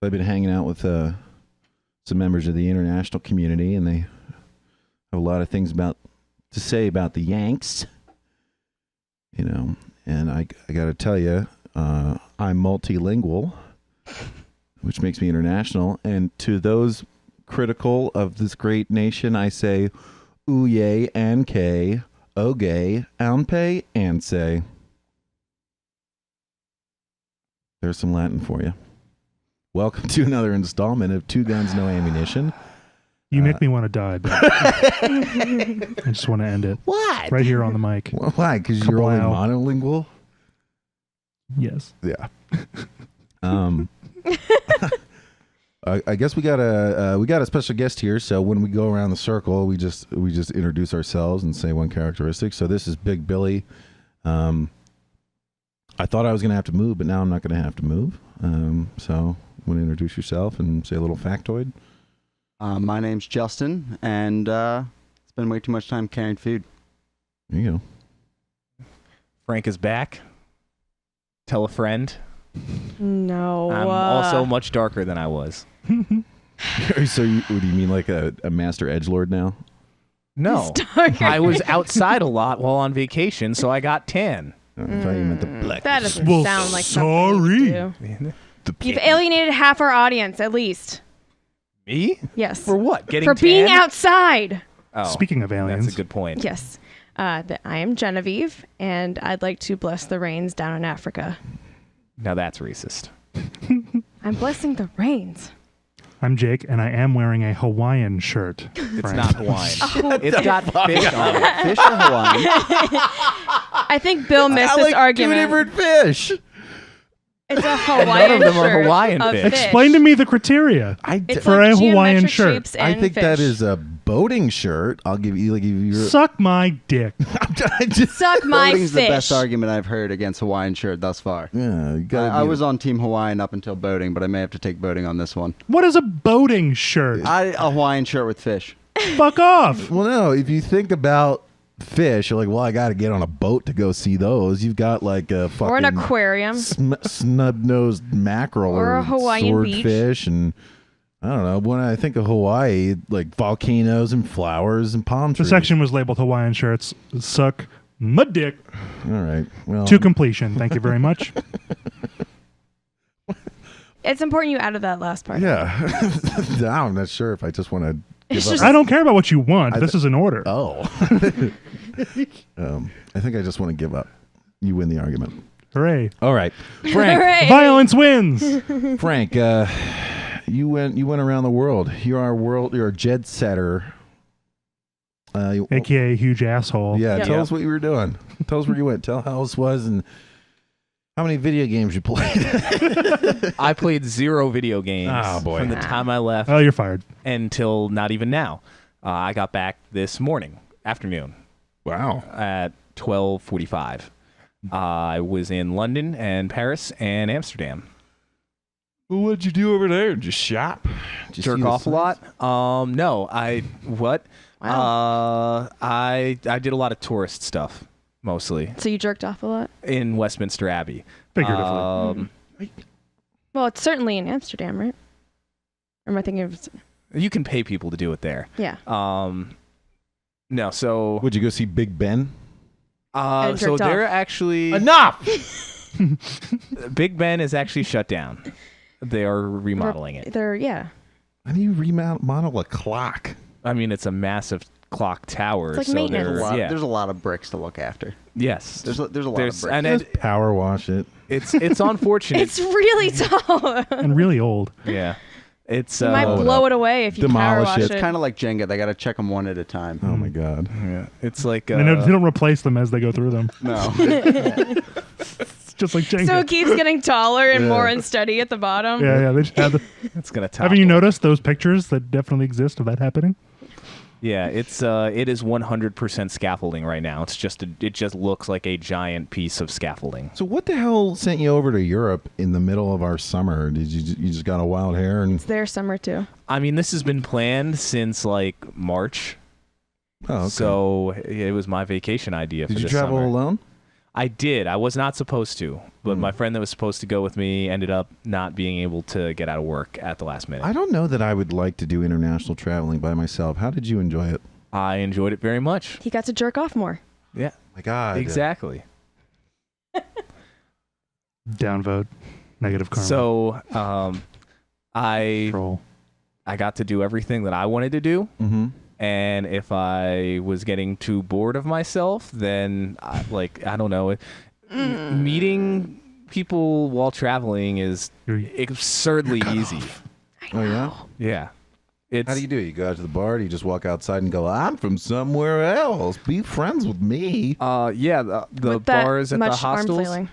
I've been hanging out with some members of the international community, and they have a lot of things to say about the Yanks. You know, and I got to tell you, I'm multilingual, which makes me international. And to those critical of this great nation, I say, ooye, anke, oge, ampe, and say. There's some Latin for you. Welcome to another installment of Two Guns, No Ammunition. You make me want to die, but I just want to end it. What? Right here on the mic. Well, why? Because you're only monolingual? Yes. Yeah. I guess we got a special guest here. So when we go around the circle, we just introduce ourselves and say one characteristic. So this is Big Billy. I thought I was going to have to move, but now I'm not going to have to move. So want to introduce yourself and say a little factoid? My name's Justin, and spend way too much time carrying food. There you go. Frank is back. Tell a friend. No. I'm also much darker than I was. So what do you mean, like a master edgelord now? No. I was outside a lot while on vacation, so I got tan. I thought you meant the black. That doesn't sound like something you do. You've alienated half our audience, at least. Me? Yes. For what? Getting For tan? being outside. Oh, speaking of aliens. That's a good point. Yes. I am Genevieve, and I'd like to bless the rains down in Africa. Now that's racist. I'm blessing the rains. I'm Jake, and I am wearing a Hawaiian shirt. It's not Hawaiian. Oh, It's got fish on it. Fish or Hawaiian? I think Bill missed this argument. Two different fish. It's a Hawaiian None of them are shirt Hawaiian of fish. Explain to me the criteria It's for like a Hawaiian geometric shirt. shapes I and think that fish. is a boating shirt. I'll give you your. Suck my dick. Suck my Boating's fish. the best argument I've heard against Hawaiian shirt thus far. Yeah, you gotta I be- was on Team Hawaiian up until boating, but I may have to take boating on this one. What is a boating shirt? A Hawaiian shirt with fish. Fuck off. Well, no. If you think about fish, you're like, well, I got to get on a boat to go see those. You've got like a fucking Or an aquarium. snub-nosed mackerel Or a Hawaiian beach. swordfish, and I don't know. When I think of Hawaii, like volcanoes and flowers and palm The trees. section was labeled Hawaiian shirts. Suck my dick. All right. Well, To completion. Thank you very much. It's important you added that last part. yeah. Now I'm not sure if I just want to give up. I don't care about what you want. This is an order. Oh. I think I just want to give up. You win the argument. Hooray. All right, Frank. Hooray. Violence wins. Frank, you went around the world. You're a jet setter. AKA huge asshole. Yeah, Yeah. tell us what you were doing. Tell us where you went. Tell how this was and how many video games you played. I played 0 video games Oh, boy. from the time I left Oh, you're fired. until not even now. I got back this afternoon, Wow. at 12:45. I was in London and Paris and Amsterdam. Well, what'd you do over there? Just shop? Just Jerk see the off a sights? lot? No, what? Wow. I did a lot of tourist stuff, mostly So you jerked off a lot? in Westminster Abbey. Figuratively. Well, it's certainly in Amsterdam, right? Or am I thinking of... You can pay people to do it there. Yeah. No, so Would you go see Big Ben? And so jerked off. they're actually Enough! Big Ben is actually shut down. They are remodeling it. Yeah. How do you remodel a clock? I mean, it's a massive clock tower. It's like so maintenance. There's a lot of bricks to look after. yes, There's a lot of bricks. and Just power wash it. it's unfortunate. It's really tall. And really old. Yeah, it's You might blow it away if you power Demolish wash it. it. It's kind of like Jenga. They got to check them one at a time. Oh my God. yeah, it's like They don't replace them as they go through them. No. It's just like Jenga. So it keeps getting taller and Yeah. more unsteady at the bottom. yeah. They just have it's gonna topple. haven't you noticed those pictures that definitely exist of that happening? Yeah, it is 100% scaffolding right now. It just looks like a giant piece of scaffolding. So what the hell sent you over to Europe in the middle of our summer? Did you just got a wild hair and? It's their summer too. I mean, this has been planned since like March. Oh, okay. So it was my vacation idea for Did you this travel summer. alone? I did. I was not supposed to, but my friend that was supposed to go with me ended up not being able to get out of work at the last minute. I don't know that I would like to do international traveling by myself. How did you enjoy it? I enjoyed it very much. He got to jerk off more. Yeah. My God. Exactly. Downvote. Negative karma. So, I Troll. got to do everything that I wanted to do. Mm-hmm. And if I was getting too bored of myself, then I don't know. Meeting people while traveling is absurdly easy. Oh, yeah? Yeah. How do you do it? You go out to the bar, do you just walk outside and go, I'm from somewhere else. Be friends with me. Yeah, the With that bars at the much arm hostels. flailing.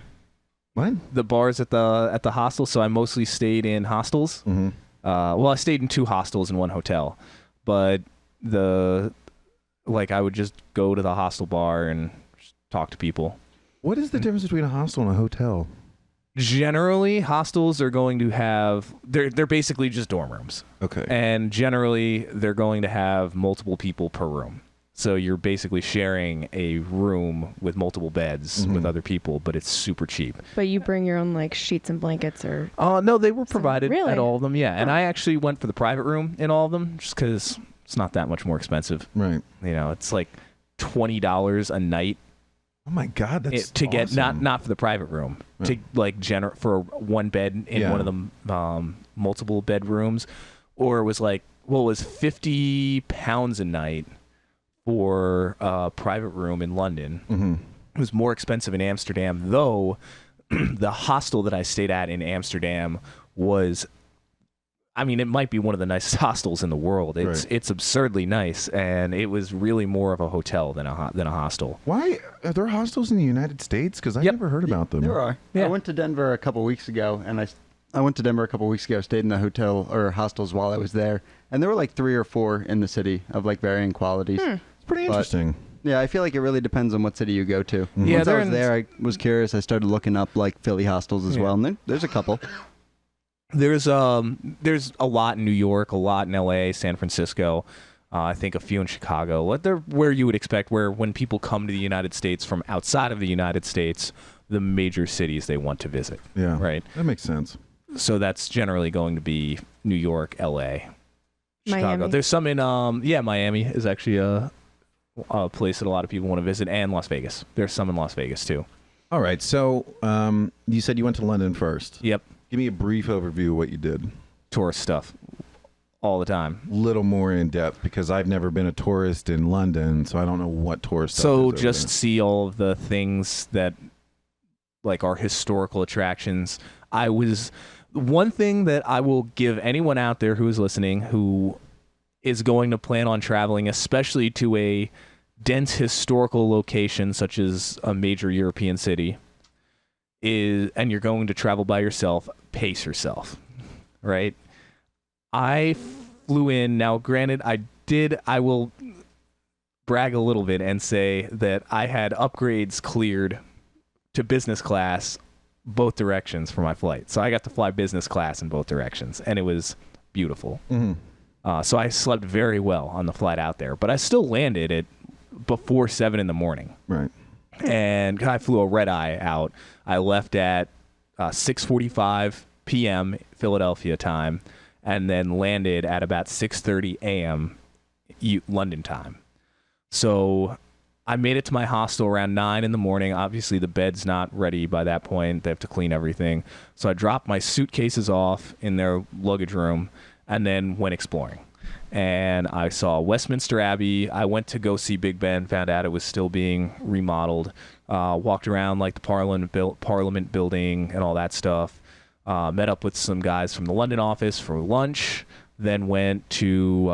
What? The bars at the hostels. So I mostly stayed in hostels. Mm-hmm. Well, I stayed in 2 hostels and 1 hotel, but I would just go to the hostel bar and just talk to people. What is the difference between a hostel and a hotel? Generally, hostels are going to have they're basically just dorm rooms. Okay. And generally, they're going to have multiple people per room. So you're basically sharing a room with multiple beds with other people, but it's super cheap. But you bring your own like sheets and blankets or... No, they were provided Really? at all of them, yeah. And I actually went for the private room in all of them just because it's not that much more expensive. Right. You know, it's like $20 a night Oh, my God. That's to get awesome. not for the private room, Right. to like for one bed in one of the multiple bedrooms, or it was like, well, it was £50 a night for a private room in London. Mm-hmm. It was more expensive in Amsterdam, though. The hostel that I stayed at in Amsterdam was, I mean, it might be one of the nicest hostels in the world. It's absurdly nice, and it was really more of a hotel than a hostel. Why? Are there hostels in the United States? Because I never heard about them. There are. Yeah. I went to Denver a couple weeks ago, and I went to Denver a couple weeks ago, stayed in the hotel or hostels while I was there, and there were like 3 or 4 in the city of like varying qualities. It's pretty interesting. Yeah, I feel like it really depends on what city you go to. Yeah, Once I they're was in- there, I was curious. I started looking up like Philly hostels as well, and there's a couple. There's a lot in New York, a lot in LA, San Francisco. I think a few in Chicago. They're where you would expect, where when people come to the United States from outside of the United States, the major cities they want to visit. Yeah. Right. That makes sense. So that's generally going to be New York, LA, Chicago. Miami. There's some in Miami is actually a place that a lot of people want to visit, and Las Vegas. There's some in Las Vegas too. All right. So you said you went to London first. Yep. Give me a brief overview of what you did. Tourist stuff all the time. Little more in depth, because I've never been a tourist in London, so I don't know what tourist stuff So is over just there. see all of the things that like are historical attractions. One thing that I will give anyone out there who is listening who is going to plan on traveling, especially to a dense historical location such as a major European city, and you're going to travel by yourself, pace yourself, right? I flew in. Now, granted, I will brag a little bit and say that I had upgrades cleared to business class both directions for my flight. So I got to fly business class in both directions, and it was beautiful. Mm-hmm. So I slept very well on the flight out there, but I still landed at before 7 in the morning. Right. And I flew a red eye out. I left at 6:45 p.m. Philadelphia time, and then landed at about 6:30 a.m. London time. So I made it to my hostel around 9 in the morning. Obviously, the bed's not ready by that point. They have to clean everything. So I dropped my suitcases off in their luggage room and then went exploring. And I saw Westminster Abbey. I went to go see Big Ben, found out it was still being remodeled. Walked around like the Parliament building and all that stuff. Met up with some guys from the London office for lunch. Then went to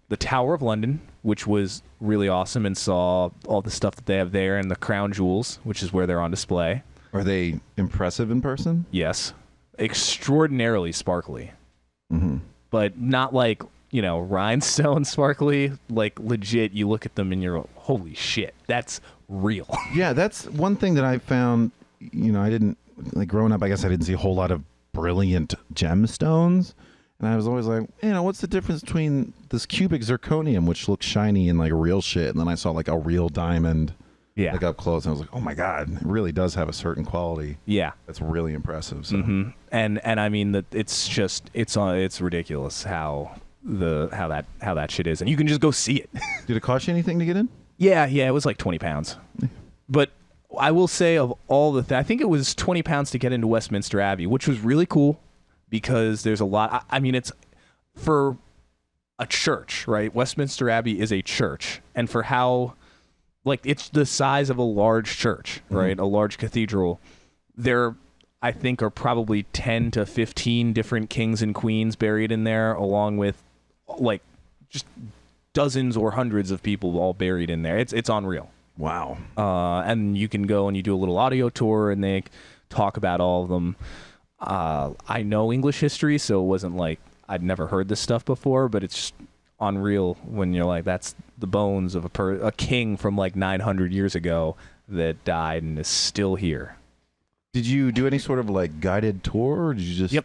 the Tower of London, which was really awesome, and saw all the stuff that they have there, and the crown jewels, which is where they're on display. Are they impressive in person? Yes. Extraordinarily sparkly. Mm-hmm. But not like, rhinestone sparkly. Like, legit, you look at them and you're, holy shit, that's real. Yeah, that's one thing that I found. I didn't, like, growing up, I guess I didn't see a whole lot of brilliant gemstones. And I was always like, what's the difference between this cubic zirconium, which looks shiny and like real shit, and then I saw like a real diamond, Yeah. like up close, and I was like, oh my god, it really does have a certain quality. Yeah. That's really impressive. So. Mm-hmm. And I mean that it's ridiculous how that shit is, and you can just go see it. Did it cost you anything to get in? Yeah, it was like £20. But I will say of all I think it was £20 to get into Westminster Abbey, which was really cool because there's a lot. I mean, it's for a church, right? Westminster Abbey is a church, and for how, like, it's the size of a large church, right? A large cathedral. There, I think, are probably 10 to 15 different kings and queens buried in there, along with, like, just dozens or hundreds of people all buried in there. It's unreal. Wow. And you can go and you do a little audio tour, and they talk about all of them. I know English history, so it wasn't like I'd never heard this stuff before, but it's just unreal when you're like, that's the bones of a king from like 900 years ago that died and is still here. Did you do any sort of like guided tour, or did you just? Yep.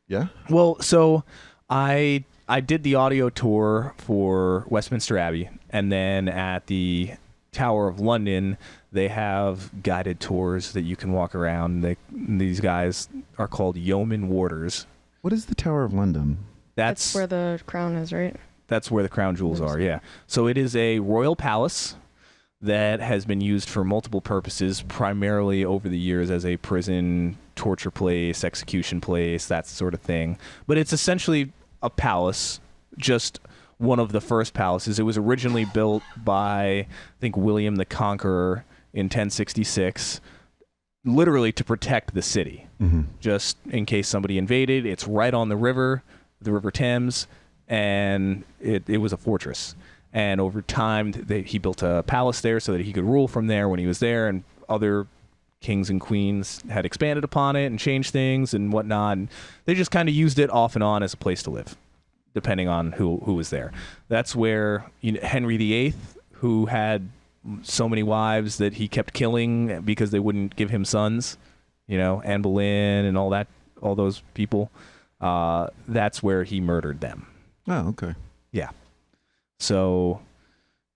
Yeah. Well, so I did the audio tour for Westminster Abbey, and then at the Tower of London, they have guided tours that you can walk around. These guys are called yeoman warders. What is the Tower of London? That's where the crown is, right? That's where the crown jewels are, yeah. So it is a royal palace that has been used for multiple purposes, primarily over the years as a prison, torture place, execution place, that sort of thing. But it's essentially a palace, just one of the first palaces. It was originally built by, I think, William the Conqueror in 1066, literally to protect the city, just in case somebody invaded. It's right on the River Thames, and it was a fortress. And over time, he built a palace there so that he could rule from there when he was there, and other kings and queens had expanded upon it and changed things and whatnot. And they just kind of used it off and on as a place to live, depending on who was there. That's where Henry VIII, who had so many wives that he kept killing because they wouldn't give him sons, Anne Boleyn and all those people, that's where he murdered them. Oh, okay. Yeah. So,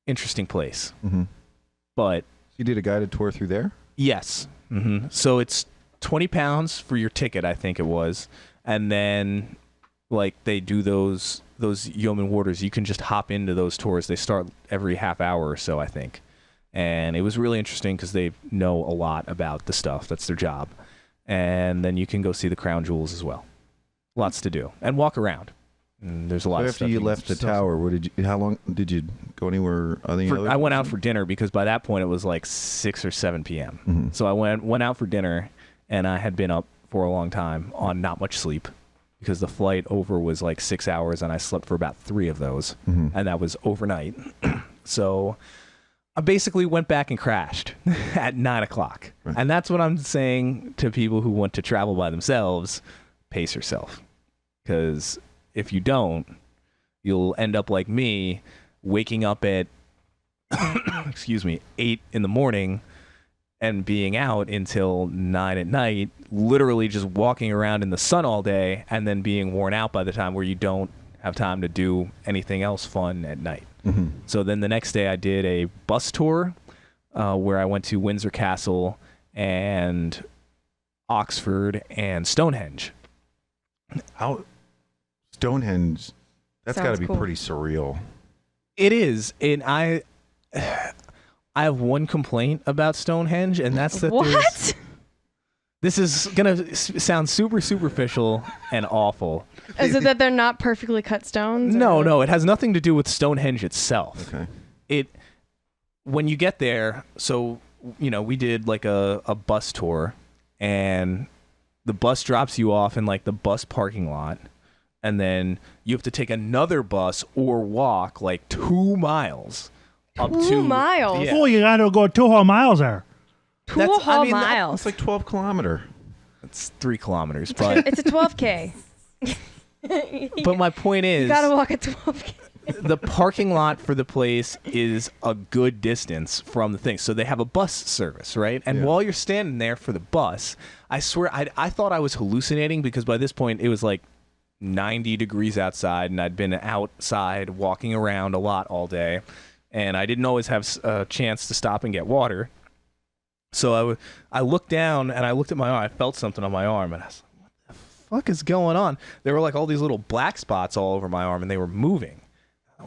interesting place. But You did a guided tour through there? yes. So it's £20 for your ticket, I think it was. And then, like, they do those yeoman warders. You can just hop into those tours. They start every half hour or so, I think. And it was really interesting because they know a lot about the stuff. That's their job. And then you can go see the crown jewels as well. Lots to do. And walk around. And there's a lot So of after stuff. you left the tower, how long did you go anywhere? I went out for dinner because by that point it was like 6 or 7 p.m. So I went out for dinner, and I had been up for a long time on not much sleep because the flight over was like 6 hours, and I slept for about 3 of those, and that was overnight. So I basically went back and crashed at 9 o'clock. Right. And that's what I'm saying to people who want to travel by themselves: pace yourself, because if you don't, you'll end up like me, waking up at 8 in the morning and being out until 9 at night, literally just walking around in the sun all day, and then being worn out by the time where you don't have time to do anything else fun at night. So then the next day I did a bus tour where I went to Windsor Castle and Oxford and Stonehenge. Stonehenge, that's got to be cool. pretty surreal. It is. And I have one complaint about Stonehenge, and that's that What? this is going to sound super superficial and awful. Is it that they're not perfectly cut stones? No, it has nothing to do with Stonehenge itself. Okay. When you get there, so, we did like a bus tour, and the bus drops you off in like the bus parking lot. And then you have to take another bus or walk like 2 miles. 2 miles? Yeah. Oh, you got to go 2 whole miles there. 2 whole miles. It's like 12 kilometer. It's 3 kilometers, but It's a 12K. but my point is, You gotta walk a 12K. the parking lot for the place is a good distance from the thing. So they have a bus service, right? And while you're standing there for the bus, I swear I thought I was hallucinating because by this point it was like 90 degrees outside, and I'd been outside walking around a lot all day, and I didn't always have a chance to stop and get water. So I looked down and I looked at my arm. I felt something on my arm, and I was like, "What the fuck is going on?" There were like all these little black spots all over my arm, and they were moving.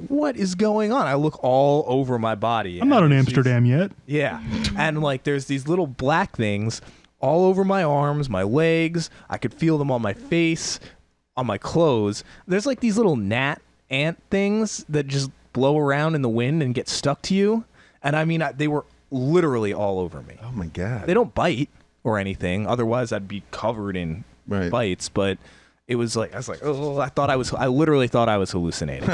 What is going on? I look all over my body. I'm not in Amsterdam yet. Yeah, and like there's these little black things all over my arms, my legs. I could feel them on my face, on my clothes. There's like these little ant things that just blow around in the wind and get stuck to you. And I mean, they were literally all over me. Oh my God. They don't bite or anything. Otherwise, I'd be covered in bites. But it was like, I was like, oh, I literally thought I was hallucinating.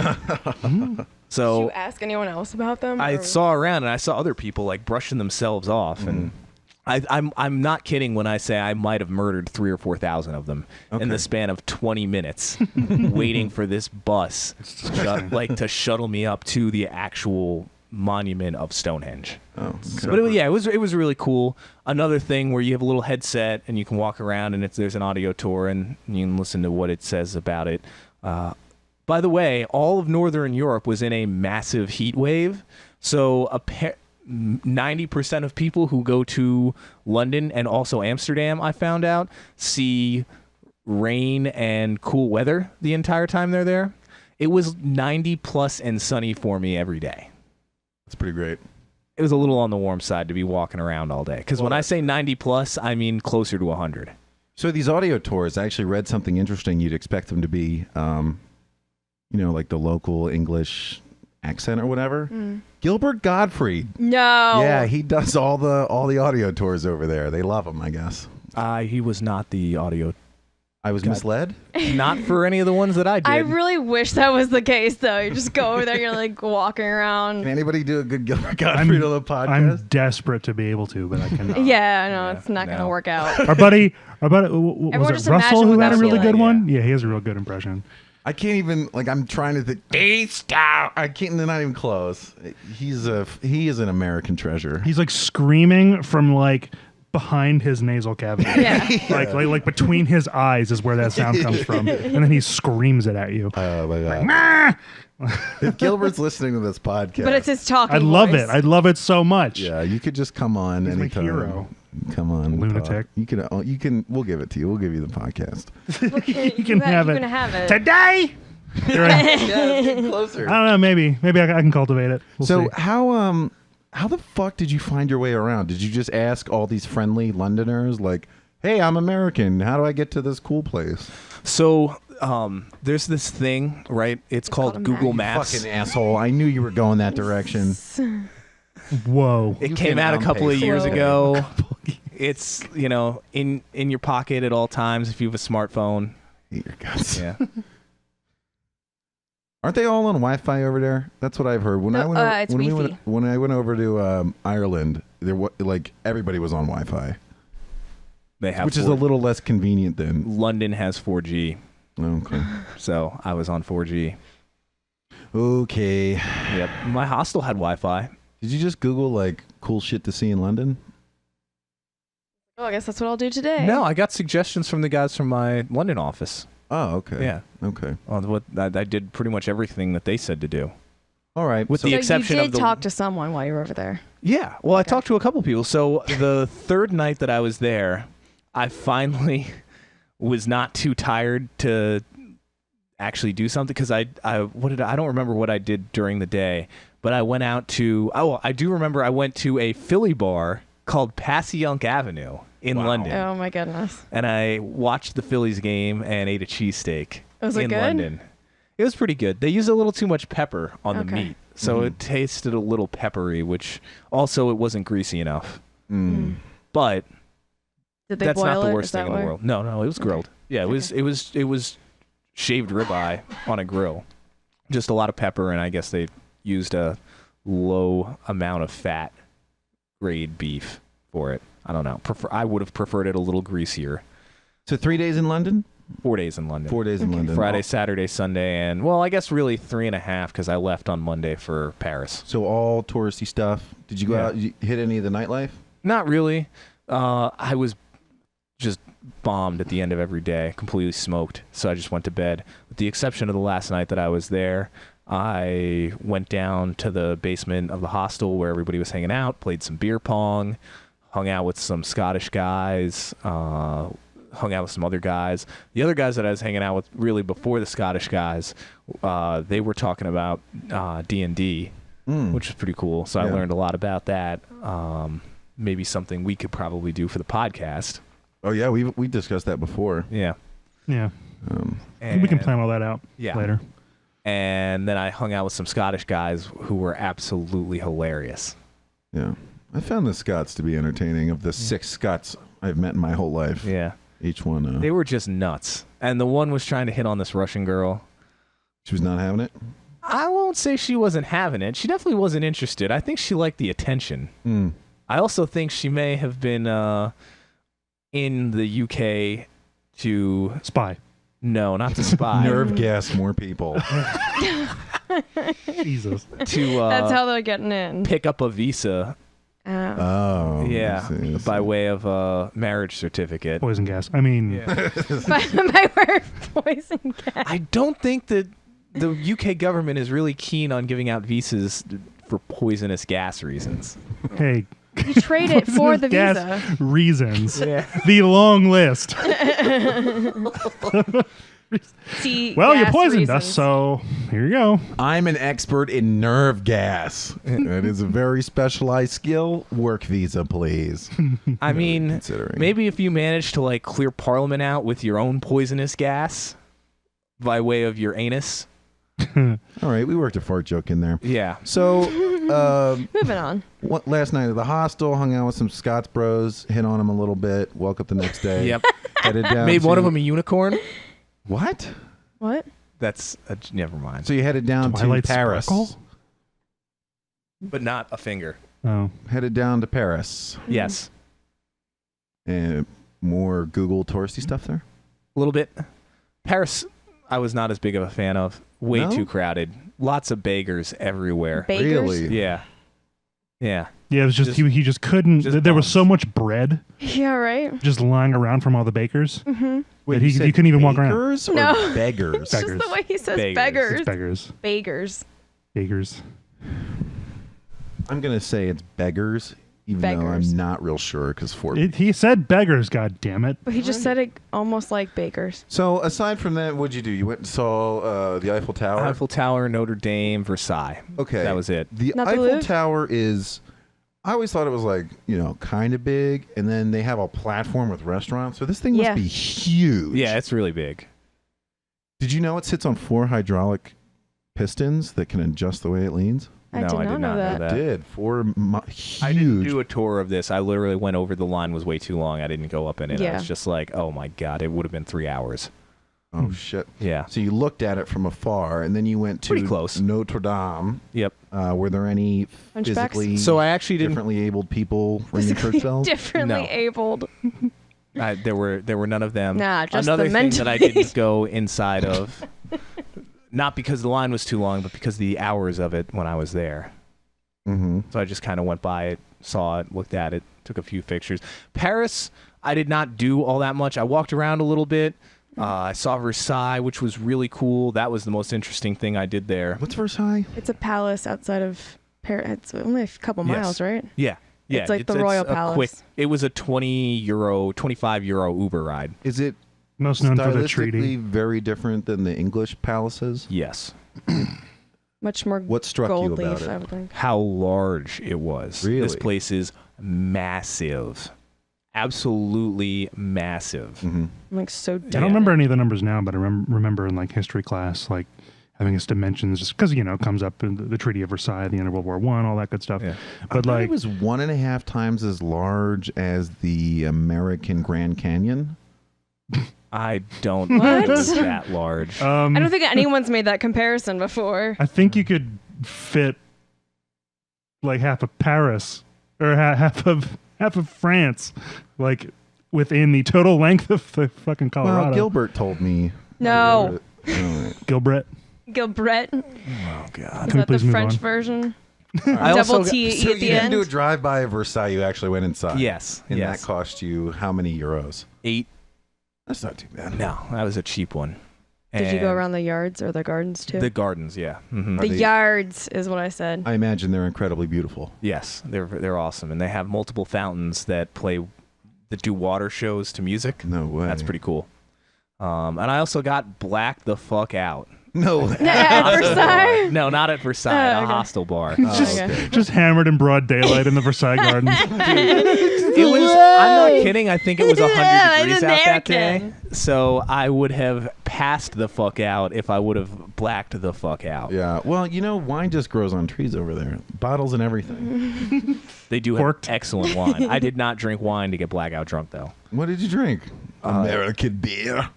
So did you ask anyone else about them? I saw around and I saw other people like brushing themselves off. And I'm not kidding when I say I might have murdered 3,000 or 4,000 of them in the span of 20 minutes, waiting for this bus to shuttle me up to the actual monument of Stonehenge. Oh, okay. But it was really cool. Another thing where you have a little headset and you can walk around and there's an audio tour and you can listen to what it says about it. By the way, all of Northern Europe was in a massive heat wave, so 90% of people who go to London and also Amsterdam, I found out, see rain and cool weather the entire time they're there. It was 90 plus and sunny for me every day. That's pretty great. It was a little on the warm side to be walking around all day. Because when I say 90 plus, I mean closer to 100. So these audio tours, I actually read something interesting. You'd expect them to be, like the local English accent or whatever. Gilbert Gottfried. No. Yeah, he does all the audio tours over there. They love him, I guess. He was not the audio. I was misled? Not for any of the ones that I did. I really wish that was the case, though. You just go over there, you're like walking Can around. anybody do a good Gilbert Gottfried on the podcast? I'm desperate to be able to, but I cannot. Yeah, no, it's not going to work out. Our buddy, was Everyone it just Russell imagine who what had a that really would good be like. one? Yeah, he has a real good impression. I can't even, I'm trying to think. I can't, they're not even close. He is an American treasure. He's like screaming from like behind his nasal cavity. Yeah. Like between his eyes is where that sound comes from. And then he screams it at you. Oh my God. Nah! If Gilbert's listening to this podcast. But it's his talking I love voice. it. I love it so much. Yeah, you could just come on He's my anytime. hero. Come on, Lunatic. talk. You can. We'll give it to you. We'll give you the podcast. You can have You're it. gonna have it. Today! Yeah, it's getting closer. I don't know. Maybe I can cultivate it. We'll So see. how the fuck did you find your way around? Did you just ask all these friendly Londoners like, "Hey, I'm American. How do I get to this cool place?" So there's this thing, right? It's called called a Google map. Maps. Fucking asshole! I knew you were going that direction. Whoa. It You came can out a couple of unpaste years it. ago. It's, in your pocket at all times if you have a smartphone. Eat your guts. Yeah. Aren't they all on Wi-Fi over there? That's what I've heard. When No, I went, it's when, Wi-Fi. when I went over to Ireland, everybody was on Wi-Fi, They have which is a little less convenient than. London has 4G. Okay. So I was on 4G. Okay. Yep. My hostel had Wi-Fi. Did you just Google cool shit to see in London? Oh, I guess that's what I'll do today. No, I got suggestions from the guys from my London office. Oh, okay. Yeah. Okay. On I did pretty much everything that they said to do. All right. With so- the So exception you of did the talk to someone while you were over there. Yeah. Well, I talked to a couple people. So the third night that I was there, I finally was not too tired to actually do something because I don't remember what I did during the day, but I went out to I do remember I went to a Philly bar called Passyunk Avenue in London. Oh my goodness. And I watched the Phillies game and ate a cheesesteak Was it in good? London. It was pretty good. They used a little too much pepper on the Okay. meat, so it tasted a little peppery, which also it wasn't greasy enough. But Did they that's boil not the it? worst Is that thing in the why? world. No, it was grilled. Yeah, it was shaved ribeye on a grill. Just a lot of pepper, and I guess they used a low amount of fat grade beef for it. I don't know. I would have preferred it a little greasier. So 3 days in London? 4 days in London. 4 days in London. Friday, Saturday, Sunday, and well, I guess really 3.5 because I left on Monday for Paris. So all touristy stuff. Did you go Yeah. out? Did you hit any of the nightlife? Not really. I was just bombed at the end of every day, completely smoked. So I just went to bed. With the exception of the last night that I was there, I went down to the basement of the hostel where everybody was hanging out, played some beer pong, hung out with some Scottish guys, hung out with some other guys. The other guys that I was hanging out with really before the Scottish guys, they were talking about D&D, which is pretty cool. So I learned a lot about that. Maybe something we could probably do for the podcast. Oh, yeah, we discussed that before. Yeah. Yeah. We can plan all that out later. And then I hung out with some Scottish guys who were absolutely hilarious. Yeah. I found the Scots to be entertaining. Of the 6 Scots I've met in my whole life. Yeah. Each one. They were just nuts. And the one was trying to hit on this Russian girl. She was not having it? I won't say she wasn't having it. She definitely wasn't interested. I think she liked the attention. I also think she may have been in the UK to... Spy. No, not to spy. Nerve gas more people. Jesus. That's how they're getting in. Pick up a visa. Oh. Yeah, I see. by way of a marriage certificate. Poison gas. I mean... by way of poison gas. I don't think that the UK government is really keen on giving out visas for poisonous gas reasons. Hey... You trade it for the gas visa. Reasons. The long list. See, well, you gas poisoned us, reasons. so here you go. I'm an expert in nerve gas. That is a very specialized skill. Work visa, please. I mean, Considering. maybe if you manage to like clear Parliament out with your own poisonous gas by way of your anus. All right, we worked a fart joke in there. Yeah. So, Moving on. last night at the hostel, hung out with some Scots bros, hit on them a little bit, woke up the next day. Yep. Headed down Made one to- of them a unicorn. What? What? That's never mind. So you headed down Twilight to Paris. Sparkle? But not a finger. Oh. Headed down to Paris. Yes. And more Google touristy stuff there? A little bit. Paris, I was not as big of a fan of. Way No? too crowded. Lots of beggars everywhere. Bakers? Really? Yeah. Yeah. Yeah, it was just, he just couldn't. just There was bums. so much bread Yeah, right. just lying around from all the bakers. Mm-hmm. Wait, That you said you couldn't even walk around. bakers or No. beggars? It's just the way he says Beggars. beggars. It's beggars. Beggars. Beggars. I'm going to say it's beggars, even though Beggars. I'm not real sure because He said beggars, god damn it. But he just said it almost like bakers. So aside from that, what'd you do? You went and saw the Eiffel Tower? Eiffel Tower, Notre Dame, Versailles. Okay. That was it. The Not the Eiffel Louvre? Tower is, I always thought it was like, kind of big, and then they have a platform with restaurants. So this thing Yeah. must be huge. Yeah, it's really big. Did you know it sits on 4 hydraulic pistons that can adjust the way it leans? I No, did I not did know not know that. that. It did. Huge. I didn't do a tour of this. I literally went over. The line was way too long. I didn't go up in it. I Yeah. was just like, oh my God, it would have been 3 hours. Oh, shit. Yeah. So you looked at it from afar, and then you went to Pretty close. Notre Dame. Yep. Were there any Hunchbacks? physically So I actually didn't. differently abled people ringing church bells? Differently No. abled. There were none of them. Nah, just Another the thing that I didn't mentally. go inside of, not because the line was too long, but because the hours of it when I was there. Mm-hmm. So I just kind of went by it, saw it, looked at it, took a few pictures. Paris, I did not do all that much. I walked around a little bit. I saw Versailles, which was really cool. That was the most interesting thing I did there. What's Versailles? It's a palace outside of Paris. It's only a couple Yes. miles, right? Yeah. Yeah, It's like the Royal a Palace. It was a 25 euro Uber ride. Is it Most known for the stylistically treaty. very different than the English palaces? Yes. Much more What struck you gold about leaf, it? I would think. How large it was. This Really? place is massive. Absolutely massive. Mm-hmm. I'm like so I dead. don't remember any of the numbers now, but I remember in like history class, like having its dimensions, just because it comes up in the Treaty of Versailles, the end of World War I, all that good stuff. Yeah. But like, it was 1.5 times as large as the American Grand Canyon. I don't What? think it was that large. I don't think anyone's made that comparison before. I think you could fit like half of Paris or half of France, like within the total length of the fucking Colorado. Well, Gilbert told me. No. Gilbert. Gilbret. Is Oh, God. Can we that the please move French on? version? I also Double T So at the you didn't end? do a drive-by of Versailles. You actually went inside. Yes. And yes. that cost you how many euros? 8. That's not too bad. No, that was a cheap one. Did you go around the yards or the gardens too? The gardens, yeah. Mm-hmm. The yards is what I said. I imagine they're incredibly beautiful. Yes, they're awesome, and they have multiple fountains that do water shows to music. No way. That's pretty cool. And I also got blacked the fuck out. No. At Versailles? No, not at Versailles. Oh, okay. A hostel bar. Just hammered in broad daylight in the Versailles Gardens. It was. I'm not kidding. I think it was 100 degrees it's out that day. American. So I would have passed the fuck out if I would have blacked the fuck out. Yeah. Well, wine just grows on trees over there. Bottles and everything. They do have excellent wine. I did not drink wine to get blackout drunk though. What did you drink? American beer.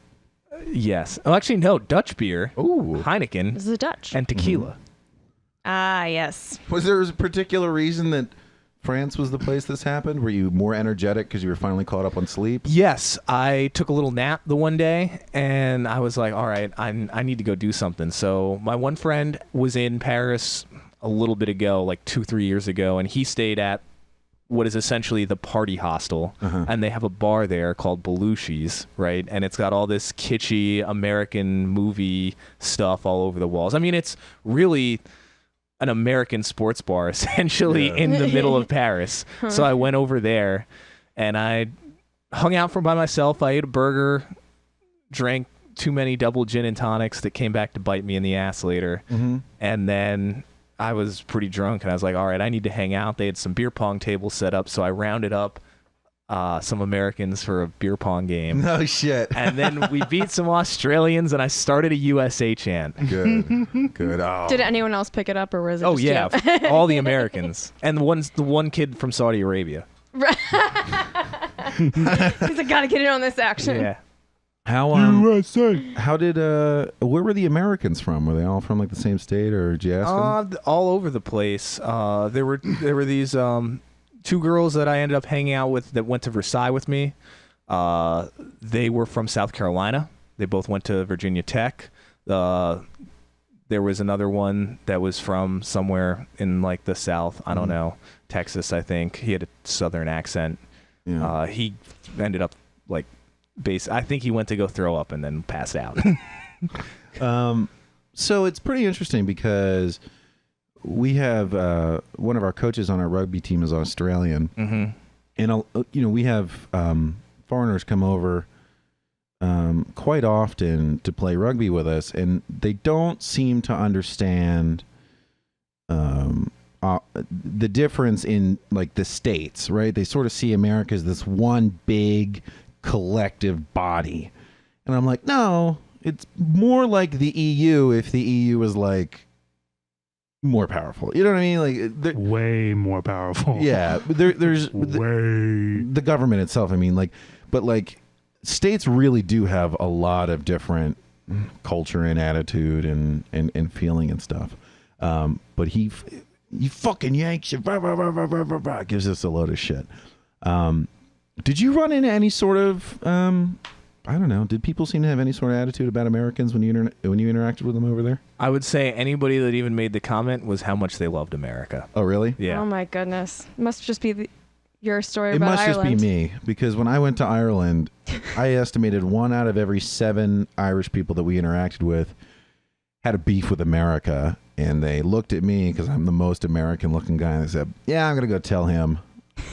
Yes. Oh, actually, no. Dutch beer. Ooh. Heineken. This is Dutch. And tequila. Ah, yes. Was there a particular reason that France was the place this happened? Were you more energetic because you were finally caught up on sleep? Yes, I took a little nap the one day, and I was like, all right, I need to go do something. So my one friend was in Paris a little bit ago, like 2-3 years ago, and he stayed at what is essentially the party hostel, and they have a bar there called Belushi's, right? And it's got all this kitschy American movie stuff all over the walls. I mean, it's really an American sports bar, essentially, in the middle of Paris. So I went over there, and I hung out by myself. I ate a burger, drank too many double gin and tonics that came back to bite me in the ass later, and then I was pretty drunk, and I was like, all right, I need to hang out. They had some beer pong tables set up, so I rounded up some Americans for a beer pong game. No shit. And then we beat some Australians, and I started a USA chant. Good. Oh. Did anyone else pick it up, or was it just yeah, you? all the Americans. And the one kid from Saudi Arabia. He's like, gotta get in on this action. Yeah. How USA. How did where were the Americans from? Were they all from like the same state, or did you ask them? All over the place. There were these two girls that I ended up hanging out with that went to Versailles with me. They were from South Carolina. They both went to Virginia Tech. There was another one that was from somewhere in like the South. I don't know, Texas, I think. He had a Southern accent. Yeah. He ended up like I think he went to go throw up and then passed out. So it's pretty interesting because we have one of our coaches on our rugby team is Australian, and we have foreigners come over quite often to play rugby with us, and they don't seem to understand the difference in like the states, right? They sort of see America as this one big collective body, and I'm like, no, it's more like the EU if the EU was like more powerful. You know what I mean? Like Way more powerful. yeah, there's Way. the government itself. I mean, like, but like states really do have a lot of different culture and attitude and feeling and stuff. But you fucking Yanks, gives us a load of shit. Did you run into any sort of I don't know? Did people seem to have any sort of attitude about Americans when you interacted with them over there? I would say anybody that even made the comment was how much they loved America. Oh, really? Yeah. Oh my goodness. Must just be your story It about must Ireland. just be me, because when I went to Ireland, I estimated 1 out of every 7 Irish people that we interacted with had a beef with America, and they looked at me because I'm the most American-looking guy, and they said, "Yeah, I'm gonna go tell him."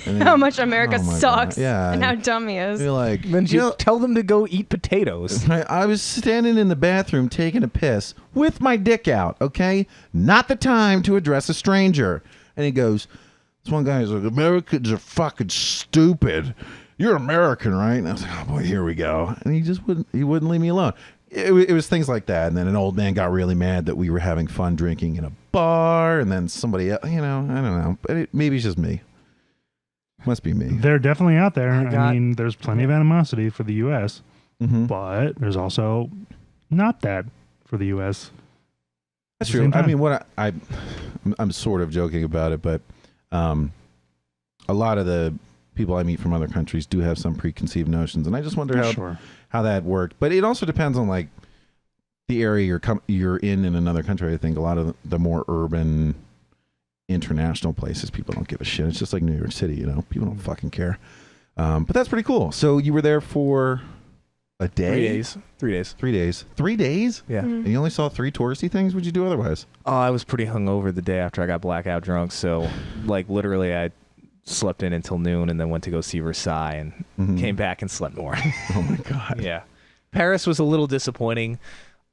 And How much America oh my sucks. God. Yeah, And how dumb he is. You're like, Then you tell them to go eat potatoes. I was standing in the bathroom taking a piss with my dick out, okay? Not the time to address a stranger. And he goes, this one guy is like, Americans are fucking stupid. You're American, right? And I was like, oh boy, here we go. And he wouldn't leave me alone. It was things like that. And then an old man got really mad that we were having fun drinking in a bar. And then somebody else, I don't know. But maybe it's just me. Must be me. They're definitely out there. I mean, there's plenty of animosity for the U.S., but there's also not that for the U.S. That's true. I mean, what I'm sort of joking about it, but a lot of the people I meet from other countries do have some preconceived notions, and I just wonder how that worked. But it also depends on like the area you're in another country. I think a lot of the more urban, international places, people don't give a shit. It's just like New York City, people don't fucking care. But that's pretty cool. So you were there for A day? 3 days. 3 days. 3 days. 3 days? Yeah. And you only saw 3 touristy things? What'd you do otherwise? Oh, I was pretty hungover the day after I got blackout drunk. So, like, literally, I slept in until noon and then went to go see Versailles and came back and slept more. Oh, my God. Yeah. Paris was a little disappointing.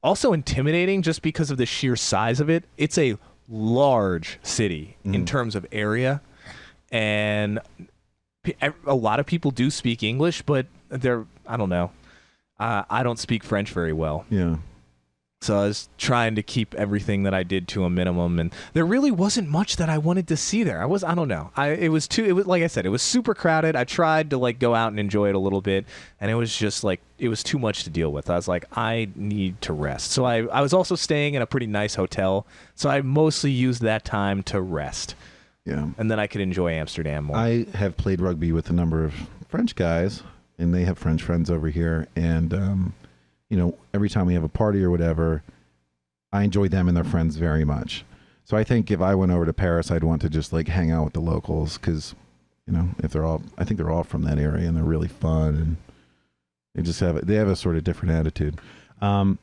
Also intimidating just because of the sheer size of it. It's a large city in terms of area. And a lot of people do speak English, but I don't know. I don't speak French very well. Yeah. So I was trying to keep everything that I did to a minimum, and there really wasn't much that I wanted to see there. I don't know. It was like I said, it was super crowded. I tried to like go out and enjoy it a little bit, and it was just like, it was too much to deal with. I was like, I need to rest. So I was also staying in a pretty nice hotel, so I mostly used that time to rest. Yeah. And then I could enjoy Amsterdam more. I have played rugby with a number of French guys, and they have French friends over here, and you know, every time we have a party or whatever, I enjoy them and their friends very much. So I think if I went over to Paris, I'd want to just like hang out with the locals because, you know, I think they're all from that area and they're really fun and they have a sort of different attitude. But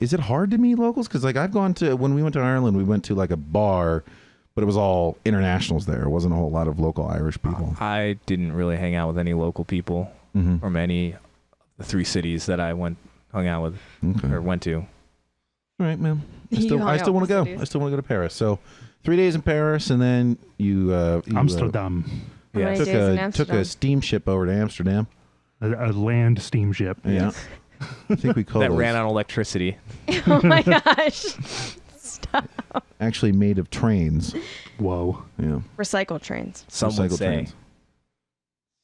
is it hard to meet locals? Because like when we went to Ireland, we went to like a bar, but it was all internationals there. It wasn't a whole lot of local Irish people. I didn't really hang out with any local people from any of the 3 cities that I hung out with or went to. All right, man. I You still hung want out to with go. cities. I still want to go to Paris. So 3 days in Paris, and then you Amsterdam. How many took days in a Amsterdam? steamship over to Amsterdam. A land steamship. Yeah. I think we called That those ran on electricity. Oh my gosh. Stop. actually made of trains. Whoa. Yeah. Recycle trains. Some would Recycled say. trains.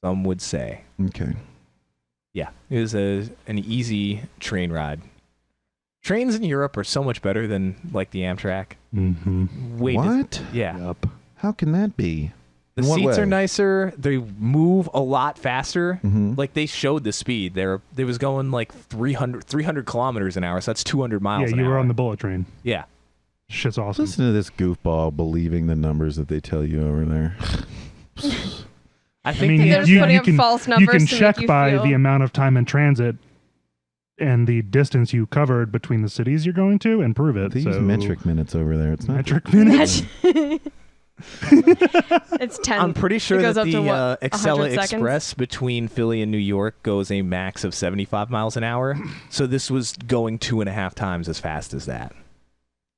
Some would say. Okay. Yeah, it was an easy train ride. Trains in Europe are so much better than like the Amtrak. Mm-hmm. What? Yeah. Yup. How can that be? The In what seats way? are nicer. They move a lot faster. Mhm. Like they showed the speed. They was going like 300 kilometers an hour. So that's 200 miles Yeah, an you hour. were on the bullet train. Yeah. Shit's awesome. Listen to this goofball believing the numbers that they tell you over there. I I think mean, They're just putting up false you numbers can to check make you by feel- the amount of time in transit and the distance you covered between the cities you're going to and prove it. They use So- metric minutes over there. It's not Metric minutes? It's 10. I'm pretty sure It goes that up to the what, 100 Excella seconds? Express between Philly and New York goes a max of 75 miles an hour. So this was going 2.5 times as fast as that.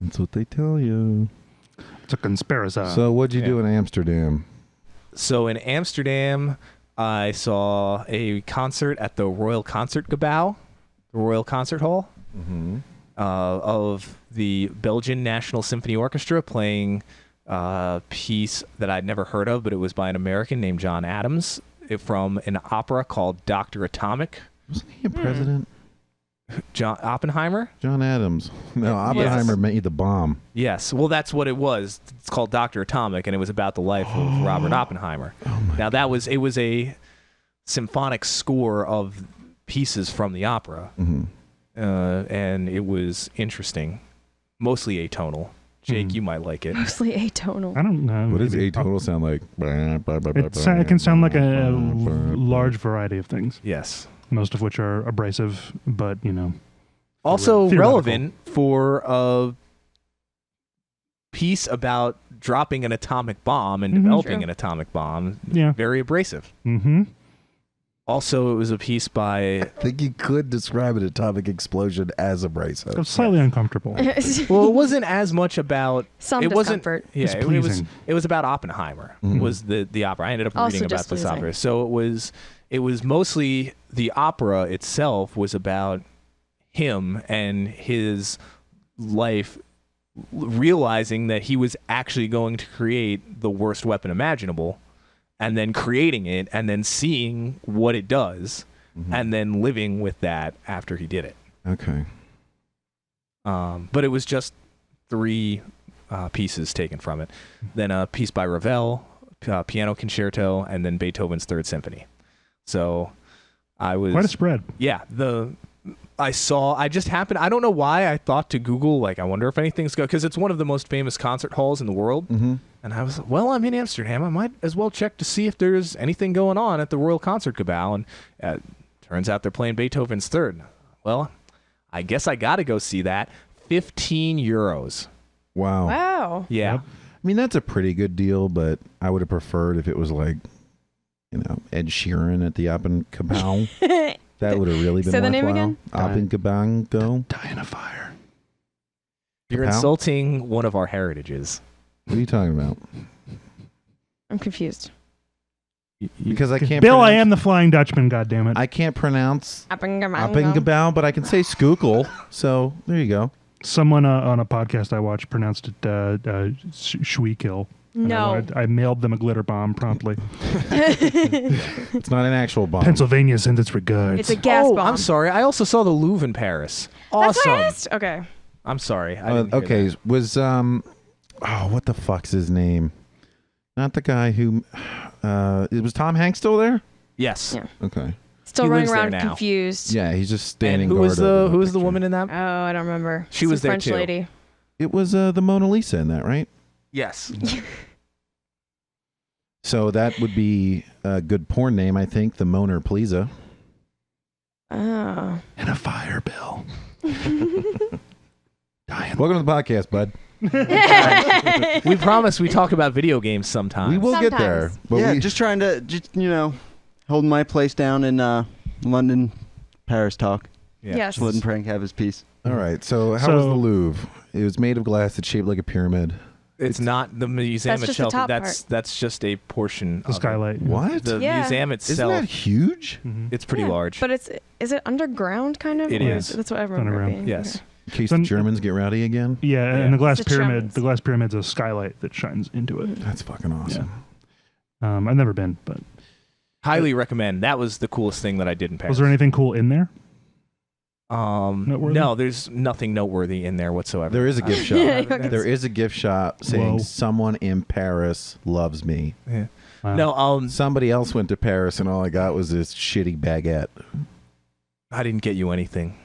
That's what they tell you. It's a conspiracy. So what'd you yeah. do in Amsterdam? So in Amsterdam, I saw a concert at the Royal Concertgebouw, the Royal Concert Hall, Mm-hmm. of the Belgian National Symphony Orchestra playing a piece that I'd never heard of, but it was by an American named John Adams from an opera called Dr. Atomic. Wasn't he a president? John Oppenheimer? John Adams. No, Oppenheimer made the bomb. Yes. Well, that's what it was. It's called Dr. Atomic, and it was about the life of Robert Oppenheimer. Now, it was a symphonic score of pieces from the opera, Mm-hmm. and it was interesting. Mostly atonal. Jake, you might like it. Mostly atonal. I don't know. What does maybe. atonal sound like? It can sound like a large variety of things, Yes. most of which are abrasive, but, you know. Also Theoretical. relevant for a piece about dropping an atomic bomb and developing True. an atomic bomb. Yeah. Very abrasive. Mm-hmm. Also, it was a piece by... I think you could describe an atomic explosion as abrasive. It's slightly uncomfortable. Well, it wasn't as much about... Some it wasn't, discomfort. yeah, It's it was pleasing. it was about Oppenheimer. Mhm. Was the opera. I ended up Also reading about this displeasing. opera. So it was mostly the opera itself was about him and his life realizing that he was actually going to create the worst weapon imaginable and then creating it and then seeing what it does and then living with that after he did it. Okay. But it was just 3 pieces taken from it. Then a piece by Ravel, piano concerto, and then Beethoven's Third Symphony. So I was Quite a spread. yeah. I just happened. I don't know why I thought to Google like I wonder if anything's good because it's one of the most famous concert halls in the world. Mm-hmm. And I was I'm in Amsterdam. I might as well check to see if there's anything going on at the Royal Concertgebouw. And Turns out they're playing Beethoven's Third. Well, I guess I got to go see that. 15 euros. Wow. Wow. Yeah. Yep. I mean, that's a pretty good deal, but I would have preferred if it was like, Ed Sheeran at the Oppenkampau. That would have really been Say the name worthwhile. again? Oppenkampau. Die in a fire. You're Kapow? insulting one of our heritages. What are you talking about? I'm confused. Because I can't. Bill, I pronounce- am the Flying Dutchman. God damn it! I can't pronounce Oppenkampau. Oppenkampau, but I can say Skookle. So there you go. Someone on a podcast I watched pronounced it Schweekill. No. I mailed them a glitter bomb promptly. It's not an actual bomb. Pennsylvania sends its regards. It's a gas bomb. I'm sorry. I also saw the Louvre in Paris. That's Awesome. what I asked. Okay. I'm sorry. I didn't hear Okay, that. was what the fuck's his name? Not the guy who. It was Tom Hanks still there? Yes. Yeah. Okay. Still He running lives there around now. confused. Yeah, he's just And standing. who guard was over the picture. woman in that? Oh, I don't remember. She was Some there French too. lady. It was the Mona Lisa in that, right? Yes. So that would be a good porn name, I think. The Mona Lisa. Oh. in a fire, Bill. Dying. Welcome to the podcast, bud. We promise we talk about video games sometimes. We will get there. Sometimes. But yeah, we, just trying to, holding my place down in London, Paris talk. Yeah. Yes. Just letting Frank have his piece. all right. So how was So- the Louvre? It was made of glass. It's shaped like a pyramid. It's not the museum That's just the itself. top That's just a portion The of skylight. it. What? The Yeah. museum Isn't itself. that huge? Mhm. It's pretty Yeah, large. But is it underground kind of? It Or is. That's what I remember. underground. Being. Yes. In case So- the Germans get rowdy again. Yeah, Yeah. and the glass It's the pyramid. Germans. The glass pyramid's a skylight that shines into it. That's fucking awesome. I've never been, but Highly recommend. That was the coolest thing that I did in Paris. was there anything cool in there? Noteworthy? No, there's nothing noteworthy in there whatsoever. There is a gift shop. Yeah, There is a gift shop saying Whoa. someone in Paris loves me. Yeah. Wow. No, Somebody else went to Paris and all I got was this shitty baguette. I didn't get you anything.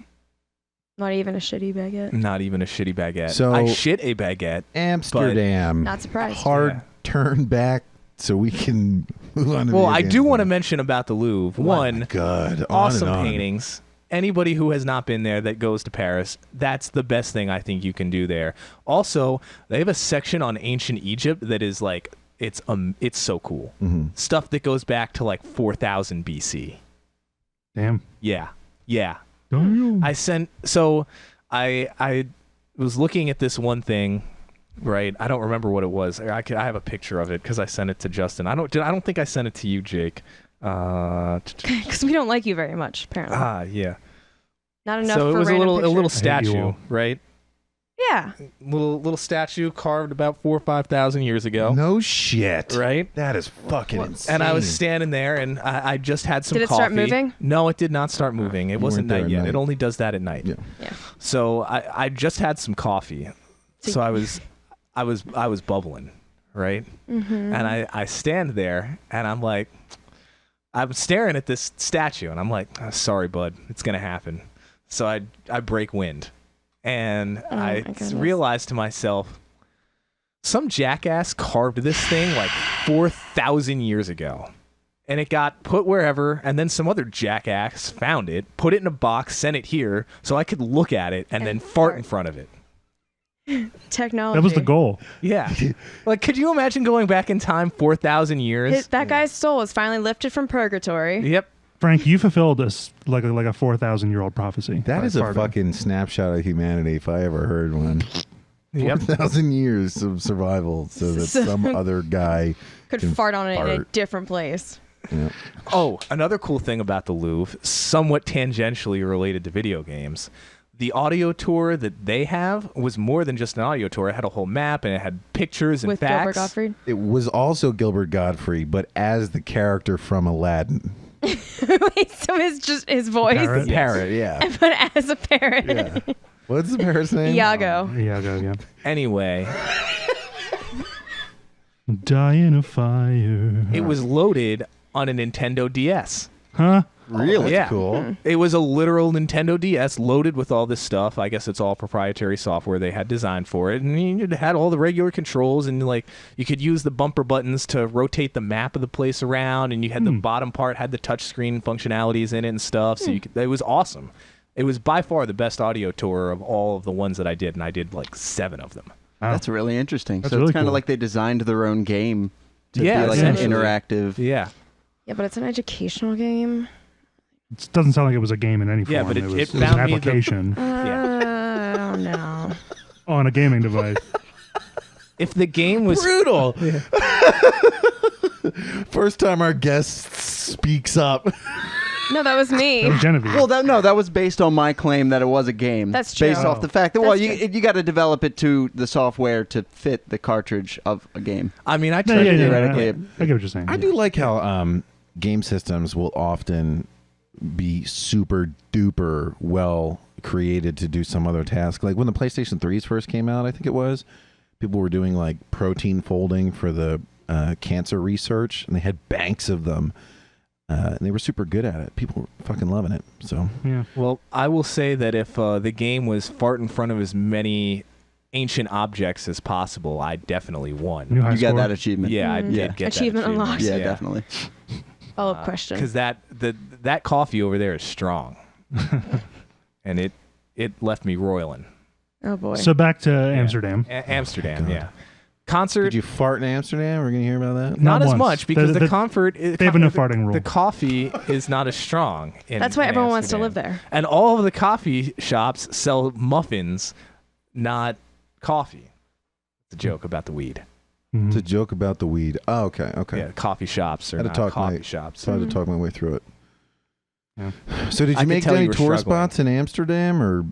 Not even a shitty baguette. Not even a shitty baguette. So- I shit a baguette. Amsterdam. Not surprised. Hard Yeah. turn back so we can move on to Well, video I games do want to now. mention about the Louvre. Oh my One, God. awesome on and on. paintings. Anybody who has not been there that goes to Paris, that's the best thing I think you can do there. Also, they have a section on ancient Egypt that is like it's so cool. Mhm. Stuff that goes back to like 4000 BC. Damn. Yeah. Damn. I was looking at this one thing, right? I don't remember what it was. I have a picture of it because I sent it to Justin. I don't think I sent it to you, Jake. Because we don't like you very much, apparently. Yeah. Not enough So it for was a random little pictures. I hate you statue, all. right? Yeah. Little statue carved about 4,000 or 5,000 years ago, No shit. right? That is fucking insane. And I was standing there, and I just had some Did it coffee. start moving? No, it did not start moving. It You wasn't weren't there night at yet. night. It only does that at night. Yeah. Yeah. So I just had some coffee, so I was bubbling, right? Mm-hmm. And I stand there, and I'm staring at this statue, and I'm like, "Oh, sorry, bud, it's gonna happen." So I break wind, and Oh I my goodness. realized to myself, some jackass carved this thing like 4,000 years ago. And it got put wherever, and then some other jackass found it, put it in a box, sent it here, so I could look at it and then fart in front of it. Technology. That was the goal. Yeah. Like, could you imagine going back in time 4,000 years? That guy's soul was finally lifted from purgatory. Yep. Frank, you fulfilled this like a 4,000-year-old prophecy. That by is a farting. fucking snapshot of humanity if I ever heard one. Yep. 4,000 years of survival so that some other guy Could can fart on it in a fart. different place. Yeah. Oh, another cool thing about the Louvre, somewhat tangentially related to video games, the audio tour that they have was more than just an audio tour. It had a whole map, and it had pictures and With Gilbert facts. Gottfried. It was also Gilbert Godfrey, but as the character from Aladdin. Wait, so it's just his voice, Parrot? Parrot, yeah. but as a parrot. Yeah. What's the parrot's name? Iago. Yeah. Anyway, Die in a fire. it was loaded on a Nintendo DS. Huh? Really? Yeah. Cool. It was a literal Nintendo DS loaded with all this stuff. I guess it's all proprietary software they had designed for it. And it had all the regular controls, and like you could use the bumper buttons to rotate the map of the place around, and you had the bottom part had the touchscreen functionalities in it and stuff. So it was awesome. It was by far the best audio tour of all of the ones that I did, and I did like 7 of them. Wow. That's really interesting. That's So really it's kind of cool. like they designed their own game to Yeah, be like an essentially. interactive. Yeah. Yeah, but it's an educational game. It doesn't sound like it was a game in any form. Yeah, but it was found an me the- application I don't know. on a gaming device. If the game was Brutal. First time our guest speaks up. No, that was me. That was Genevieve. Well, that was based on my claim that it was a game. That's true. Based off the fact that That's you got to develop it to the software to fit the cartridge of a game. I mean, I yeah, tried yeah, to yeah, theoretically, I get what you're saying. I do like how game systems will often be super duper well created to do some other task. Like when the PlayStation 3s first came out, I think it was, people were doing like protein folding for the cancer research, and they had banks of them. And they were super good at it. People were fucking loving it. So Yeah. Well, I will say that if the game was fart in front of as many ancient objects as possible, I definitely won. New high You got score. that achievement. Yeah, I did Yeah. get Achievement that unlocked. Yeah, definitely. Follow-up question. Because that coffee over there is strong, and it left me roiling. Oh boy. So back to Amsterdam. Amsterdam, God. yeah. Concert. did you fart in Amsterdam? We're gonna hear about that. Not as once. much because The- the comfort. they have a no farting rule. The coffee is not as strong. That's why in everyone wants to Amsterdam. live there. And all of the coffee shops sell muffins, not coffee. It's a joke about the weed. Mhm. It's a joke about the weed. Oh, okay. Yeah, coffee shops are Had to not talk coffee my- shops. So I had to talk my way through it. Yeah. So did I you could make tell any you were tour struggling. spots in Amsterdam, or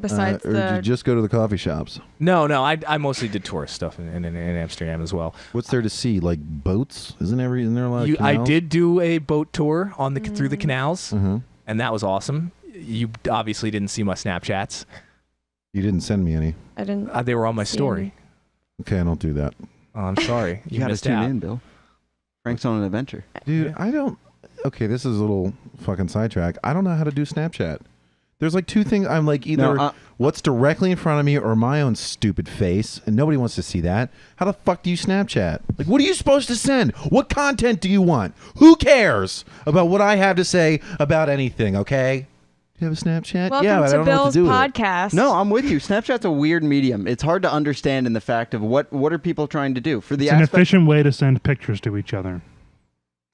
Besides or did you the just go to the coffee shops? No, I mostly did tourist stuff in Amsterdam as well. What's there to see? Like boats? Isn't there a lot of I canals? did do a boat tour on through the canals, Uh-huh. and that was awesome. You obviously didn't see my Snapchats. You didn't send me any. I didn't. They were on my See story. Okay, I don't do that. Oh, I'm sorry. You got to missed tune out. in, Bill. Frank's on an adventure. Dude, I don't. Okay, this is a little fucking sidetrack. I don't know how to do Snapchat. There's like 2 things. I'm like either No, what's directly in front of me or my own stupid face, and nobody wants to see that. How the fuck do you Snapchat? Like, what are you supposed to send? What content do you want? Who cares about what I have to say about anything? Okay. Do you have a Snapchat? Welcome yeah, but I to don't know what Bill's to do with it. podcast. No, I'm with you. Snapchat's a weird medium. It's hard to understand in the fact of what are people trying to do for the It's an aspect. efficient way to send pictures to each other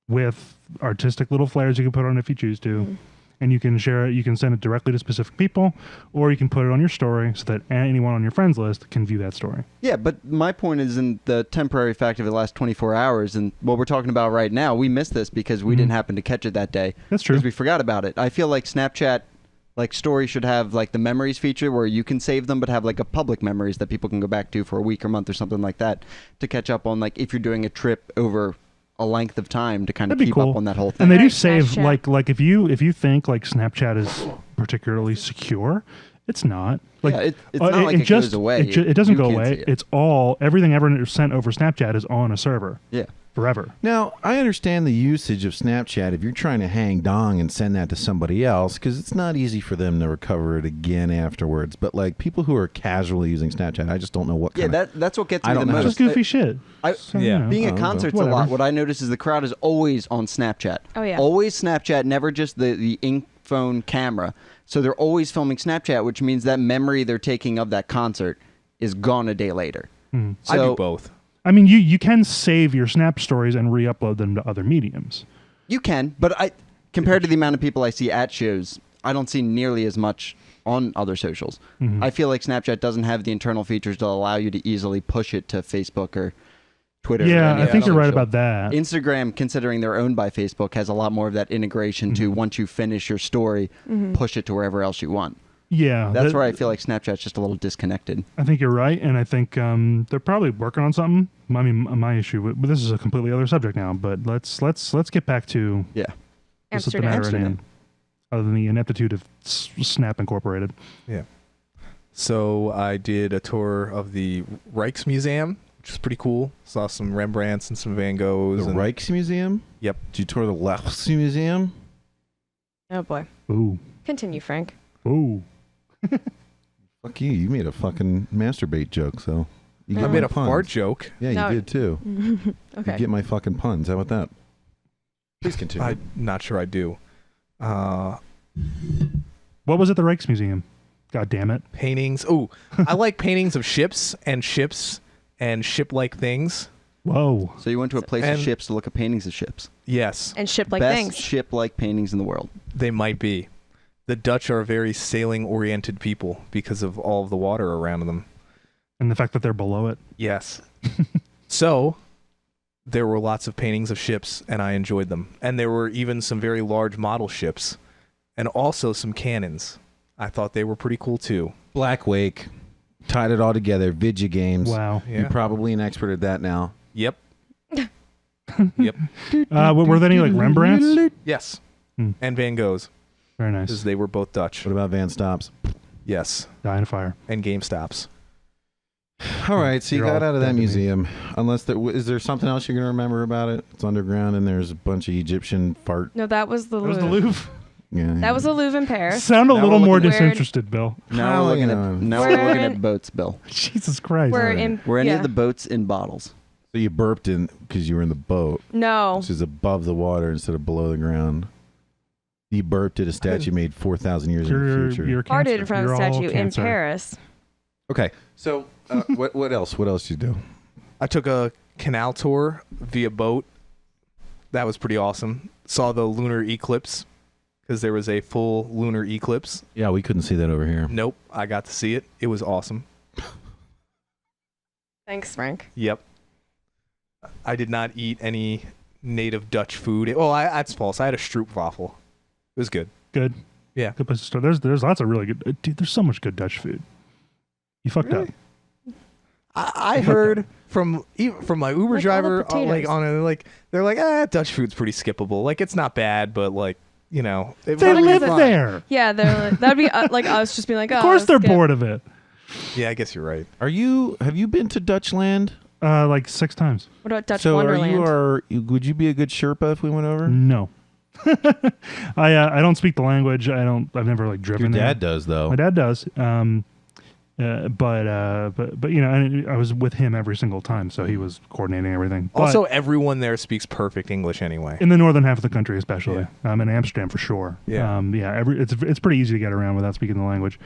with artistic little flares you can put on if you choose to. And you can share it. You can send it directly to specific people, or you can put it on your story so that anyone on your friends list can view that story. Yeah, but my point is in the temporary fact of the last 24 hours, and what we're talking about right now, we missed this because we didn't happen to catch it that day. That's true. Because we forgot about it. I feel like Snapchat, like story should have like the memories feature where you can save them, but have like a public memories that people can go back to for a week or month or something like that to catch up on, like if you're doing a trip over a length of time to kind of That'd be keep cool. up on that whole thing. And they do Right, save Snapchat. like if you think like Snapchat is particularly secure, it's not. Like Yeah, it's not like it goes away. It doesn't You go can't away. see it. It's everything ever sent over Snapchat is on a server Yeah. forever. Now, I understand the usage of Snapchat if you're trying to hang dong and send that to somebody else, because it's not easy for them to recover it again afterwards. But like people who are casually using Snapchat, I just don't know what Yeah, kind of... that's what gets I me don't the know. It's most. just goofy shit. I- So, Yeah. you know. Being Oh, at okay. concerts a Whatever. lot, what I notice is the crowd is always on Snapchat. Oh, yeah. Always Snapchat, never just the ink phone camera. So they're always filming Snapchat, which means that memory they're taking of that concert is gone a day later. Mhm. So, I do both. I mean, you can save your Snap stories and re-upload them to other mediums. You can, but compared to the amount of people I see at shows, I don't see nearly as much on other socials. Mhm. I feel like Snapchat doesn't have the internal features to allow you to easily push it to Facebook or Twitter. or Yeah, any I other think you're right social. about that. Instagram, considering they're owned by Facebook, has a lot more of that integration to once you finish your story, push it to wherever else you want. Yeah, That's where I feel like Snapchat's just a little disconnected. I think you're right, and I think they're probably working on something. I mean, my issue, but this is a completely other subject now. But let's get back to Yeah. what's the matter at Amsterdam. hand, other than the ineptitude of Snap Incorporated. Yeah. So I did a tour of the Rijksmuseum, which is pretty cool. Saw some Rembrandts and some Van Goghs. The and Rijksmuseum? Yep. Did you tour the Rijksmuseum? Oh boy. Ooh. Continue, Frank. Ooh. Fuck you. You made a fucking masturbate joke, so. You I get made my a puns. fart joke. Yeah, No. you did too. Okay. You get my fucking puns. How about that? Please continue. I'm not sure I do. What was at the Rijksmuseum? God damn it. Paintings. Oh, I like paintings of ships and ship-like things. Whoa. So you went to a place And- of ships to look at paintings of ships. Yes, And ship like Best things. ship-like paintings in the world. they might be. The Dutch are a very sailing-oriented people because of all of the water around them. And the fact that they're below it. Yes. So, there were lots of paintings of ships, and I enjoyed them. And there were even some very large model ships, and also some cannons. I thought they were pretty cool too. Black Wake. Tied it all together. Vidya games. Wow. Yeah. You're probably an expert at that now. Yep. Yep. Were there any like Rembrandts? Yes. Hmm. And Van Goghs, Very because nice. they were both Dutch. What about Van Stops? Yes. Die in a fire. And GameStops. All right, so you You're got all out of that dead to me. museum. Unless is there something else you're going to remember about it? It's underground and there's a bunch of Egyptian fart. No, that was the That was Louvre. the Louvre. Yeah. That was the Louvre in Paris. Sound a Now little we're more looking at- disinterested, Bill. Now we're looking at We're in- at boats, Bill. Jesus Christ. We're Alright. in. Were any yeah. of the boats in bottles? So you burped in because you were in the boat, No. which is above the water instead of below the ground. You burped at a statue made 4,000 years in the future. You're Farted cancer. in front You're of the all statue in cancer. Paris. Okay, so what else? What else did you do? I took a canal tour via boat. That was pretty awesome. Saw the lunar eclipse because there was a full lunar eclipse. Yeah, we couldn't see that over here. Nope, I got to see it. It was awesome. Thanks, Frank. Yep. I did not eat any native Dutch food. Well, that's false. I had a stroopwafel. It was good. Good. Yeah. Good place to start. There's lots of really good. Dude, there's so much good Dutch food. You fucked Really? up. I heard from my Uber Like all the driver, potatoes. they're like, Dutch food's pretty skippable. Like it's not bad, but like They Probably live because there. Yeah, they're like, that'd be like us just being like, oh, Of course they're skip. bored of it. Yeah, I guess you're right. Have you been to Dutchland? Like 6 times. What about Dutch So Wonderland? would you be a good Sherpa if we went over? No. I don't speak the language. I've never like driven Your there. dad does though. My dad does. But you know, and I was with him every single time, so he was coordinating everything. But Also, everyone there speaks perfect English anyway. in the northern half of the country, especially, in Amsterdam for sure. Yeah. It's pretty easy to get around without speaking the language.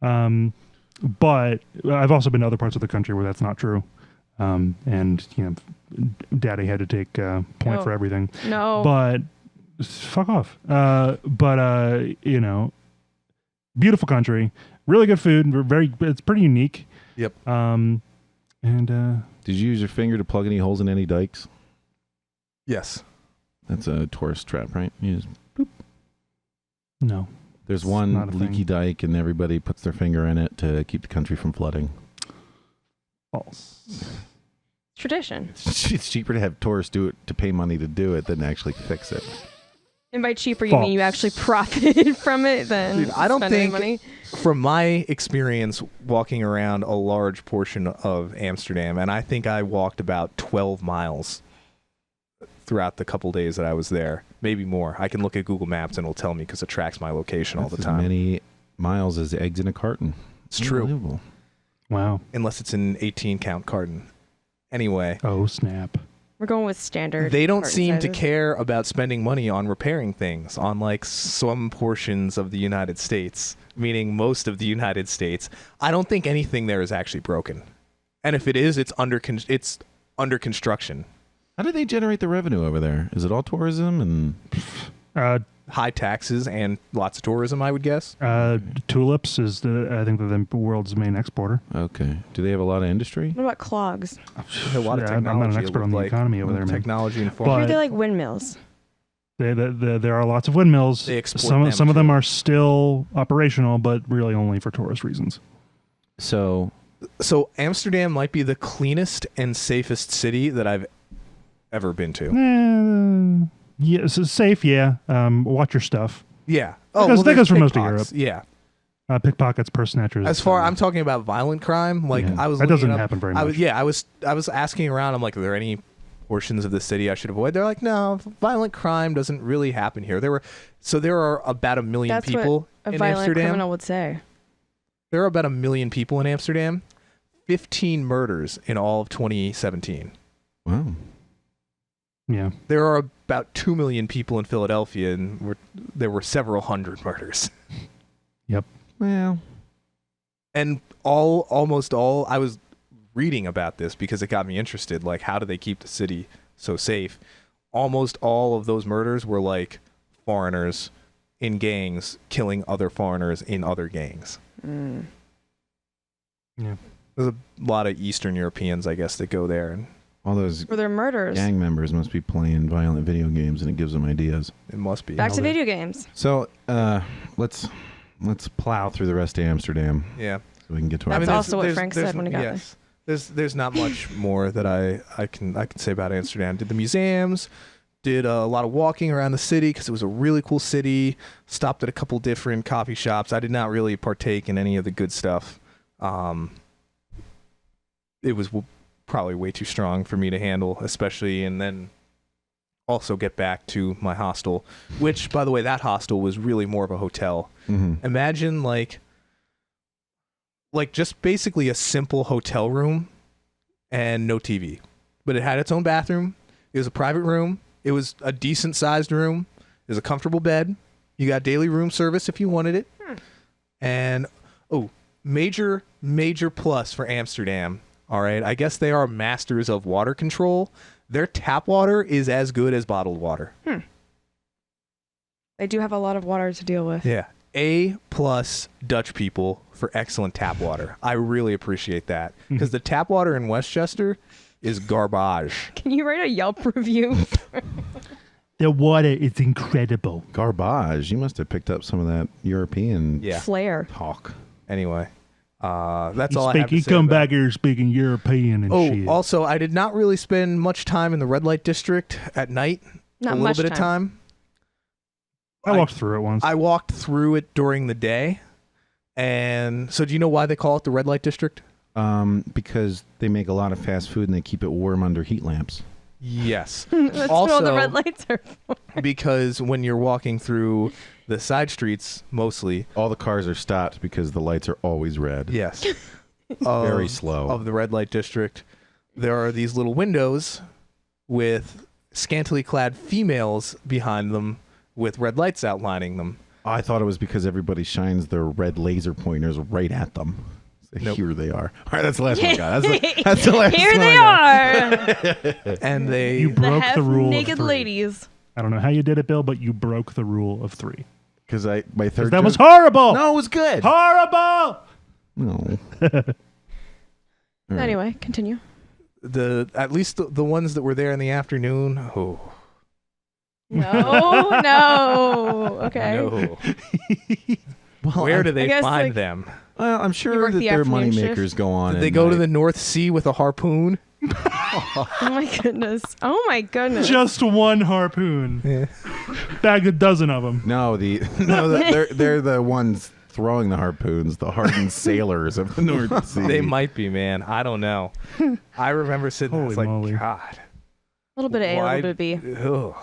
But I've also been to other parts of the country where that's not true. And you know, Daddy had to take point Oh. for everything. No. But fuck off. You know, beautiful country, really good food. It's pretty unique. Yep. And Did you use your finger to plug any holes in any dikes? Yes. That's a tourist trap, right? You just, no. there's It's one not a leaky thing. dike, and everybody puts their finger in it to keep the country from flooding. False. Tradition. It's cheaper to have tourists do it to pay money to do it than actually fix it. And by cheaper, you mean you False. actually profited from it than Dude, I don't spending think- money? From my experience walking around a large portion of Amsterdam, and I think I walked about 12 miles throughout the couple days that I was there, maybe more. I can look at Google Maps and it'll tell me because it tracks my location all That's the as time. many miles as eggs in a carton. It's true, Unbelievable. Wow. unless it's an 18 count carton. Anyway, Oh snap. We're going with standard. they don't carton seem to sizes. care about spending money on repairing things on like some portions of the United States, meaning most of the United States. I don't think anything there is actually broken. And if it is, it's under construction. How do they generate the revenue over there? Is it all tourism and High taxes and lots of tourism, I would guess. Tulips is I think the world's main exporter. okay? Do they have a lot of industry? What about clogs? A lot of Yeah, I'm technology. not an it expert on looked the like. economy over there, man. Technology and I farming. hear But- they like windmills. There are lots of windmills. They export Some of them too. are still operational, but really only for tourist reasons. So So Amsterdam might be the cleanest and safest city that I've ever been to. Yes, it's safe. Yeah. Watch your stuff. Yeah. That goes for there's most of pickpockets. Europe. Yeah. Pickpockets, purse snatchers. As far I'm talking about violent crime, like Yeah. I was That looking doesn't up- happen very I was much. I was asking around. I'm like, are there any portions of the city I should avoid. They're like, no, violent crime doesn't really happen here. There are about 1 million That's people what a in violent Amsterdam. criminal would say. There are about 1 million people in Amsterdam. 15 murders in all of 2017. Wow. Yeah. There are about 2 million people in Philadelphia, and there were several hundred murders. Yep. Well, And almost all, I was reading about this because it got me interested. Like, how do they keep the city so safe? Almost all of those murders were like foreigners in gangs killing other foreigners in other gangs. Mm. Yeah. There's a lot of Eastern Europeans, I guess, that go there. And all those For their murders. gang members must be playing violent video games, and it gives them ideas. it must be. Back to video games. So let's plow through the rest of Amsterdam Yeah. so we can get to our. That's there's- also what there's- Frank there's- said when he got yes. There's not much more that I can say about Amsterdam. Did the museums, did a lot of walking around the city because it was a really cool city. Stopped at a couple different coffee shops. I did not really partake in any of the good stuff. It was probably way too strong for me to handle, especially, and then also get back to my hostel, which, by the way, that hostel was really more of a hotel. Mm-hmm. Imagine like just basically a simple hotel room and no TV, but it had its own bathroom. It was a private room. It was a decent sized room. It was a comfortable bed. You got daily room service if you wanted it. And major plus for Amsterdam. All right, I guess they are masters of water control. Their tap water is as good as bottled water. They do have a lot of water to deal with. Yeah. A+ Dutch people for excellent tap water. I really appreciate that because the tap water in Westchester is garbage. Can you write a Yelp review? The water is incredible. Garbage. You must have picked up some of that European Yeah. Flair. talk. Anyway, that's all I have to He say come about it. back here speaking European and shit. Also, I did not really spend much time in the red light district at night. Not a little much bit of time. I walked through it once. I walked through it during the day. And so do you know why they call it the red light district? Because they make a lot of fast food and they keep it warm under heat lamps. Yes. That's Also- what all the red lights are for. Because when you're walking through the side streets, mostly, All the cars are stopped because the lights are always red. yes, Very slow. of the red light district, there are these little windows with scantily clad females behind them with red lights outlining them. I thought it was because everybody shines their red laser pointers right at them. So Nope. Here they are. All right, that's the last one I got. That's the last Here one they I got. are. And they You broke the rule of naked 3. ladies. I don't know how you did it, Bill, but you broke the rule of 3. Because my third. That was joke- horrible. No, it was good. Horrible. No. All right. Anyway, continue. at least the ones that were there in the afternoon. Oh No, no. Okay. no! Well, Where I- do I they guess, find like- them? Well, I'm You sure work that the their afternoon moneymakers go on. Did they at go to night. the North Sea with a harpoon? Oh my goodness. Oh my goodness. Just one harpoon. Yeah. Bagged a dozen of them. No, they're the ones throwing the harpoons, the hardened sailors of the North Sea. They might be, man. I don't know. I remember sitting there, I was Holy like, moly. God. A little bit of A, a why- little bit of B. Ugh.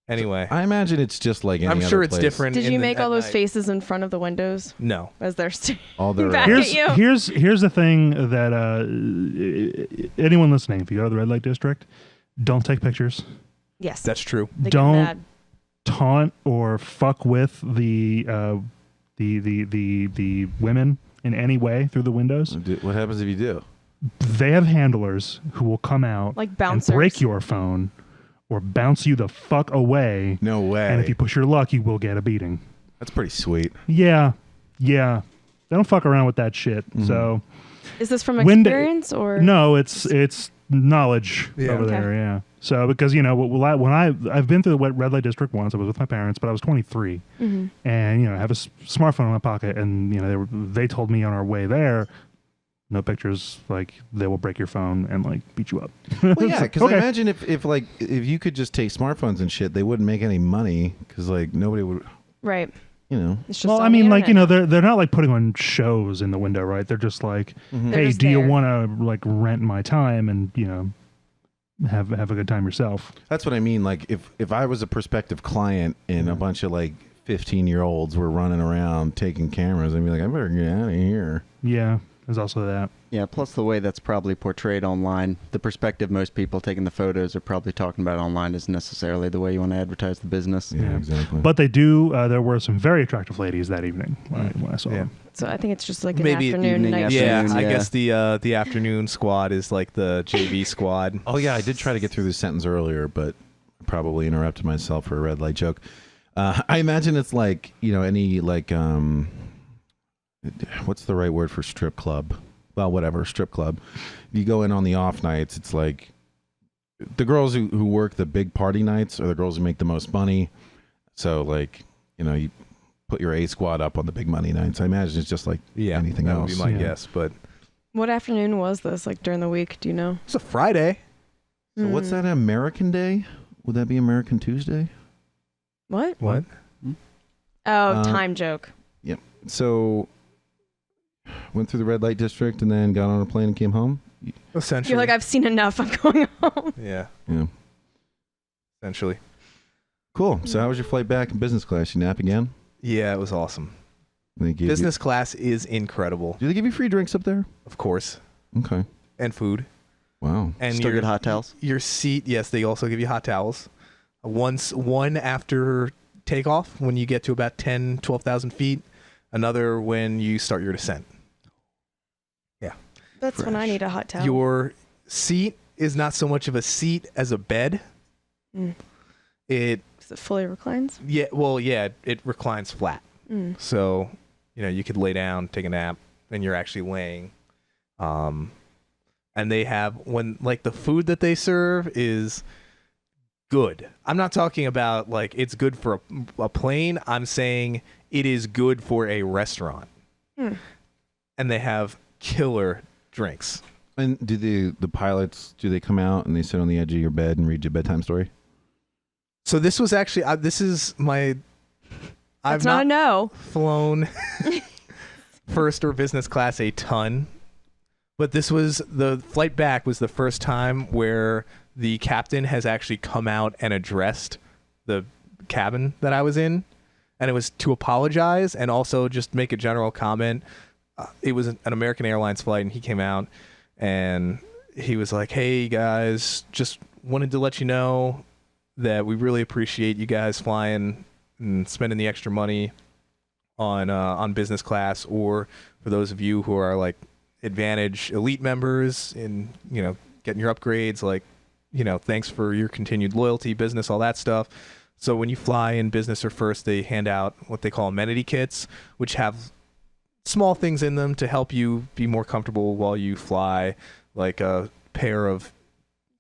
Anyway, I imagine it's just like any I'm other sure it's place. different. Did in you the- make at all those night. faces in front of the windows No. as they're All their back Here's at you? here's the thing that anyone listening, if you go to the red light district, don't take pictures. Yes. That's true. They get don't mad. Taunt or fuck with the women in any way through the windows. What happens if you do? They have handlers who will come out Like and bouncers. break your phone or bounce you the fuck away. No way. And if you push your luck, you will get a beating. That's pretty sweet. Yeah. They don't fuck around with that shit. Mm-hmm. So Is this from When experience or? no, it's knowledge Yeah. over Okay. there. Yeah. So because when I've been through the red light district once, I was with my parents, but I was 23, Mhm. and I have a smartphone in my pocket, and they told me on our way there, no pictures, like they will break your phone and like beat you up. Well, It's yeah, like, because okay. I imagine if you could just take smartphones and shit, they wouldn't make any money because like nobody would, Right. It's just Well, on I the mean, like internet. they're not like putting on shows in the window, right? They're just like, Mhm. They're hey, just do you there. want to like rent my time and have a good time yourself. That's what I mean. Like if I was a prospective client and a bunch of like 15-year-olds were running around taking cameras, I'd be like, I better get out of here. Yeah, there's also that. Yeah, plus the way that's probably portrayed online, the perspective most people taking the photos are probably talking about online isn't necessarily the way you want to advertise the business. Yeah, exactly. But they do. There were some very attractive ladies that evening when I saw them. So I think it's just like an Maybe afternoon, evening, night. afternoon. Yeah, I Yeah. guess the afternoon squad is like the JV squad. Oh yeah, I did try to get through this sentence earlier, but I probably interrupted myself for a red light joke. I imagine it's like, any like what's the right word for strip club? Well, whatever, strip club. You go in on the off nights, it's like the girls who work the big party nights are the girls who make the most money. So like, you put your A squad up on the big money nights. I imagine it's just like anything that else. would be my Yeah. guess, but What afternoon was this? Like during the week? Do you know? it's a Friday. So what's that, American Day? Would that be American Tuesday? What? What? Oh, time joke. So went through the red light district and then got on a plane and came home. Essentially. You're like, I've seen enough. I'm going home. Yeah, Yeah. essentially. Cool. So how was your flight back in business class? You nap again? Yeah, it was awesome. They give Business class is incredible, Do they give you free drinks up there? of course, Okay. and food. Wow. And Still your get hot towels? Your seat, yes, they also give you hot towels. One after takeoff when you get to about 12,000 feet. Another when you start your descent. That's when I need a hot towel. Your seat is not so much of a seat as a bed. Mm. It fully reclines. it reclines flat. Mm. So, you could lay down, take a nap, and you're actually laying. And they have the food that they serve is good. I'm not talking about like it's good for a plane. I'm saying it is good for a restaurant. Mm. And they have killer drinks. And do the pilots, do they come out and they sit on the edge of your bed and read you a bedtime story? So this was actually this is my I've That's not a no. flown first or business class a ton, but the flight back was the first time where the captain has actually come out and addressed the cabin that I was in, and it was to apologize and also just make a general comment. It was an American Airlines flight, and he came out and he was like, "Hey guys, just wanted to let you know that we really appreciate you guys flying and spending the extra money on business class, or for those of you who are like Advantage Elite members and getting your upgrades, like thanks for your continued loyalty, business, all that stuff. So when you fly in business or first, they hand out what they call amenity kits, which have small things in them to help you be more comfortable while you fly, like a pair of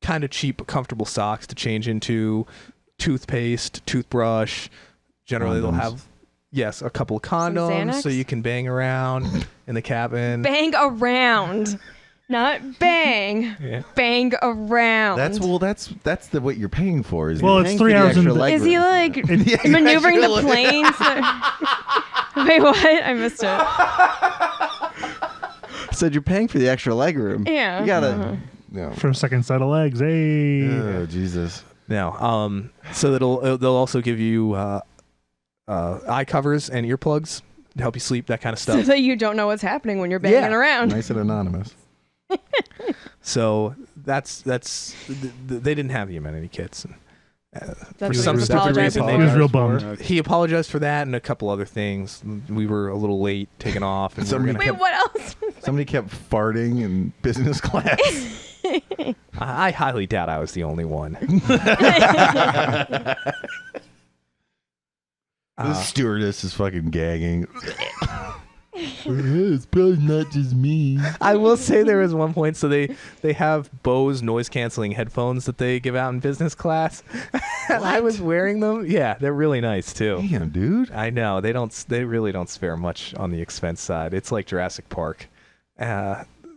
kind of cheap, comfortable socks to change into, toothpaste, toothbrush. Generally, Condoms. they'll have, a couple of condoms so Xanax? you can bang around in the cabin. Bang around. Not bang. Yeah. Bang around. That's what you're paying for. Is Well, it? it's Paying 3 for the hours in extra the leg Is he room. like Yeah, maneuvering the actually- planes? Wait, what? I missed it. Said you're paying for the extra leg room. Yeah. You gotta. Uh-huh. No. For a second set of legs. Hey. Oh, Jesus. Now, so they'll also give you eye covers and earplugs to help you sleep, that kind of So stuff. that you don't know what's happening when you're banging around. Nice and anonymous. So that's they didn't have the amenity kits. That's for what some he's stupid apologizing reason, for. He was real bummed. He apologized for that and a couple other things. We were a little late taking off, and we were Somebody gonna. Wait, what else? Somebody kept farting in business class. I highly doubt I was the only one. The stewardess is fucking gagging. It's probably not just me. I will say there was one point. So they have Bose noise canceling headphones that they give out in business class. And I was wearing them. Yeah, they're really nice too. Damn, dude. I know they really don't spare much on the expense side. It's like Jurassic Park.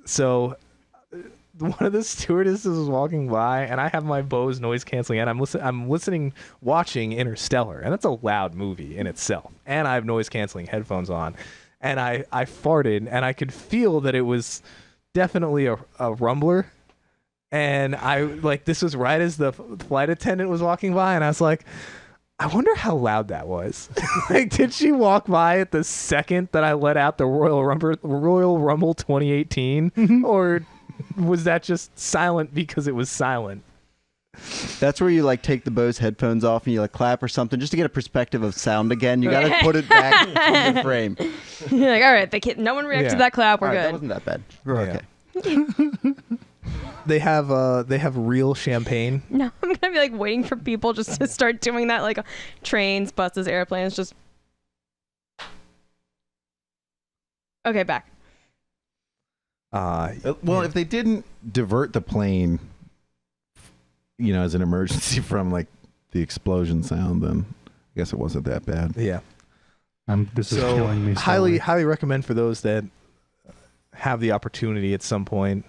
So one of the stewardesses was walking by, and I have my Bose noise canceling, and I'm watching Interstellar, and that's a loud movie in itself. And I have noise canceling headphones on, and I farted, and I could feel that it was definitely a rumbler. And I like this was right as the flight attendant was walking by, and I was like, I wonder how loud that was. Like, did she walk by at the second that I let out the Royal Rumble 2018, or was that just silent because it was silent? That's where you like take the Bose headphones off and you like clap or something just to get a perspective of sound again. You got to put it back in the frame. You're like, all right, no one reacted to that clap. We're All right, good. that wasn't that bad. We're Yeah. okay. They have real champagne. No, I'm gonna be like waiting for people just to start doing that, like trains, buses, airplanes. Just okay, back. Well, if they didn't divert the plane, as an emergency from like the explosion sound, then I guess it wasn't that bad. Yeah. This is killing me. Slowly. Highly recommend for those that have the opportunity at some point.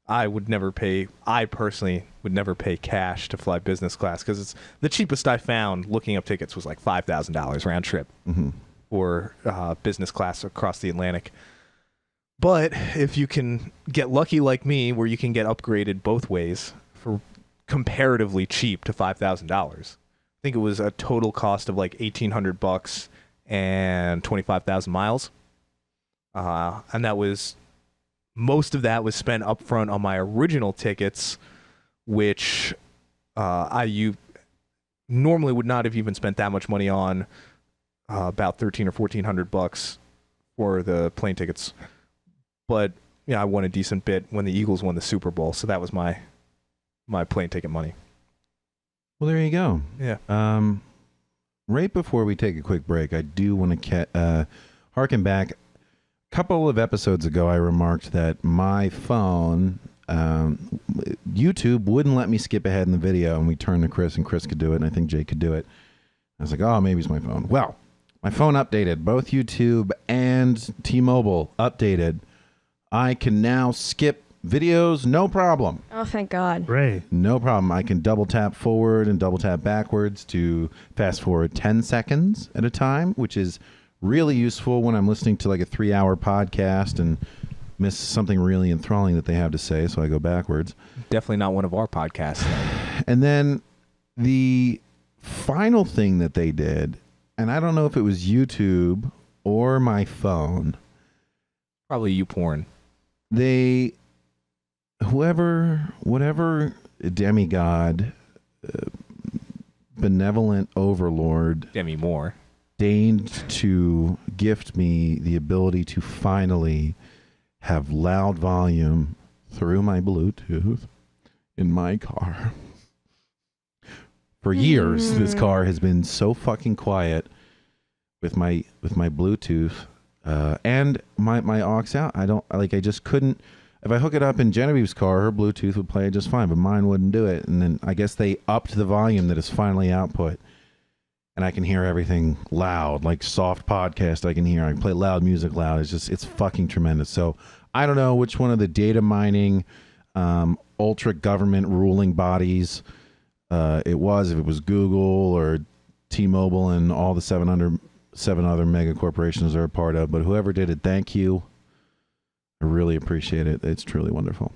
I personally would never pay cash to fly business class because it's the cheapest I found looking up tickets was like $5,000 round trip for business class across the Atlantic. But if you can get lucky like me, where you can get upgraded both ways for comparatively cheap to $5,000, I think it was a total cost of like $1,800 and 25,000 miles, and that was. Most of that was spent up front on my original tickets, which I normally would not have even spent that much money on, about $1,300 or $1,400 for the plane tickets. But I won a decent bit when the Eagles won the Super Bowl, so that was my plane ticket money. Well, there you go. Yeah. Right before we take a quick break, I do want to harken back. Couple of episodes ago, I remarked that my phone, YouTube wouldn't let me skip ahead in the video, and we turned to Chris, and Chris could do it, and I think Jake could do it. I was like, oh, maybe it's my phone. Well, my phone updated. Both YouTube and T-Mobile updated. I can now skip videos, no problem. Oh, thank God. Ray. No problem. I can double tap forward and double tap backwards to fast forward 10 seconds at a time, which is really useful when I'm listening to like a 3-hour podcast and miss something really enthralling that they have to say, so I go backwards. Definitely not one of our podcasts. And then the final thing that they did, and I don't know if it was YouTube or my phone. Probably you porn. Whatever demigod, benevolent overlord, Demi Moore, deigned to gift me the ability to finally have loud volume through my Bluetooth in my car. For years, this car has been so fucking quiet with my Bluetooth and my aux out. I just couldn't. If I hook it up in Genevieve's car, her Bluetooth would play just fine, but mine wouldn't do it. And then I guess they upped the volume that is finally output. And I can hear everything loud, like soft podcast I can hear. I can play loud music loud. It's fucking tremendous. So I don't know which one of the data mining, ultra government ruling bodies it was, if it was Google or T-Mobile and all the 7 other mega corporations are a part of. But whoever did it, thank you. I really appreciate it. It's truly wonderful.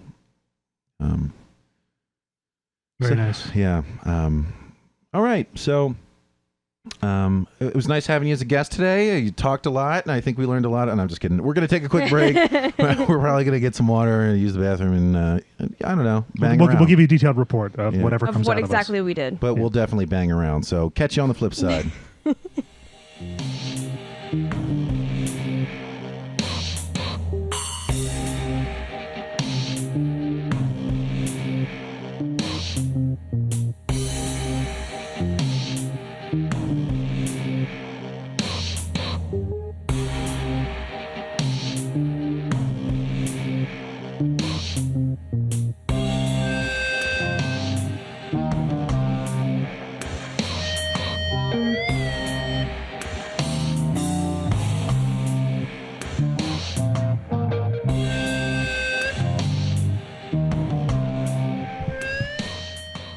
Very nice. Yeah. All right. So it was nice having you as a guest today. You talked a lot, and I think we learned a lot. And I'm just kidding. We're going to take a quick break. We're probably going to get some water and use the bathroom, and I don't know, bang around. We'll give you a detailed report of whatever comes out what of exactly us. we did. But we'll definitely bang around. So catch you on the flip side.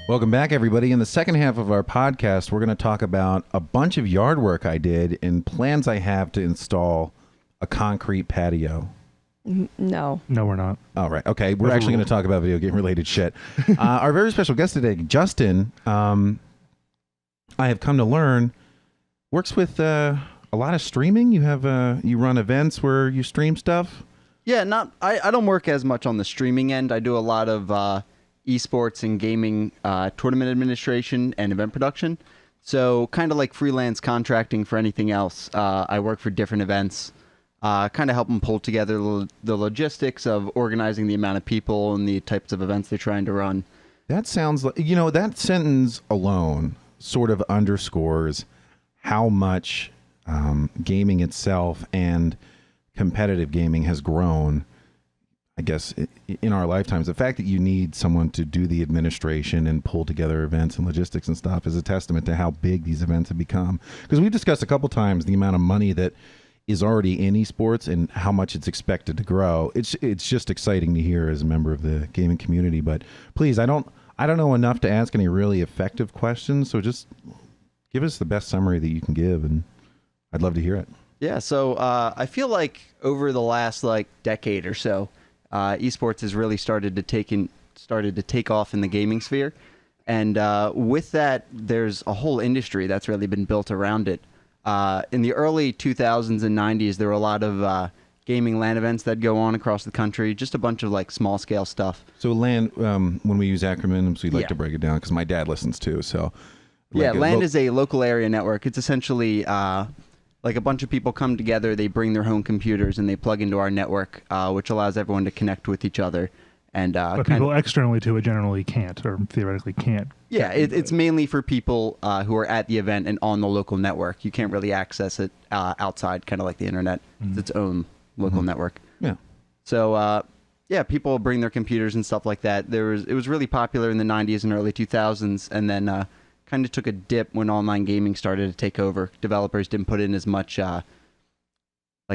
Welcome back, everybody. In the second half of our podcast, we're going to talk about a bunch of yard work I did and plans I have to install a concrete patio. No. No, we're not. All right. Okay. We're That's a actually going rule. to talk about video game related shit. Our very special guest today, Justin, I have come to learn, works with a lot of streaming. You have you run events where you stream stuff. Yeah, I don't work as much on the streaming end. I do a lot of esports and gaming tournament administration and event production. So kind of like freelance contracting for anything else. I work for different events. Kind of help them pull together the logistics of organizing the amount of people and the types of events they're trying to run. That sounds like, that sentence alone sort of underscores how much gaming itself and competitive gaming has grown, I guess, in our lifetimes. The fact that you need someone to do the administration and pull together events and logistics and stuff is a testament to how big these events have become. Because we've discussed a couple times the amount of money that is already in esports and how much it's expected to grow. It's just exciting to hear as a member of the gaming community. But please, I don't know enough to ask any really effective questions, so just give us the best summary that you can give, and I'd love to hear it. Yeah, so I feel like over the last decade or so, esports has really started to take off in the gaming sphere, and with that, there's a whole industry that's really been built around it. In the early 2000s and 90s, there were a lot of gaming LAN events that go on across the country, just a bunch of small scale stuff. So LAN, when we use acronyms, we like to break it down because my dad listens too. So LAN is a local area network. It's essentially like a bunch of people come together, they bring their home computers, and they plug into our network, which allows everyone to connect with each other. And but people externally to it generally can't, or theoretically can't. Yeah, it's mainly for people who are at the event and on the local network. You can't really access it outside, kind of like the internet. It's its own local network. Yeah. So, people bring their computers and stuff like that. It was really popular in the 90s and early 2000s, and then kind of took a dip when online gaming started to take over. Developers didn't put in as much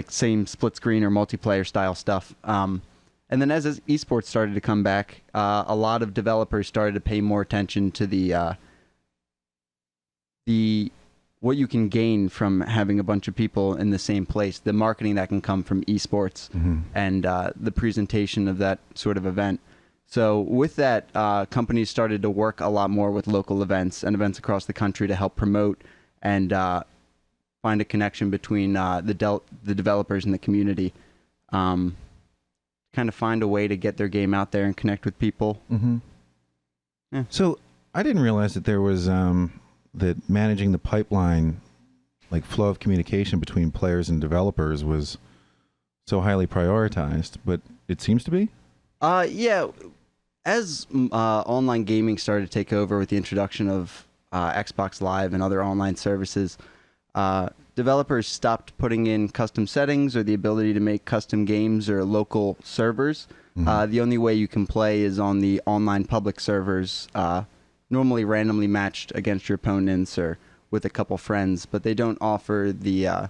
same split screen or multiplayer style stuff. And then as esports started to come back, a lot of developers started to pay more attention to the what you can gain from having a bunch of people in the same place, the marketing that can come from esports, and the presentation of that sort of event. So with that, companies started to work a lot more with local events and events across the country to help promote and find a connection between the developers and the community. Kind of find a way to get their game out there and connect with people. Mm-hmm. Yeah. So I didn't realize that there was that managing the pipeline, flow of communication between players and developers, was so highly prioritized, but it seems to be. Yeah. As online gaming started to take over with the introduction of Xbox Live and other online services, developers stopped putting in custom settings or the ability to make custom games or local servers. The only way you can play is on the online public servers, normally randomly matched against your opponents or with a couple friends, but they don't offer the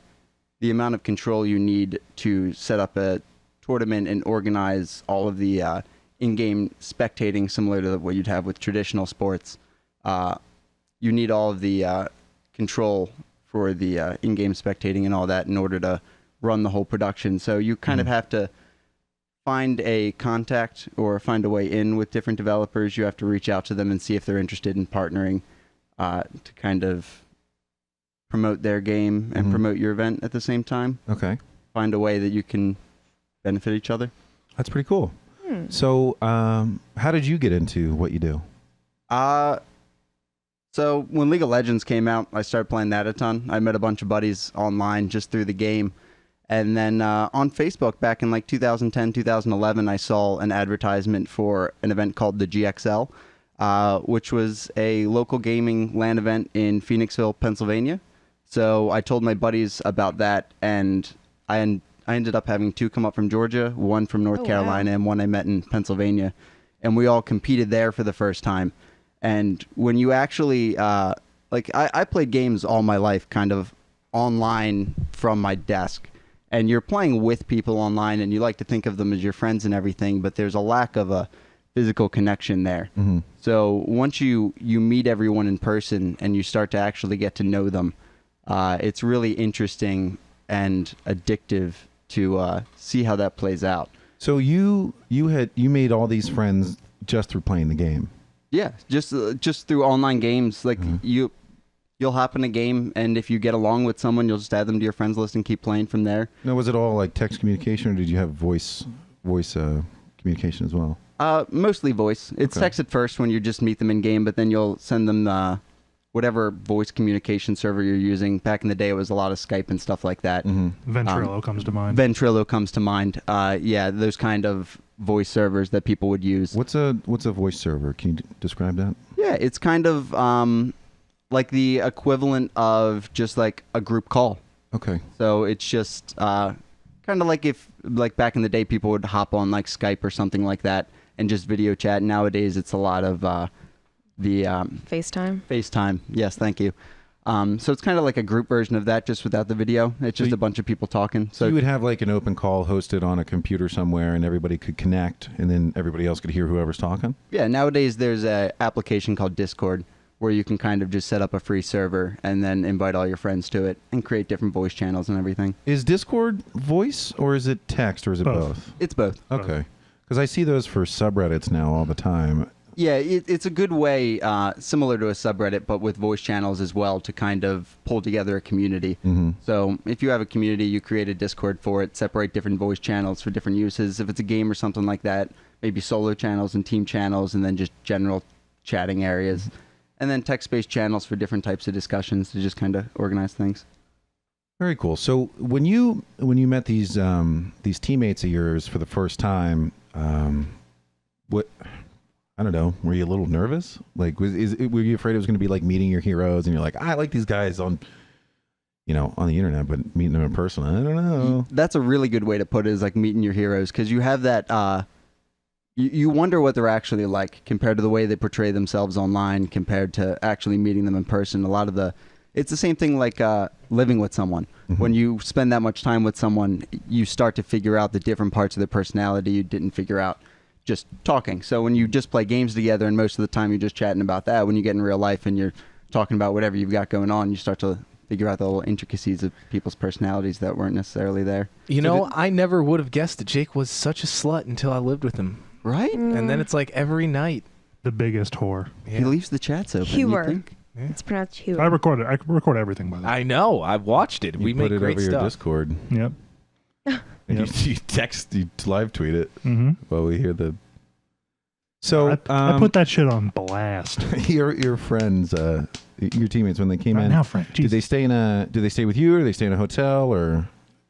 amount of control you need to set up a tournament and organize all of the in-game spectating, similar to what you'd have with traditional sports. You need all of the control for the in-game spectating and all that in order to run the whole production. So you kind of have to find a contact or find a way in with different developers. You have to reach out to them and see if they're interested in partnering to kind of promote their game and promote your event at the same time. Okay. Find a way that you can benefit each other. That's pretty cool. So how did you get into what you do? So when League of Legends came out, I started playing that a ton. I met a bunch of buddies online just through the game. And then on Facebook back in 2010, 2011, I saw an advertisement for an event called the GXL, which was a local gaming LAN event in Phoenixville, Pennsylvania. So I told my buddies about that, and I ended up having two come up from Georgia, one from North Carolina, and one I met in Pennsylvania. And we all competed there for the first time. And when you actually, I played games all my life kind of online from my desk. And you're playing with people online, and you like to think of them as your friends and everything, but there's a lack of a physical connection there. So once you meet everyone in person and you start to actually get to know them, it's really interesting and addictive to see how that plays out. So you made all these friends just through playing the game. Yeah, just through online games. Like you'll hop in a game, and if you get along with someone, you'll just add them to your friends list and keep playing from there. Now, was it all like text communication, or did you have voice communication as well? Mostly voice. It's Okay. text at first when you just meet them in game, but then you'll send them whatever voice communication server you're using. Back in the day, it was a lot of Skype and stuff like that. Ventrilo comes to mind. Ventrilo comes to mind. Yeah, those kind of voice servers that people would use. What's a voice server? Can you describe that? Yeah, it's kind of like the equivalent of just like a group call. Okay. So it's just kind of like if like back in the day people would hop on like Skype or something like that and just video chat. Nowadays it's a lot of the FaceTime. Yes, thank you. So it's kind of like a group version of that, just without the video. It's just a bunch of people talking. So you would have like an open call hosted on a computer somewhere, and everybody could connect, and then everybody else could hear whoever's talking? Yeah, nowadays there's an application called Discord where you can kind of just set up a free server and then invite all your friends to it and create different voice channels and everything. Is Discord voice, or is it text, or is it both? It's both. Okay. Because I see those for subreddits now all the time. Yeah, it's a good way, similar to a subreddit, but with voice channels as well, to kind of pull together a community. So if you have a community, you create a Discord for it, separate different voice channels for different uses. If it's a game or something like that, maybe solo channels and team channels, and then just general chatting areas. And then text-based channels for different types of discussions to just kind of organize things. Very cool. So when you met these teammates of yours for the first time, what, I don't know, were you a little nervous? Like, were you afraid it was going to be like meeting your heroes, and you're like, I like these guys on the internet, but meeting them in person, I don't know. That's a really good way to put it, is like meeting your heroes, because you have that. You wonder what they're actually like compared to the way they portray themselves online, compared to actually meeting them in person. It's the same thing like living with someone. When you spend that much time with someone, you start to figure out the different parts of their personality you didn't figure out just talking. So when you just play games together, and most of the time you're just chatting about that, when you get in real life and you're talking about whatever you've got going on, you start to figure out the little intricacies of people's personalities that weren't necessarily there. I never would have guessed that Jake was such a slut until I lived with him. Right? And then it's like every night. The biggest whore. Yeah. He leaves the chats open. Hewer. It's pronounced Hewer. I record everything, by the way. I know. I've watched it. We make put it great over stuff. your Discord. Yep. And you live tweet it while we hear the. So I put that shit on blast. Your friends, your teammates, when they came in, Now, Frank. did they stay with you, or did they stay in a hotel, or?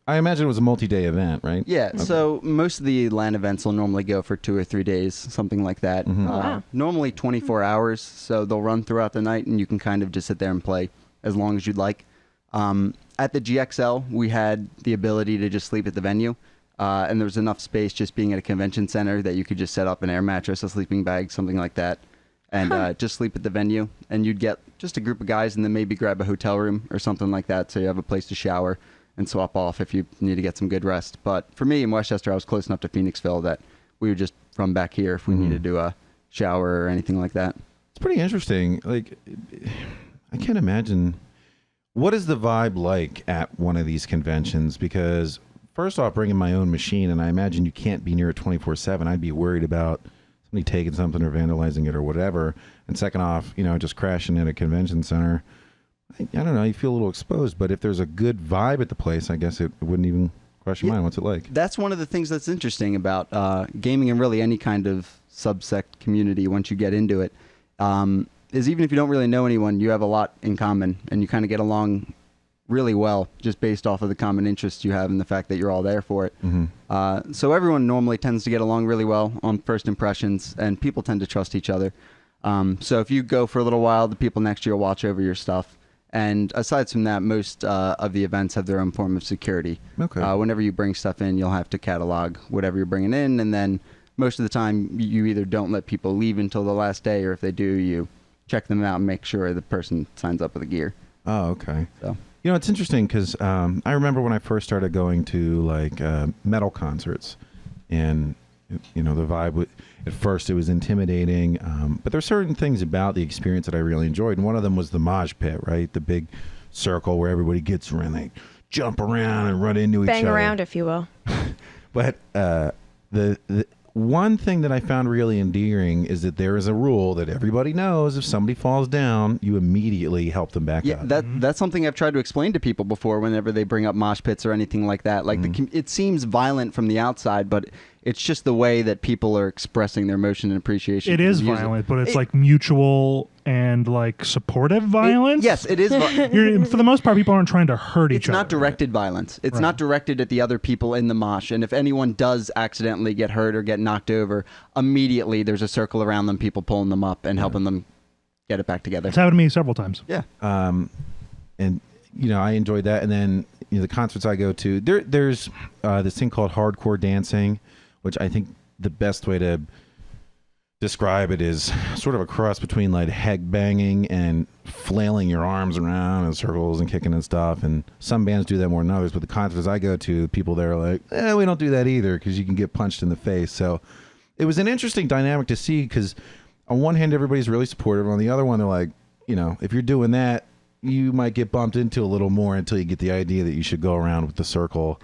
I imagine it was a multi-day event, right? Yeah, okay. So most of the LAN events will normally go for 2 or 3 days, something like that. Wow. Normally 24 hours, so they'll run throughout the night, and you can kind of just sit there and play as long as you'd like. At the GXL, we had the ability to just sleep at the venue, and there was enough space just being at a convention center that you could just set up an air mattress, a sleeping bag, something like that, and just sleep at the venue. And you'd get just a group of guys, and then maybe grab a hotel room or something like that, so you have a place to shower and swap off if you need to get some good rest. But for me in Westchester, I was close enough to Phoenixville that we would just run back here if we needed to do a shower or anything like that. It's pretty interesting. Like, I can't imagine. What is the vibe like at one of these conventions? Because first off, bringing my own machine, and I imagine you can't be near it 24/7. I'd be worried about somebody taking something or vandalizing it or whatever. And second off, just crashing in a convention center. I don't know, you feel a little exposed, but if there's a good vibe at the place, I guess it wouldn't even cross your mind. What's it like? That's one of the things that's interesting about gaming, and really any kind of subsect community once you get into it, is even if you don't really know anyone, you have a lot in common, and you kind of get along really well just based off of the common interests you have and the fact that you're all there for it. So everyone normally tends to get along really well on first impressions, and people tend to trust each other. So if you go for a little while, the people next to you will watch over your stuff. And aside from that, most of the events have their own form of security. Okay. Whenever you bring stuff in, you'll have to catalog whatever you're bringing in, and then most of the time, you either don't let people leave until the last day, or if they do, you check them out and make sure the person signs up with the gear. Oh, okay. So. It's interesting because I remember when I first started going to like metal concerts, and the vibe. At first, it was intimidating, but there are certain things about the experience that I really enjoyed, and one of them was the mosh pit, right? The big circle where everybody gets around, they jump around and run into each other. Bang around, if you will. But the one thing that I found really endearing is that there is a rule that everybody knows: if somebody falls down, you immediately help them back up. That's something I've tried to explain to people before whenever they bring up mosh pits or anything like that. Like it seems violent from the outside, but it's just the way that people are expressing their emotion and appreciation. It is violent, but it's like mutual and like supportive violence. Yes, it is. For the most part, people aren't trying to hurt each It's other. not directed violence. It's not directed at the other people in the mosh. And if anyone does accidentally get hurt or get knocked over, immediately there's a circle around them, people pulling them up and helping them get it back together. It's happened to me several times. Yeah. And I enjoyed that. And then the concerts I go to, there's this thing called hardcore dancing, which I think the best way to describe it is sort of a cross between like head banging and flailing your arms around in circles and kicking and stuff. And some bands do that more than others, but the concerts I go to, people there are like, we don't do that either, because you can get punched in the face. So it was an interesting dynamic to see, because on one hand, everybody's really supportive. On the other one, they're like, if you're doing that, you might get bumped into a little more until you get the idea that you should go around with the circle.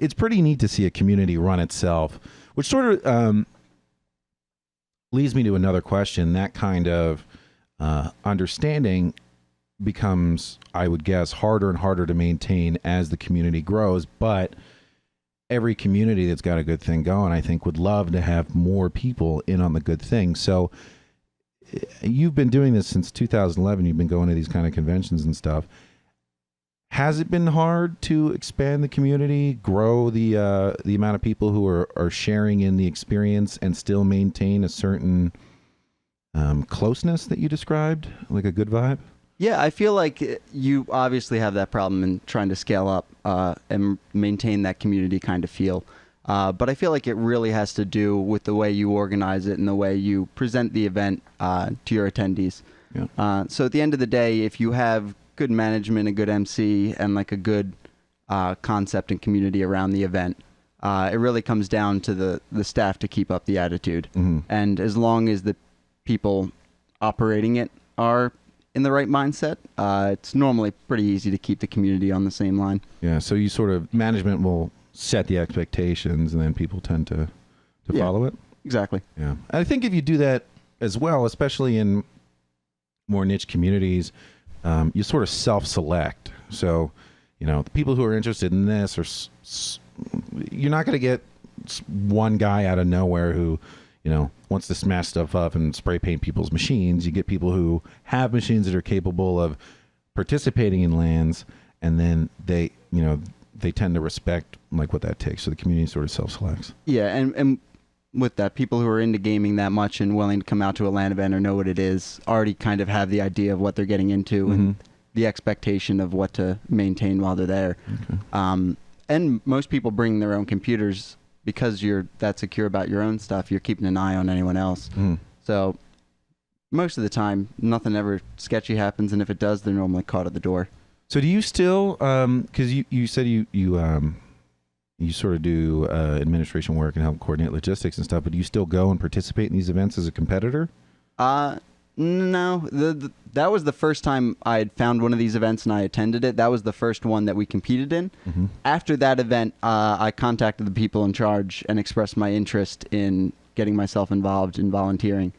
It's pretty neat to see a community run itself, which sort of leads me to another question. That kind of understanding becomes, I would guess, harder and harder to maintain as the community grows. But every community that's got a good thing going, I think, would love to have more people in on the good thing. So you've been doing this since 2011. You've been going to these kind of conventions and stuff. Has it been hard to expand the community, grow the amount of people who are sharing in the experience, and still maintain a certain closeness that you described, like a good vibe? Yeah, I feel like you obviously have that problem in trying to scale up and maintain that community kind of feel. But I feel like it really has to do with the way you organize it and the way you present the event to your attendees. Yeah. So at the end of the day, if you have good management, a good MC, and like a good concept and community around the event, it really comes down to the staff to keep up the attitude. Mm-hmm. And as long as the people operating it are in the right mindset, it's normally pretty easy to keep the community on the same line. Yeah, so you sort of, management will set the expectations and then people tend to follow it? Exactly. Yeah. I think if you do that as well, especially in more niche communities, you sort of self-select. So, the people who are interested in this you're not going to get one guy out of nowhere who, wants to smash stuff up and spray paint people's machines. You get people who have machines that are capable of participating in LANs, and then they tend to respect like what that takes. So the community sort of self-selects. Yeah, and with that, people who are into gaming that much and willing to come out to a LAN event or know what it is already kind of have the idea of what they're getting into and the expectation of what to maintain while they're there. Okay. And most people bring their own computers because you're that secure about your own stuff. You're keeping an eye on anyone else. So most of the time, nothing ever sketchy happens, and if it does, they're normally caught at the door. So do you still, because you said you sort of do administration work and help coordinate logistics and stuff, but do you still go and participate in these events as a competitor? No. That was the first time I had found one of these events and I attended it. That was the first one that we competed in. Mm-hmm. After that event, I contacted the people in charge and expressed my interest in getting myself involved in volunteering.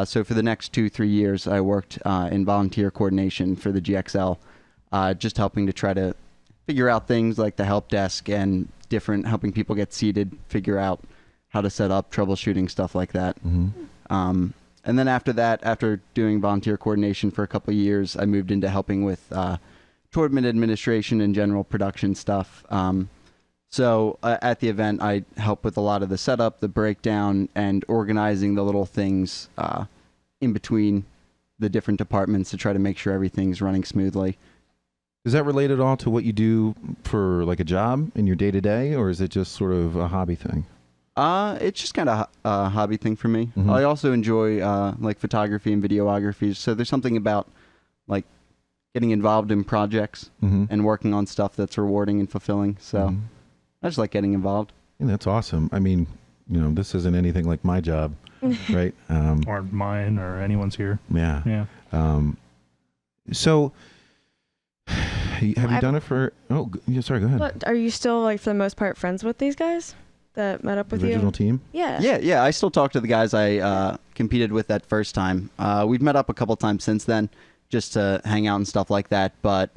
So for the next 2-3 years, I worked in volunteer coordination for the GXL, just helping to try to figure out things like the help desk and helping people get seated, figure out how to set up, troubleshooting, stuff like that. Mm-hmm. And then after that, after doing volunteer coordination for a couple of years, I moved into helping with tournament administration and general production stuff. So at the event, I help with a lot of the setup, the breakdown, and organizing the little things in between the different departments to try to make sure everything's running smoothly. Is that related at all to what you do for like a job in your day-to-day, or is it just sort of a hobby thing? It's just kind of a hobby thing for me. Mm-hmm. I also enjoy like photography and videography. So there's something about like getting involved in projects and working on stuff that's rewarding and fulfilling. So I just like getting involved. Yeah, that's awesome. I mean, this isn't anything like my job, right? Or mine or anyone's here. Yeah. Yeah. So Have you done it for? Oh, yeah, sorry. Go ahead. What, are you still like for the most part friends with these guys that met up with The original you? team. Yeah. Yeah. I still talk to the guys I competed with that first time. We've met up a couple times since then, just to hang out and stuff like that. But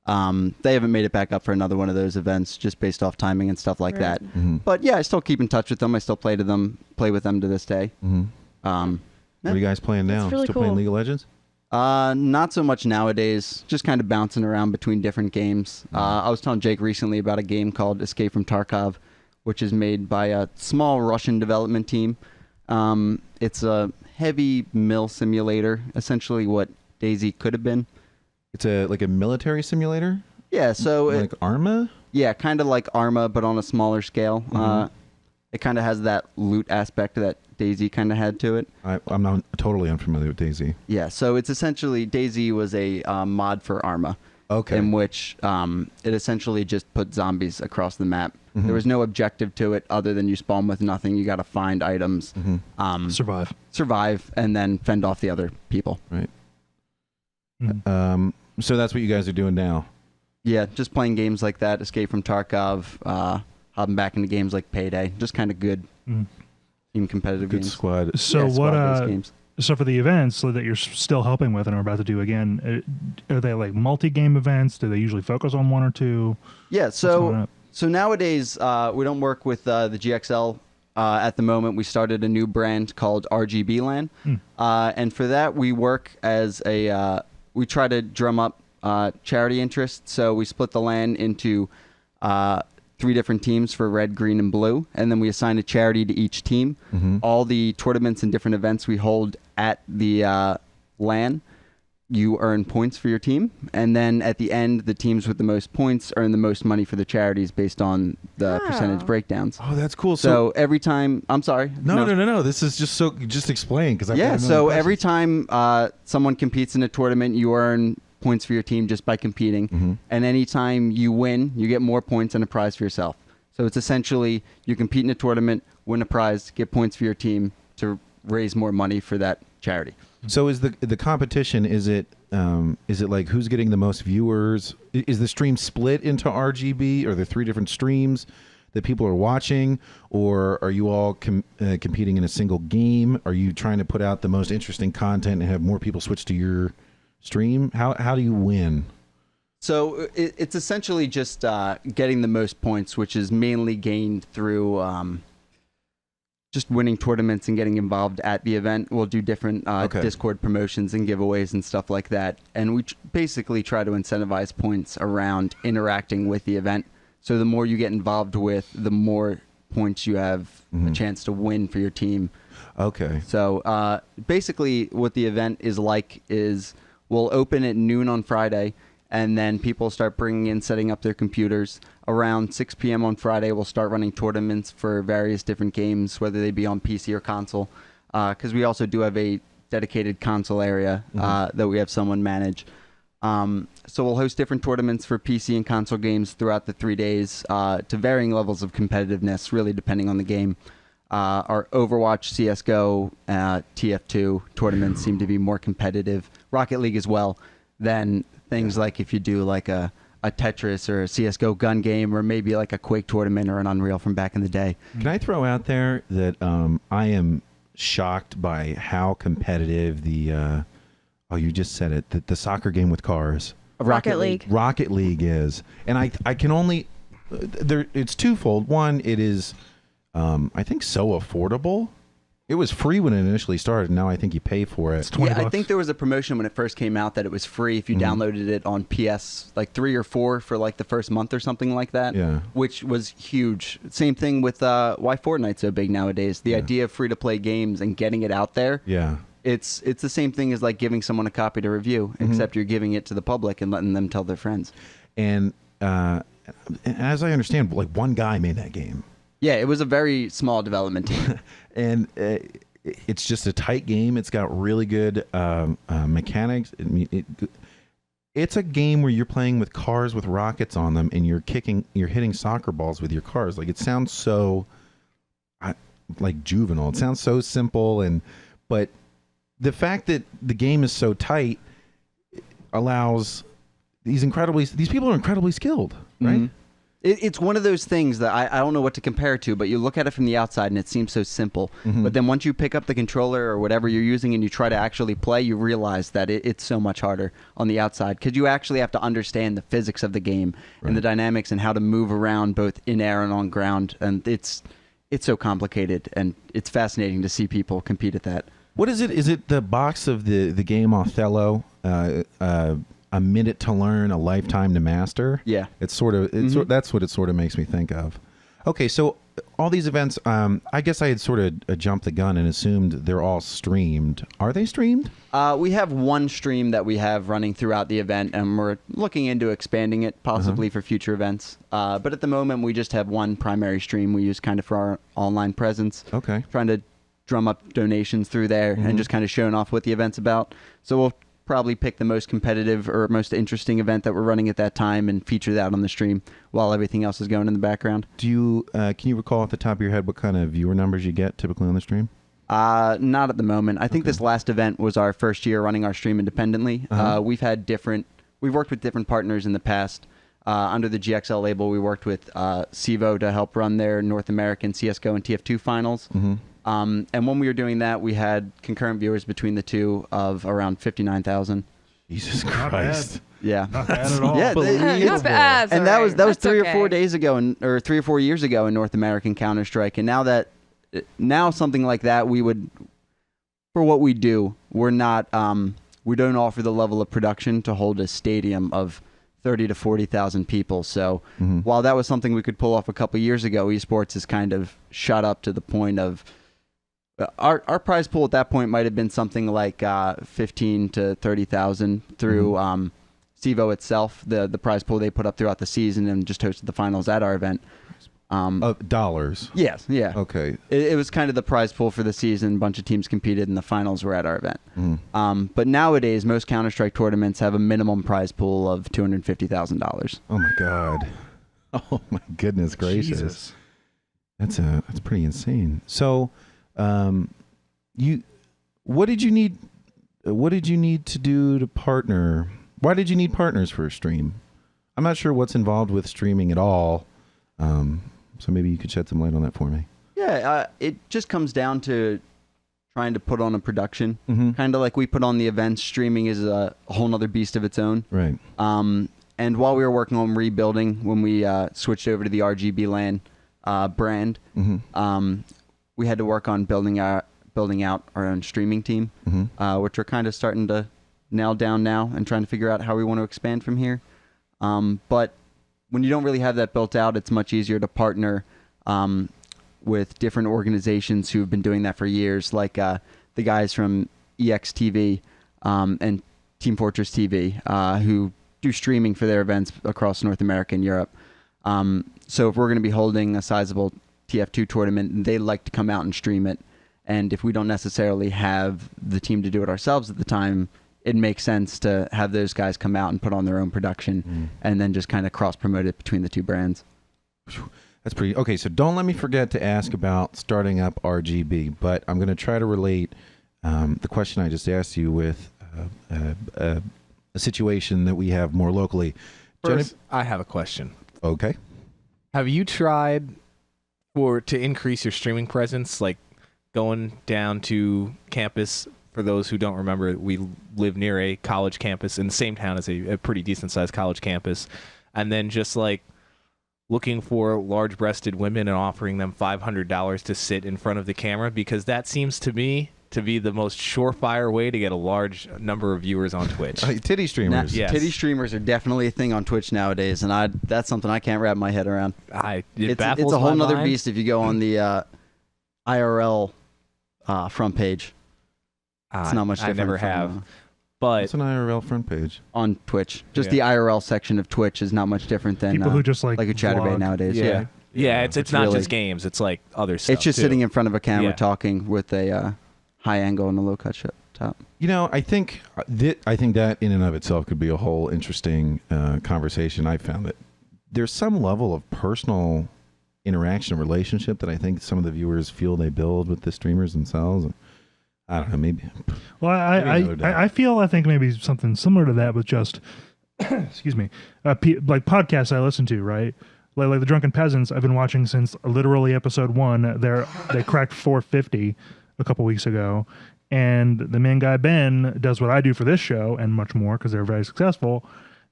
they haven't made it back up for another one of those events, just based off timing and stuff like that. Mm-hmm. But yeah, I still keep in touch with them. I still play with them to this day. Mm-hmm. Yeah. What are you guys playing now? That's really Still playing cool. League of Legends? Not so much nowadays. Just kind of bouncing around between different games. I was telling Jake recently about a game called Escape from Tarkov, which is made by a small Russian development team. It's a heavy mill simulator, essentially what DayZ could have been. It's like a military simulator, Yeah, so like Arma. yeah, kind of like Arma, but on a smaller scale. It kind of has that loot aspect that DayZ kind of had to it. I'm not totally unfamiliar with DayZ. Yeah, so it's essentially DayZ was a mod for Arma. Okay. In which it essentially just put zombies across the map. There was no objective to it other than you spawn with nothing. You got to find items, survive, and then fend off the other people. Right. So that's what you guys are doing now. Yeah, just playing games like that, Escape from Tarkov, hopping back into games like Payday. Just kind of good team competitive Good games. squad. So Yeah, squad-based games. So for the events that you're still helping with and are about to do again, are they like multi-game events? Do they usually focus on one or two? Yeah, What's going up? so nowadays we don't work with the GXL at the moment. We started a new brand called RGB LAN, and for that we work as we try to drum up charity interest. So we split the LAN into 3 different teams for red, green, and blue, and then we assign a charity to each team. All the tournaments and different events we hold at the LAN, you earn points for your team, and then at the end, the teams with the most points earn the most money for the charities based on the percentage breakdowns. Oh, that's cool. So every time, I'm sorry. No. This is just explain because Yeah. So every time someone competes in a tournament, you earn points for your team just by competing, and anytime you win, you get more points and a prize for yourself. So it's essentially you compete in a tournament, win a prize, get points for your team to raise more money for that charity. So is the competition? Is it like who's getting the most viewers? Is the stream split into RGB? Are there 3 different streams that people are watching, or are you all competing in a single game? Are you trying to put out the most interesting content and have more people switch to your stream? How do you win? So it's essentially just getting the most points, which is mainly gained through just winning tournaments and getting involved at the event. We'll do different Discord promotions and giveaways and stuff like that. And we basically try to incentivize points around interacting with the event. So the more you get involved with, the more points you have a chance to win for your team. Okay. So basically what the event is like is we'll open at noon on Friday, and then people start bringing in, setting up their computers. Around 6 p.m. on Friday, we'll start running tournaments for various different games, whether they be on PC or console, because we also do have a dedicated console area that we have someone manage. So we'll host different tournaments for PC and console games throughout the 3 days to varying levels of competitiveness, really depending on the game. Our Overwatch, CSGO, TF2 tournaments seem to be more competitive. Rocket League as well than things like if you do like a Tetris or a CSGO gun game, or maybe like a Quake tournament or an Unreal from back in the day. Can I throw out there that I am shocked by how competitive the you just said it, the soccer game with cars, Rocket League. Rocket League is, and I can only it's twofold. One, it is I think so affordable. It was free when it initially started. Now I think you pay for it. It's $20. I think there was a promotion when it first came out that it was free if you downloaded it on PS like 3 or 4 for like the first month or something like that. Yeah. Which was huge. Same thing with why Fortnite's so big nowadays. The idea of free to play games and getting it out there. Yeah. It's the same thing as like giving someone a copy to review, except you're giving it to the public and letting them tell their friends. And as I understand, like one guy made that game. Yeah, it was a very small development team. And it's just a tight game. It's got really good mechanics. It's a game where you're playing with cars with rockets on them, and you're hitting soccer balls with your cars. Like, it sounds so like juvenile. It sounds so simple, but the fact that the game is so tight allows these people are incredibly skilled, right? Mhm. It's one of those things that I don't know what to compare it to, but you look at it from the outside and it seems so simple. Mhm. But then once you pick up the controller or whatever you're using and you try to actually play, you realize that it's so much harder on the outside because you actually have to understand the physics of the game and the dynamics and how to move around both in air and on ground. And it's so complicated, and it's fascinating to see people compete at that. What is it? Is it the box of the game Othello? A minute to learn, a lifetime to master. Yeah. It's sort of that's what it sort of makes me think of. Okay, so all these events, I guess I had sort of jumped the gun and assumed they're all streamed. Are they streamed? We have one stream that we have running throughout the event, and we're looking into expanding it possibly for future events. But at the moment, we just have one primary stream we use kind of for our online presence. Okay. Trying to drum up donations through there and just kind of showing off what the event's about. So we'll probably pick the most competitive or most interesting event that we're running at that time and feature that on the stream while everything else is going in the background. Do you can you recall off the top of your head what kind of viewer numbers you get typically on the stream? Not at the moment. I think this last event was our first year running our stream independently. We've worked with different partners in the past. Under the GXL label, we worked with CEVO to help run their North American CSGO and TF2 finals. And when we were doing that, we had concurrent viewers between the two of around 59,000. Jesus Not Christ. bad. Yeah. Not bad at all. Yeah, Not bad. and that was That's 3 or okay. 4 days ago, or 3 or 4 years ago in North American Counter-Strike. And now something like that, we would, for what we do, we're not, we don't offer the level of production to hold a stadium of 30 to 40,000 people. So while that was something we could pull off a couple years ago, esports has kind of shot up to the point of our prize pool at that point might have been something like 15 to 30,000 through CEVO itself, the prize pool they put up throughout the season and just hosted the finals at our event. Dollars. Yes, yeah. Okay. It was kind of the prize pool for the season. A bunch of teams competed, and the finals were at our event. But nowadays, most Counter-Strike tournaments have a minimum prize pool of $250,000. Oh my God. Oh my goodness gracious. Jesus. That's pretty insane. So, what did you need to do to partner? Why did you need partners for a stream? I'm not sure what's involved with streaming at all. So maybe you could shed some light on that for me. Yeah, it just comes down to trying to put on a production. Mm-hmm. Kind of like we put on the events, streaming is a whole nother beast of its own. Right. And while we were working on rebuilding, when we switched over to the RGB LAN brand, we had to work on building out our own streaming team, which we're kind of starting to nail down now and trying to figure out how we want to expand from here. But when you don't really have that built out, it's much easier to partner with different organizations who have been doing that for years, like the guys from EXTV and Team Fortress TV, who do streaming for their events across North America and Europe. So if we're going to be holding a sizable TF2 tournament, they like to come out and stream it. And if we don't necessarily have the team to do it ourselves at the time, it makes sense to have those guys come out and put on their own production and then just kind of cross-promote it between the two brands. That's pretty... Okay, so don't let me forget to ask about starting up RGB, but I'm going to try to relate the question I just asked you with a situation that we have more locally. First, I have a question. Okay. Have you tried to increase your streaming presence, like going down to campus? For those who don't remember, we live near a college campus in the same town as a pretty decent-sized college campus, and then just like looking for large-breasted women and offering them $500 to sit in front of the camera, because that seems to me to be the most surefire way to get a large number of viewers on Twitch. Titty streamers. Yes. Titty streamers are definitely a thing on Twitch nowadays, and that's something I can't wrap my head around. It's It's a whole nother beast if you go on the IRL front page. It's not much different. I never have. But it's an IRL front page on Twitch. Just Yeah. the IRL section of Twitch is not much different than People who just like a Chatterbait vlog. nowadays. yeah, it's not really- just games. It's like other stuff. It's just too. sitting in front of a camera Yeah. talking with a high angle and a low cut top. You know, I think that in and of itself could be a whole interesting conversation. I found that there's some level of personal interaction, relationship that I think some of the viewers feel they build with the streamers themselves. I don't know, maybe. Well, Maybe another day. I think maybe something similar to that with just excuse me, like podcasts I listen to, right? Like the Drunken Peasants, I've been watching since literally episode 1. They cracked 450 a couple weeks ago, and the main guy Ben does what I do for this show and much more because they're very successful.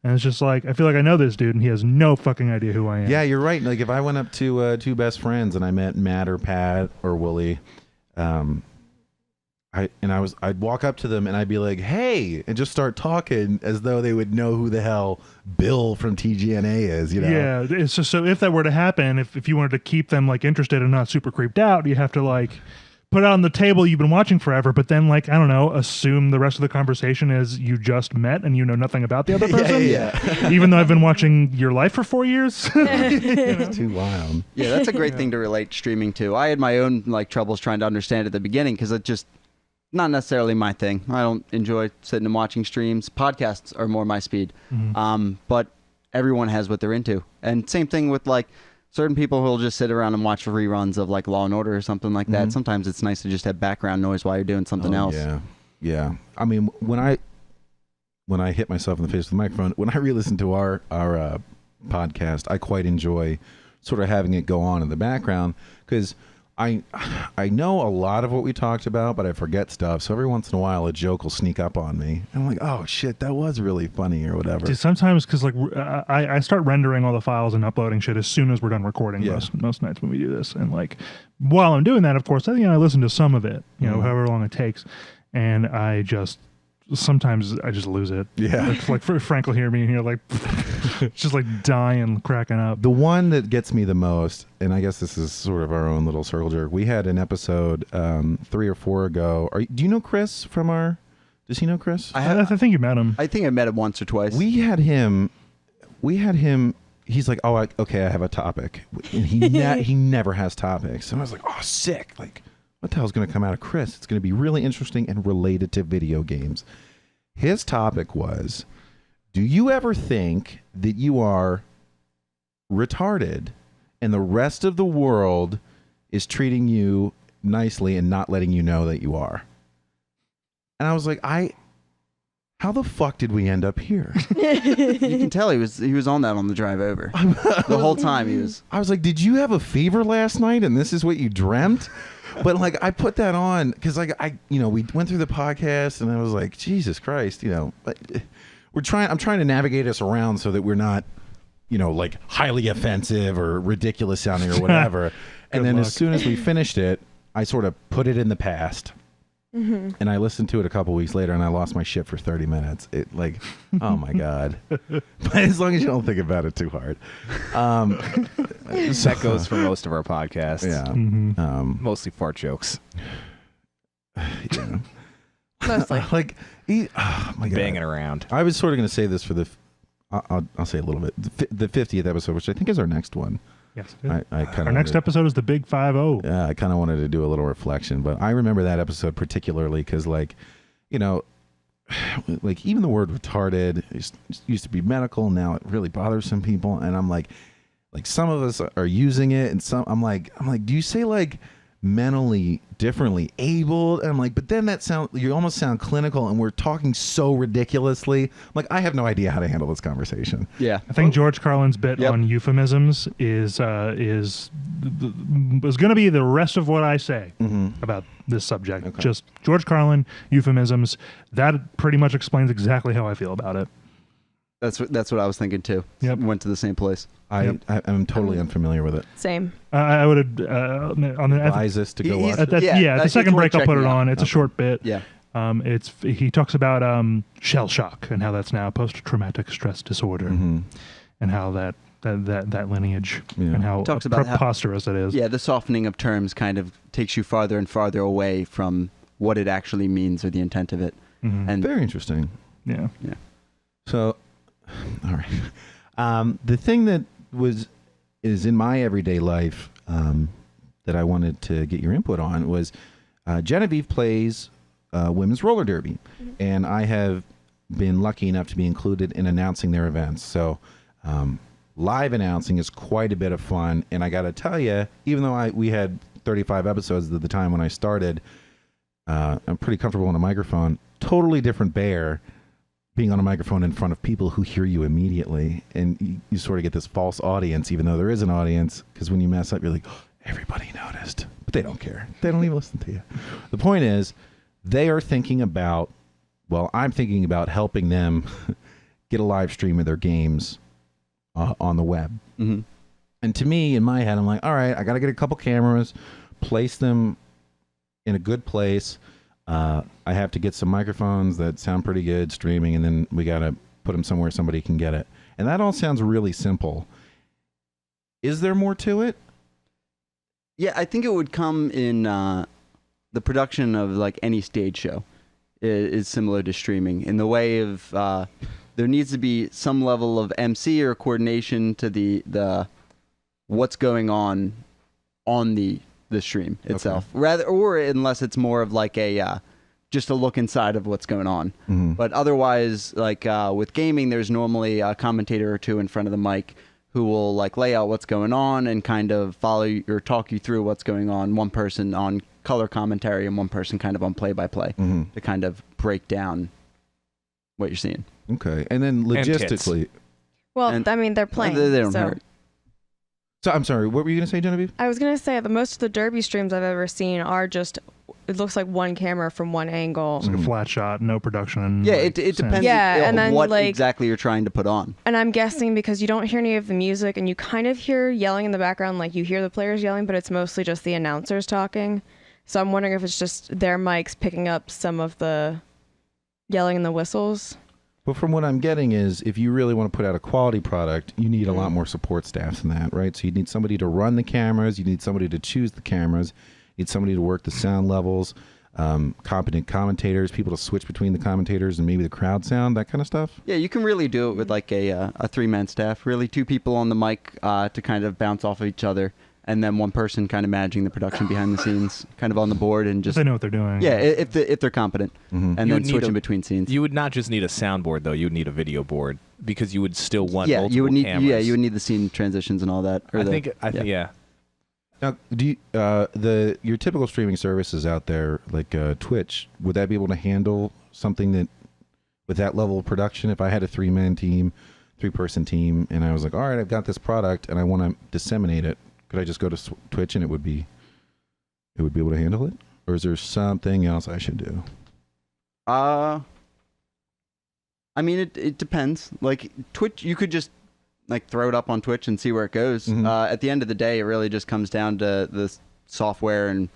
And it's just like I feel like I know this dude, and he has no fucking idea who I am. Yeah, you're right. Like if I went up to two best friends and I met Matt or Pat or Wooly, I'd walk up to them and I'd be like, "Hey," and just start talking as though they would know who the hell Bill from TGNA is. You know? Yeah. It's just, so if that were to happen, if you wanted to keep them like interested and not super creeped out, you have to like put it on the table you've been watching forever, but then like, I don't know, assume the rest of the conversation is you just met and you know nothing about the other person. Yeah. Even though I've been watching your life for 4 years. It's too wild. Yeah, that's a great thing to relate streaming to. I had my own like troubles trying to understand at the beginning because it just not necessarily my thing. I don't enjoy sitting and watching streams. Podcasts are more my speed. But everyone has what they're into. And same thing with like certain people who'll just sit around and watch reruns of like Law and Order or something like that. Sometimes it's nice to just have background noise while you're doing something else. Yeah. I mean, when I hit myself in the face with the microphone, when I re-listen to our podcast, I quite enjoy sort of having it go on in the background because I know a lot of what we talked about, but I forget stuff. So every once in a while, a joke will sneak up on me. And I'm like, oh, shit, that was really funny or whatever. Dude, sometimes because like I start rendering all the files and uploading shit as soon as we're done recording most nights when we do this. And like while I'm doing that, of course, I listen to some of it, however long it takes. And sometimes I just lose it. Yeah. Like Frank will hear me and you're like, just like dying, cracking up. The one that gets me the most, and I guess this is sort of our own little circle jerk. We had an episode 3 or 4 ago. Do you know Chris from does he know Chris? I think you met him. I think I met him once or twice. We had him. He's like, oh, okay, I have a topic. And he never has topics. And I was like, oh, sick. Like, what the hell's going to come out of Chris? It's going to be really interesting and related to video games. His topic was, do you ever think that you are retarded and the rest of the world is treating you nicely and not letting you know that you are? And I was like, how the fuck did we end up here? You can tell he was on that on the drive over. The whole time he was. I was like, did you have a fever last night and this is what you dreamt? But like I put that on because like we went through the podcast and I was like, Jesus Christ, but I'm trying to navigate us around so that we're not, like highly offensive or ridiculous sounding or whatever. And then as soon as we finished it, I sort of put it in the past. And I listened to it a couple weeks later and I lost my shit for 30 minutes. It like, oh my God. But as long as you don't think about it too hard. That goes for most of our podcasts. Yeah. Mostly fart jokes. Yeah. Mostly. Like, oh my God. Banging around. I was sort of going to say this for I'll say a little bit. The 50th episode, which I think is our next one. Yes. Our next episode is the Big 5-0. Yeah, I kind of wanted to do a little reflection, but I remember that episode particularly because, like, like even the word retarded used to be medical. Now it really bothers some people, and I'm like some of us are using it, and some I'm like, do you say like mentally differently abled? And I'm like, but then you almost sound clinical, and we're talking so ridiculously. I'm like, I have no idea how to handle this conversation. Yeah, I think George Carlin's bit on euphemisms is going to be the rest of what I say about this subject. Okay. Just George Carlin euphemisms. That pretty much explains exactly how I feel about it. That's what I was thinking too. Yep. Went to the same place. I'm totally unfilling with it. Same. I would advise us to go watch it. The second break I'll put it on. It's a short bit. Yeah. He talks about shell shock and how that's now post-traumatic stress disorder, and how that lineage and how talks about preposterous it is. Yeah, the softening of terms kind of takes you farther and farther away from what it actually means or the intent of it. And very interesting. Yeah. So, all right. The thing that is in my everyday life that I wanted to get your input on was Genevieve plays women's roller derby, and I have been lucky enough to be included in announcing their events. So live announcing is quite a bit of fun, and I got to tell you, even though we had 35 episodes at the time when I started, I'm pretty comfortable on a microphone. Totally different bear being on a microphone in front of people who hear you immediately, and you sort of get this false audience, even though there is an audience, because when you mess up, you're like, oh, everybody noticed. But they don't care. They don't even listen to you. The point is, they are thinking about, well, I'm thinking about helping them get a live stream of their games on the web. Mm-hmm. And to me, in my head, I'm like, all right, I got to get a couple cameras, place them in a good place. I have to get some microphones that sound pretty good streaming, and then we got to put them somewhere somebody can get it. And that all sounds really simple. Is there more to it? Yeah, I think it would come in the production of like any stage show is similar to streaming in the way of there needs to be some level of MC or coordination to the what's going on the stream itself, rather, or unless it's more of like a just a look inside of what's going on. Mm-hmm. But otherwise, like with gaming, there's normally a commentator or two in front of the mic who will like lay out what's going on and kind of follow you or talk you through what's going on. One person on color commentary and one person kind of on play-by-play to kind of break down what you're seeing. Okay, and then logistically, Well, I mean, they're playing. They don't so. hurt. so I'm sorry, what were you going to say, Genevieve? I was going to say that most of the Derby streams I've ever seen are just, it looks like one camera from one angle. It's like a flat shot, no production. Yeah, like, it depends Yeah, and then, what like- exactly you're trying to put on. And I'm guessing because you don't hear any of the music and you kind of hear yelling in the background, like you hear the players yelling, but it's mostly just the announcers talking. So I'm wondering if it's just their mics picking up some of the yelling and the whistles. Well, from what I'm getting is, if you really want to put out a quality product, you need a lot more support staff than that, right? So you need somebody to run the cameras, you need somebody to choose the cameras, you need somebody to work the sound levels, competent commentators, people to switch between the commentators and maybe the crowd sound, that kind of stuff. Yeah, you can really do it with like a three-man staff, really two people on the mic to kind of bounce off of each other, and then one person kind of managing the production behind the scenes, kind of on the board and If just they know what they're doing. yeah, if they're competent, and You then would need switching a- between scenes. You would not just need a soundboard though; you would need a video board because you would still want Yeah, multiple you would need cameras. you would need the scene transitions and all that. Or I the- think yeah. Now, do you, your typical streaming services out there, like Twitch, would that be able to handle something that, with that level of production? If I had a three-person team, and I was like, all right, I've got this product and I want to disseminate it, could I just go to Twitch and it would be able to handle it? Or is there something else I should do? I mean, it depends. Like Twitch, you could just like throw it up on Twitch and see where it goes. At the end of the day, it really just comes down to the software and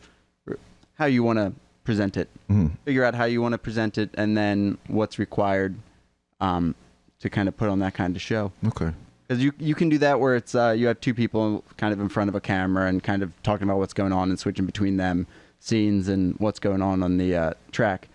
how you want to present it. Figure out how you want to present it, and then what's required to kind of put on that kind of show. Okay. Because you can do that where it's you have two people kind of in front of a camera and kind of talking about what's going on and switching between them scenes and what's going on the track.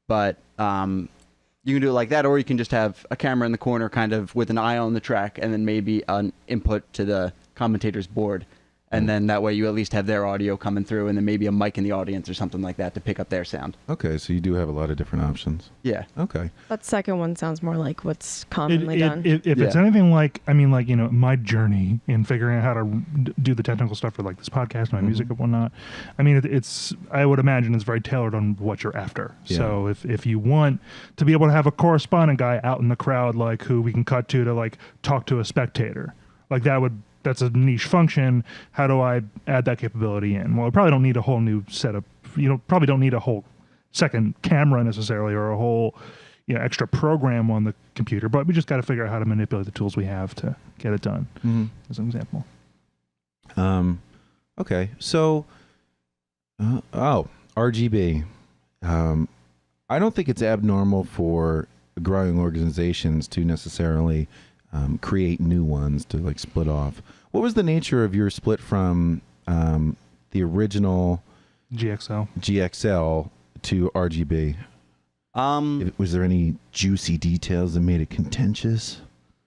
But you can do it like that, or you can just have a camera in the corner kind of with an eye on the track and then maybe an input to the commentator's board. And then that way you at least have their audio coming through, and then maybe a mic in the audience or something like that to pick up their sound. Okay, so you do have a lot of different options. Yeah. Okay. That second one sounds more like what's commonly done. If it's Yeah. anything like, I mean, like, you know, my journey in figuring out how to do the technical stuff for like this podcast, my music and whatnot, I mean, it's, I would imagine it's very tailored on what you're after. Yeah. So if you want to be able to have a correspondent guy out in the crowd, like who we can cut to like talk to a spectator, like that's a niche function. How do I add that capability in? Well, I probably don't need a whole new setup. Probably don't need a whole second camera necessarily, or a whole extra program on the computer, but we just got to figure out how to manipulate the tools we have to get it done, as an example. Okay, so RGB. I don't think it's abnormal for growing organizations to necessarily create new ones to like split off. What was the nature of your split from the original GXL to RGB? Was there any juicy details that made it contentious?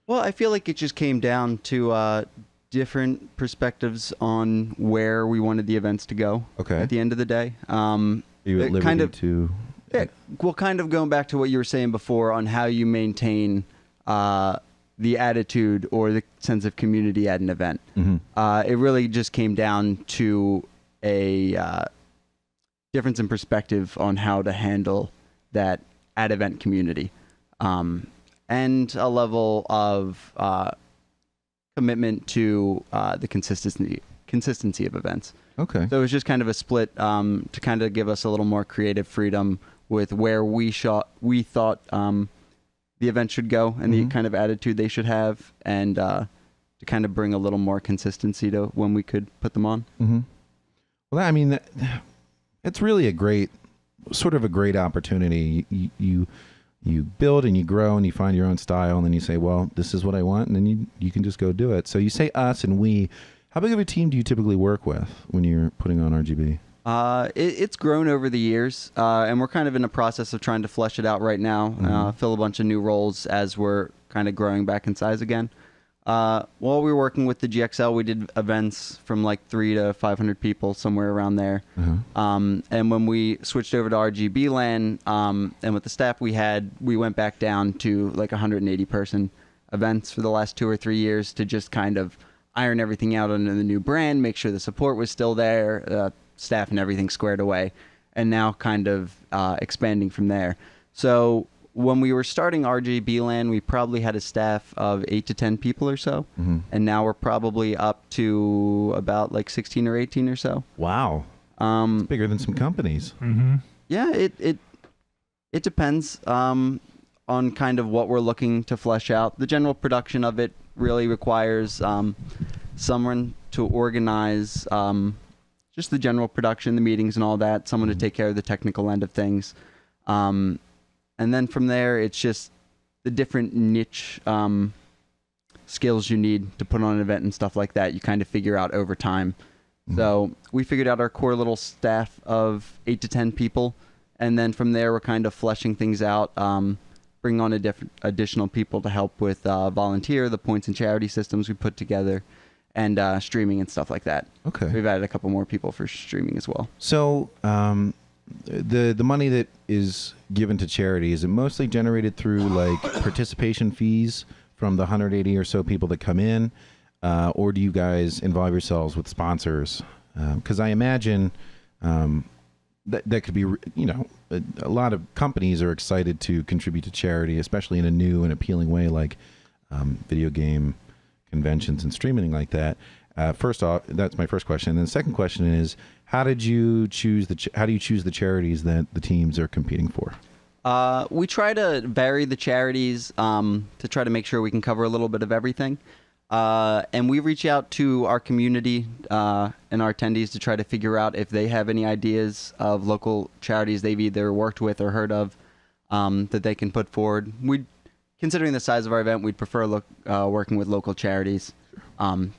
Well, I feel like it just came down to different perspectives on where we wanted the events to go. Okay. At the end of the day, You at liberty to? Yeah, well, kind of going back to what you were saying before on how you maintain the attitude or the sense of community at an event. It really just came down to a difference in perspective on how to handle that at event community. and a level of commitment to the consistency of events. Okay. So it was just kind of a split to kind of give us a little more creative freedom with where we thought the event should go and the kind of attitude they should have, and to kind of bring a little more consistency to when we could put them on. Mm-hmm. Well, I mean, it's really a great opportunity. You build and you grow and you find your own style, and then you say, well, this is what I want, and then you can just go do it. So you say us and we. How big of a team do you typically work with when you're putting on RGB? It's grown over the years, and we're kind of in the process of trying to flesh it out right now, fill a bunch of new roles as we're kind of growing back in size again. While we were working with the GXL, we did events from like 300 to 500 people, somewhere around there. And when we switched over to RGB LAN, and with the staff we had, we went back down to like 180 person events for the last 2 or 3 years to just kind of iron everything out under the new brand, make sure the support was still there, staff and everything squared away, and now kind of expanding from there. So when we were starting RGB LAN, we probably had a staff of 8 to 10 people or so, and now we're probably up to about like 16 or 18 or so. Wow. It's bigger than some companies. Yeah, it depends on kind of what we're looking to flesh out. The general production of it really requires someone to organize just the general production, the meetings and all that, someone to take care of the technical end of things. And then from there, it's just the different niche skills you need to put on an event and stuff like that. You kind of figure out over time. So we figured out our core little staff of 8 to 10 people. And then from there, we're kind of fleshing things out, bring on additional people to help with volunteer, the points and charity systems we put together, and streaming and stuff like that. Okay. We've added a couple more people for streaming as well. So the money that is given to charity, is it mostly generated through like participation fees from the 180 or so people that come in, or do you guys involve yourselves with sponsors? Because I imagine that could be, a lot of companies are excited to contribute to charity, especially in a new and appealing way, like video game conventions and streaming like that. First off, that's my first question. And then the second question is, how do you choose the charities that the teams are competing for? We try to vary the charities to try to make sure we can cover a little bit of everything. And we reach out to our community and our attendees to try to figure out if they have any ideas of local charities they've either worked with or heard of that they can put forward. Considering the size of our event, we'd prefer working with local charities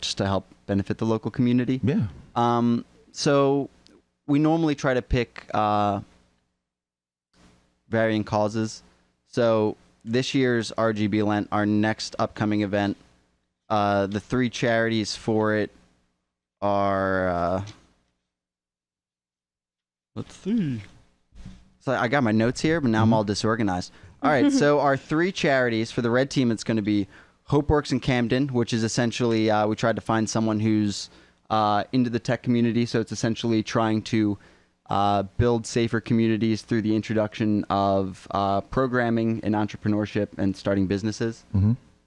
just to help benefit the local community. Yeah. So we normally try to pick varying causes. So this year's RGB LAN, our next upcoming event, the 3 charities for it are, let's see. So I got my notes here, but now I'm all disorganized. All right, so our 3 charities for the red team, it's going to be HopeWorks in Camden, which is essentially, we tried to find someone who's into the tech community. So it's essentially trying to build safer communities through the introduction of programming and entrepreneurship and starting businesses.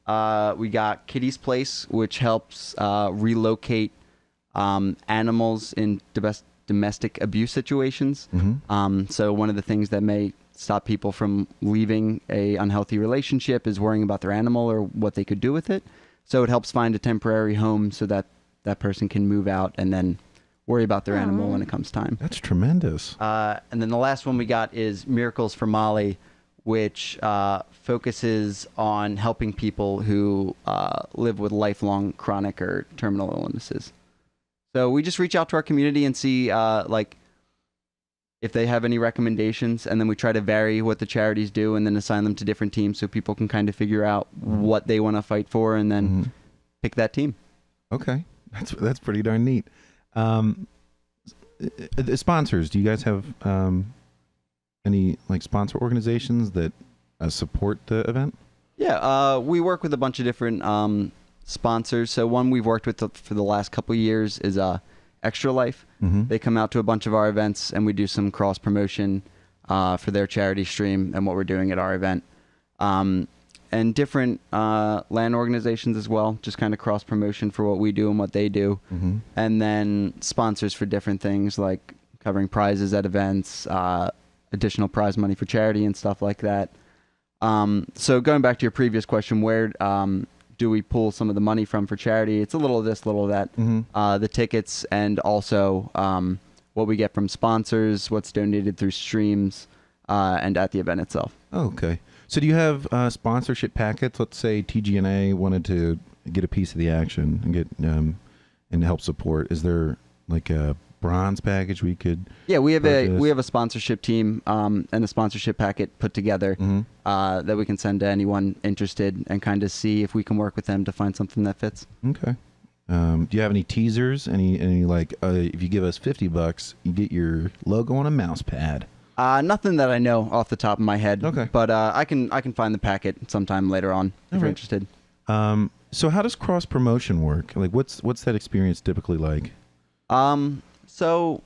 We got Kitty's Place, which helps relocate animals in domestic abuse situations. So one of the things that may stop people from leaving a unhealthy relationship is worrying about their animal or what they could do with it. So it helps find a temporary home so that that person can move out and then worry about their animal when it comes time. That's tremendous. And then the last one we got is Miracles for Molly, which focuses on helping people who live with lifelong chronic or terminal illnesses. So we just reach out to our community and see if they have any recommendations, and then we try to vary what the charities do and then assign them to different teams so people can kind of figure out what they want to fight for and then pick that team. Okay. That's pretty darn neat. The sponsors, do you guys have any sponsor organizations that support the event? Yeah, we work with a bunch of different sponsors. So one we've worked with for the last couple of years is Extra Life. They come out to a bunch of our events and we do some cross promotion for their charity stream and what we're doing at our event. and different LAN organizations as well, just kind of cross promotion for what we do and what they do. Mm-hmm. And then sponsors for different things like covering prizes at events, additional prize money for charity and stuff like that. So going back to your previous question, where do we pull some of the money from for charity? It's a little of this, little of that. Mm-hmm. The tickets and also what we get from sponsors, what's donated through streams, and at the event itself. Oh, okay. So do you have sponsorship packets? Let's say TGNA wanted to get a piece of the action and get and help support. Is there like a bronze package we could? Yeah, we have purchase? a sponsorship team and a sponsorship packet put together that we can send to anyone interested and kind of see if we can work with them to find something that fits. Okay. Do you have any teasers? Any like if you give us $50, you get your logo on a mouse pad? Nothing that I know off the top of my head. Okay. But I can find the packet sometime later on if you're interested. So how does cross promotion work? Like what's that experience typically like? So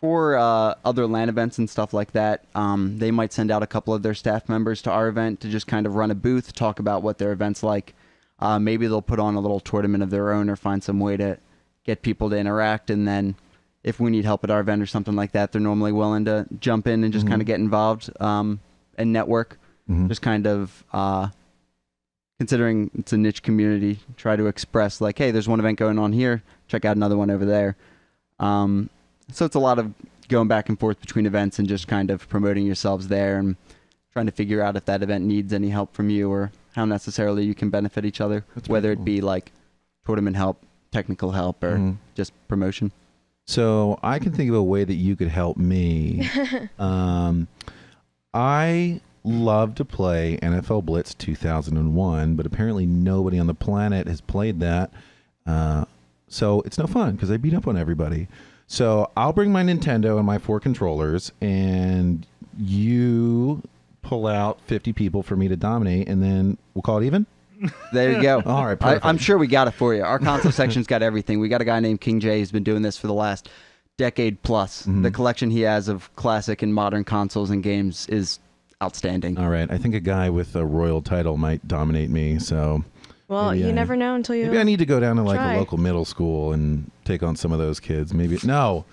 for other LAN events and stuff like that, they might send out a couple of their staff members to our event to just kind of run a booth, talk about what their event's like. Maybe they'll put on a little tournament of their own or find some way to get people to interact. And then if we need help at our event or something like that, they're normally willing to jump in and just kind of get involved and network. Just kind of considering it's a niche community, try to express like, hey, there's one event going on here. Check out another one over there. So it's a lot of going back and forth between events and just kind of promoting yourselves there and trying to figure out if that event needs any help from you or how necessarily you can benefit each other, whether it be like tournament help, technical help, or just promotion. So I can think of a way that you could help me. I love to play NFL Blitz 2001, but apparently nobody on the planet has played that. So it's no fun because I beat up on everybody. So I'll bring my Nintendo and my 4 controllers, and you pull out 50 people for me to dominate, and then we'll call it even? There you go. All right, perfect. I'm sure we got it for you. Our console section's got everything. We got a guy named King Jay who's been doing this for the last decade plus. The collection he has of classic and modern consoles and games is outstanding. All right. I think a guy with a royal title might dominate me, so... Well, you never know until you. Maybe I need to go down to like try. a local middle school and take on some of those kids. Maybe no,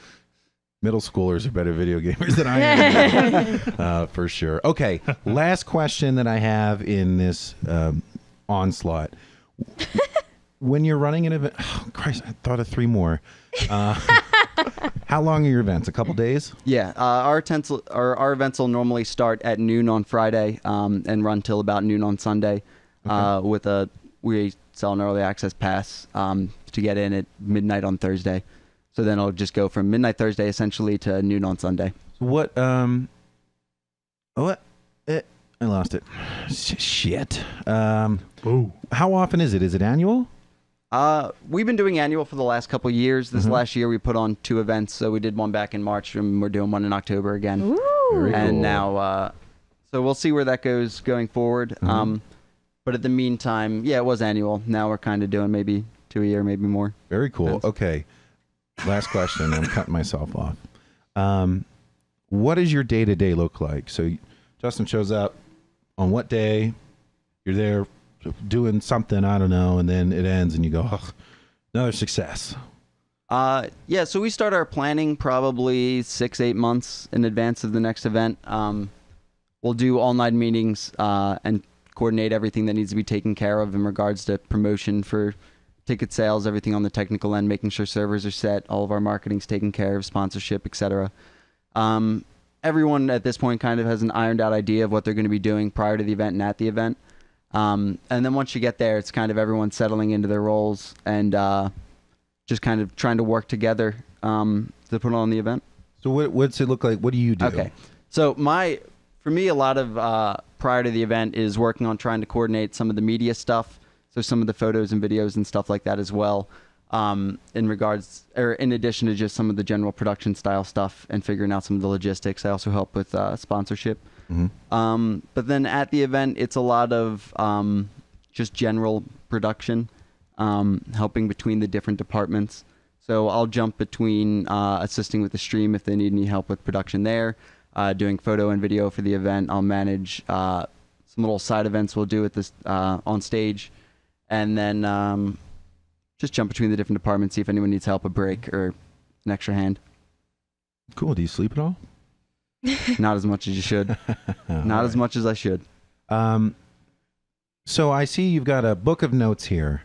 middle schoolers are better video gamers than I am, for sure. Okay, last question that I have in this onslaught: when you're running an event, oh, Christ, I thought of 3 more. How long are your events? A couple days? Yeah, our events will normally start at noon on Friday and run till about noon on Sunday. Okay. We sell an early access pass to get in at midnight on Thursday. So then it'll just go from midnight Thursday essentially to noon on Sunday. What? I lost it. Shit. Oh. How often is it? Is it annual? We've been doing annual for the last couple of years. This last year we put on 2 events. So we did one back in March and we're doing one in October again. Ooh. Very And cool. now, so we'll see where that goes going forward. But at the meantime, yeah, it was annual. Now we're kind of doing maybe 2 a year, maybe more. Very cool. Depends. Okay. Last question. I'm cutting myself off. What does your day-to-day look like? So Justin shows up on what day? You're there doing something, I don't know, and then it ends and you go, oh, another success. Yeah, so we start our planning probably 6-8 months in advance of the next event. We'll do all-night meetings and coordinate everything that needs to be taken care of in regards to promotion for ticket sales, everything on the technical end, making sure servers are set, all of our marketing's taken care of, sponsorship, etc. Everyone at this point kind of has an ironed out idea of what they're going to be doing prior to the event and at the event. And then once you get there, it's kind of everyone settling into their roles and just kind of trying to work together to put on the event. So what's it look like? What do you do? Okay. So for me, a lot of prior to the event is working on trying to coordinate some of the media stuff. So some of the photos and videos and stuff like that as well. In addition to just some of the general production style stuff and figuring out some of the logistics. I also help with sponsorship. But then at the event, it's a lot of just general production, helping between the different departments. So I'll jump between assisting with the stream if they need any help with production there, doing photo and video for the event. I'll manage some some little side events we'll do at this on stage, and then just jump between the different departments, see if anyone needs help, a break, or an extra hand. Cool. Do you sleep at all? Not as much as you should. Not as much as I should. So I see you've got a book of notes here,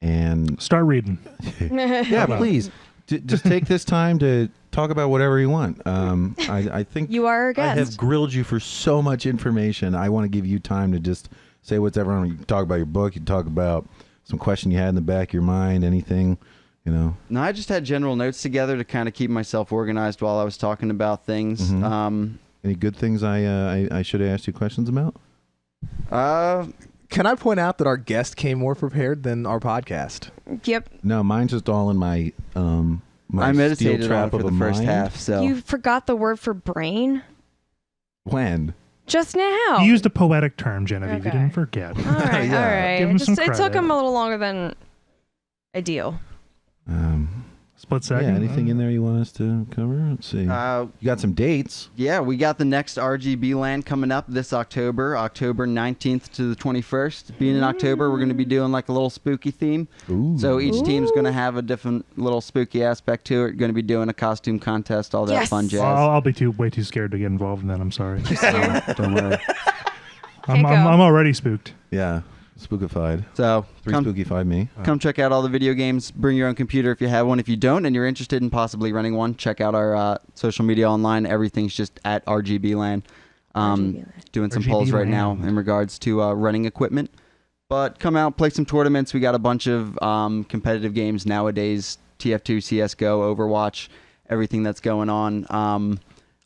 and Start reading. yeah, please just take this time to talk about whatever you want. I think You are a I have guest. grilled you for so much information. I want to give you time to just say whatever. You can talk about your book. You can talk about some question you had in the back of your mind. Anything, you know. No, I just had general notes together to kind of keep myself organized while I was talking about things. Mhm. Any good things I should have asked you questions about? Can I point out that our guest came more prepared than our podcast? Yep. No, mine's just all in my my I steel meditated on trap it for of the a first mind. half, so You forgot the word for brain When? just now. You used a poetic term, Genevieve. Okay. You didn't forget. All right, Yeah. all right. Give him some It took credit. him a little longer than ideal. Split Yeah, second. anything in there you want us to cover? Let's see. You got some dates. yeah, we got the next RGB LAN coming up this October 19th to the 21st. Being in October, we're going to be doing like a little spooky theme. Ooh. So each team's going to have a different little spooky aspect to it. Going to be doing a costume contest, all that Yes. fun jazz. I'll be way too scared to get involved in that. I'm sorry. Don't worry. I'm go. already spooked. Yeah, spookified. So Three come, spookified me. come check out all the video games. Bring your own computer if you have one. If you don't and you're interested in possibly running one, check out our social media online. Everything's just at RGB LAN. RGB LAN. Doing some RGB polls right now LAN. in regards to running equipment. But come out, play some tournaments. We got a bunch of competitive games nowadays. TF2, CSGO, Overwatch, everything that's going on.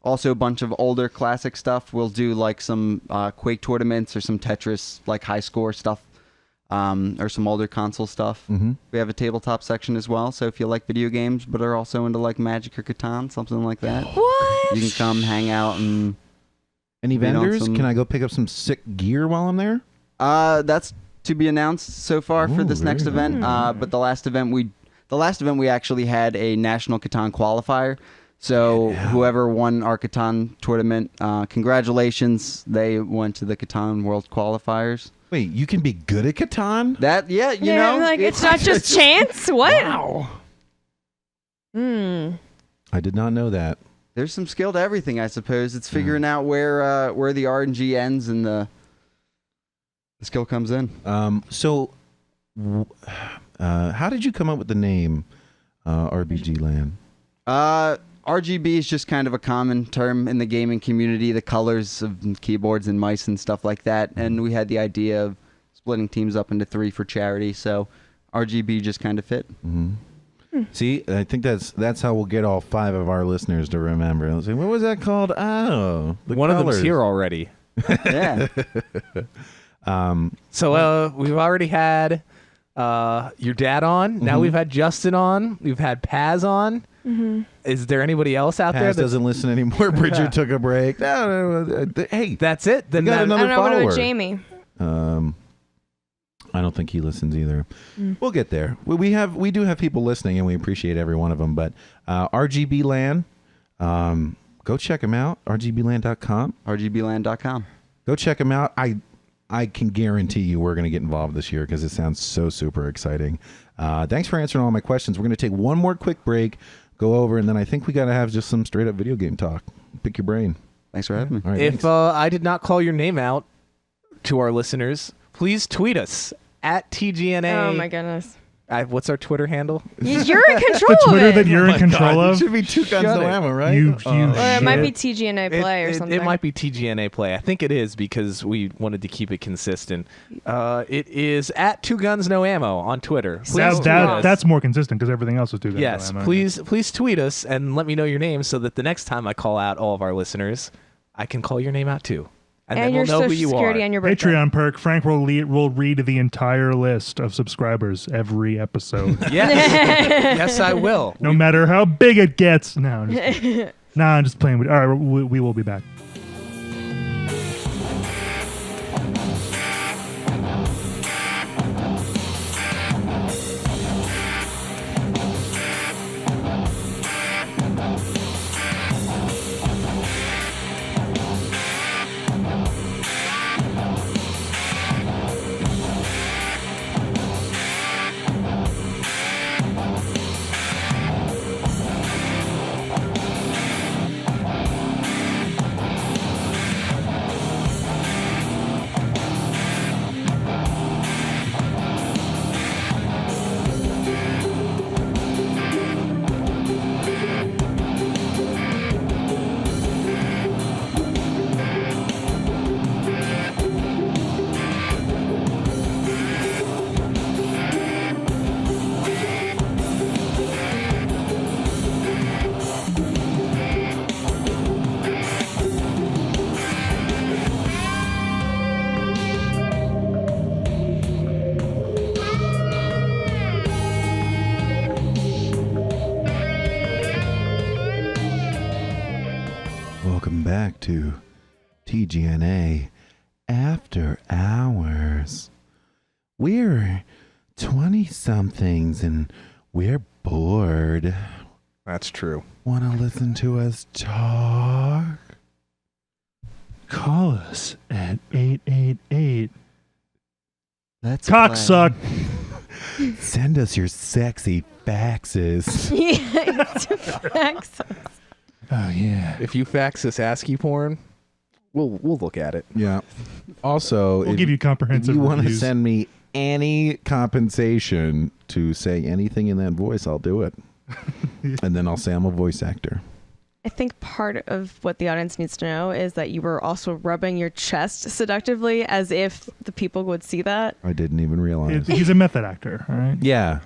Also a bunch of older classic stuff. We'll do like some Quake tournaments or some Tetris, like high score stuff, or some older console stuff. Mm-hmm. We have a tabletop section as well. So if you like video games but are also into like Magic or Catan, something like that, What? you can come hang out and. Any Been on vendors? some- Can I go pick up some sick gear while I'm there? That's to be announced so far for Ooh, this next very event. nice. But the last event we actually had a national Catan qualifier. So Yeah. whoever won our Catan tournament, congratulations! They went to the Catan World Qualifiers. Wait, you can be good at Catan? That you Yeah, know, like it's not just chance. What? Wow. Hmm. I did not know that. there's some skill to everything. I suppose it's figuring out where the RNG ends and the skill comes in. How did you come up with the name RBG LAN? RGB is just kind of a common term in the gaming community, the colors of keyboards and mice and stuff like that. And we had the idea of splitting teams up into 3 for charity, so RGB just kind of fit. Mm-hmm. See, I think that's how we'll get all 5 of our listeners to remember. They'll say, what was that called? Oh, the One of colors. them's here already. Yeah. So we've already had your dad on. Now we've had Justin on. We've had Paz on. Mm-hmm. Is there anybody else out there? Paz doesn't listen anymore. Bridger took a break. No, hey, That's it. Then We got that- another I don't know what follower. about Jamie. I don't think he listens either. We'll get there. We do have people listening, and we appreciate every one of them. But RGB LAN, go check them out. RGBLAN.com. RGBLand.com. Go check them out. I can guarantee you we're going to get involved this year because it sounds so super exciting. Thanks for answering all my questions. We're going to take one more quick break, go over, and then I think we got to have just some straight up video game talk. Pick your brain. Thanks for having me. All right. if thanks. I did not call your name out to our listeners, please tweet us at TGNA. Oh my goodness. What's our Twitter handle? You're in control The of Twitter it. that you're in control It of. should be 2 guns, Shut no it. ammo, right? You Or it might be shit. TGNA Play or something. It might be TGNA Play. I think it is because we wanted to keep it consistent. It is at 2 Guns No Ammo on Twitter. Please tweet us. That's more consistent because everything else is too good. Yes, please tweet us and let me know your name so that the next time I call out all of our listeners, I can call your name out too. And then your we'll know social who you security are. and your birthday. Patreon perk. Frank will read the entire list of subscribers every episode, Yes. Yes, I will. no matter how big it gets. No, I'm just kidding. I'm just playing with. All right, we will be back. back to TGNA After Hours. We're 20-somethings and we're bored. That's true. Want to listen to us talk? Call us at 888. That's Cocksuck. Send us your sexy faxes. Yeah, it's facts. Oh yeah. If you fax us ASCII porn, we'll look at it. Yeah. Also, We'll if give you comprehensive you want to reviews. send me any compensation to say anything in that voice, I'll do it. And then I'll say I'm a voice actor. I think part of what the audience needs to know is that you were also rubbing your chest seductively as if the people would see that. I didn't even realize. He's a method actor, all right? Yeah.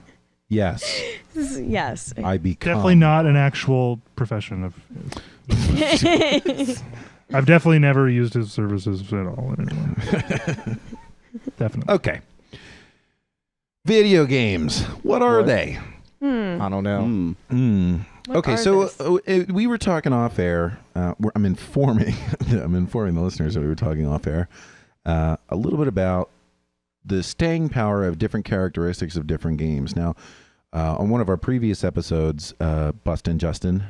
Yes. Yes. I become. Definitely not an actual profession of I've definitely never used his services at all. Definitely. Okay. Video games. What are What? they? I don't know. What Okay, are so those? we were talking off air. I'm informing the listeners that we were talking off air a little bit about the staying power of different characteristics of different games. Now, on one of our previous episodes, Bustin' Justin,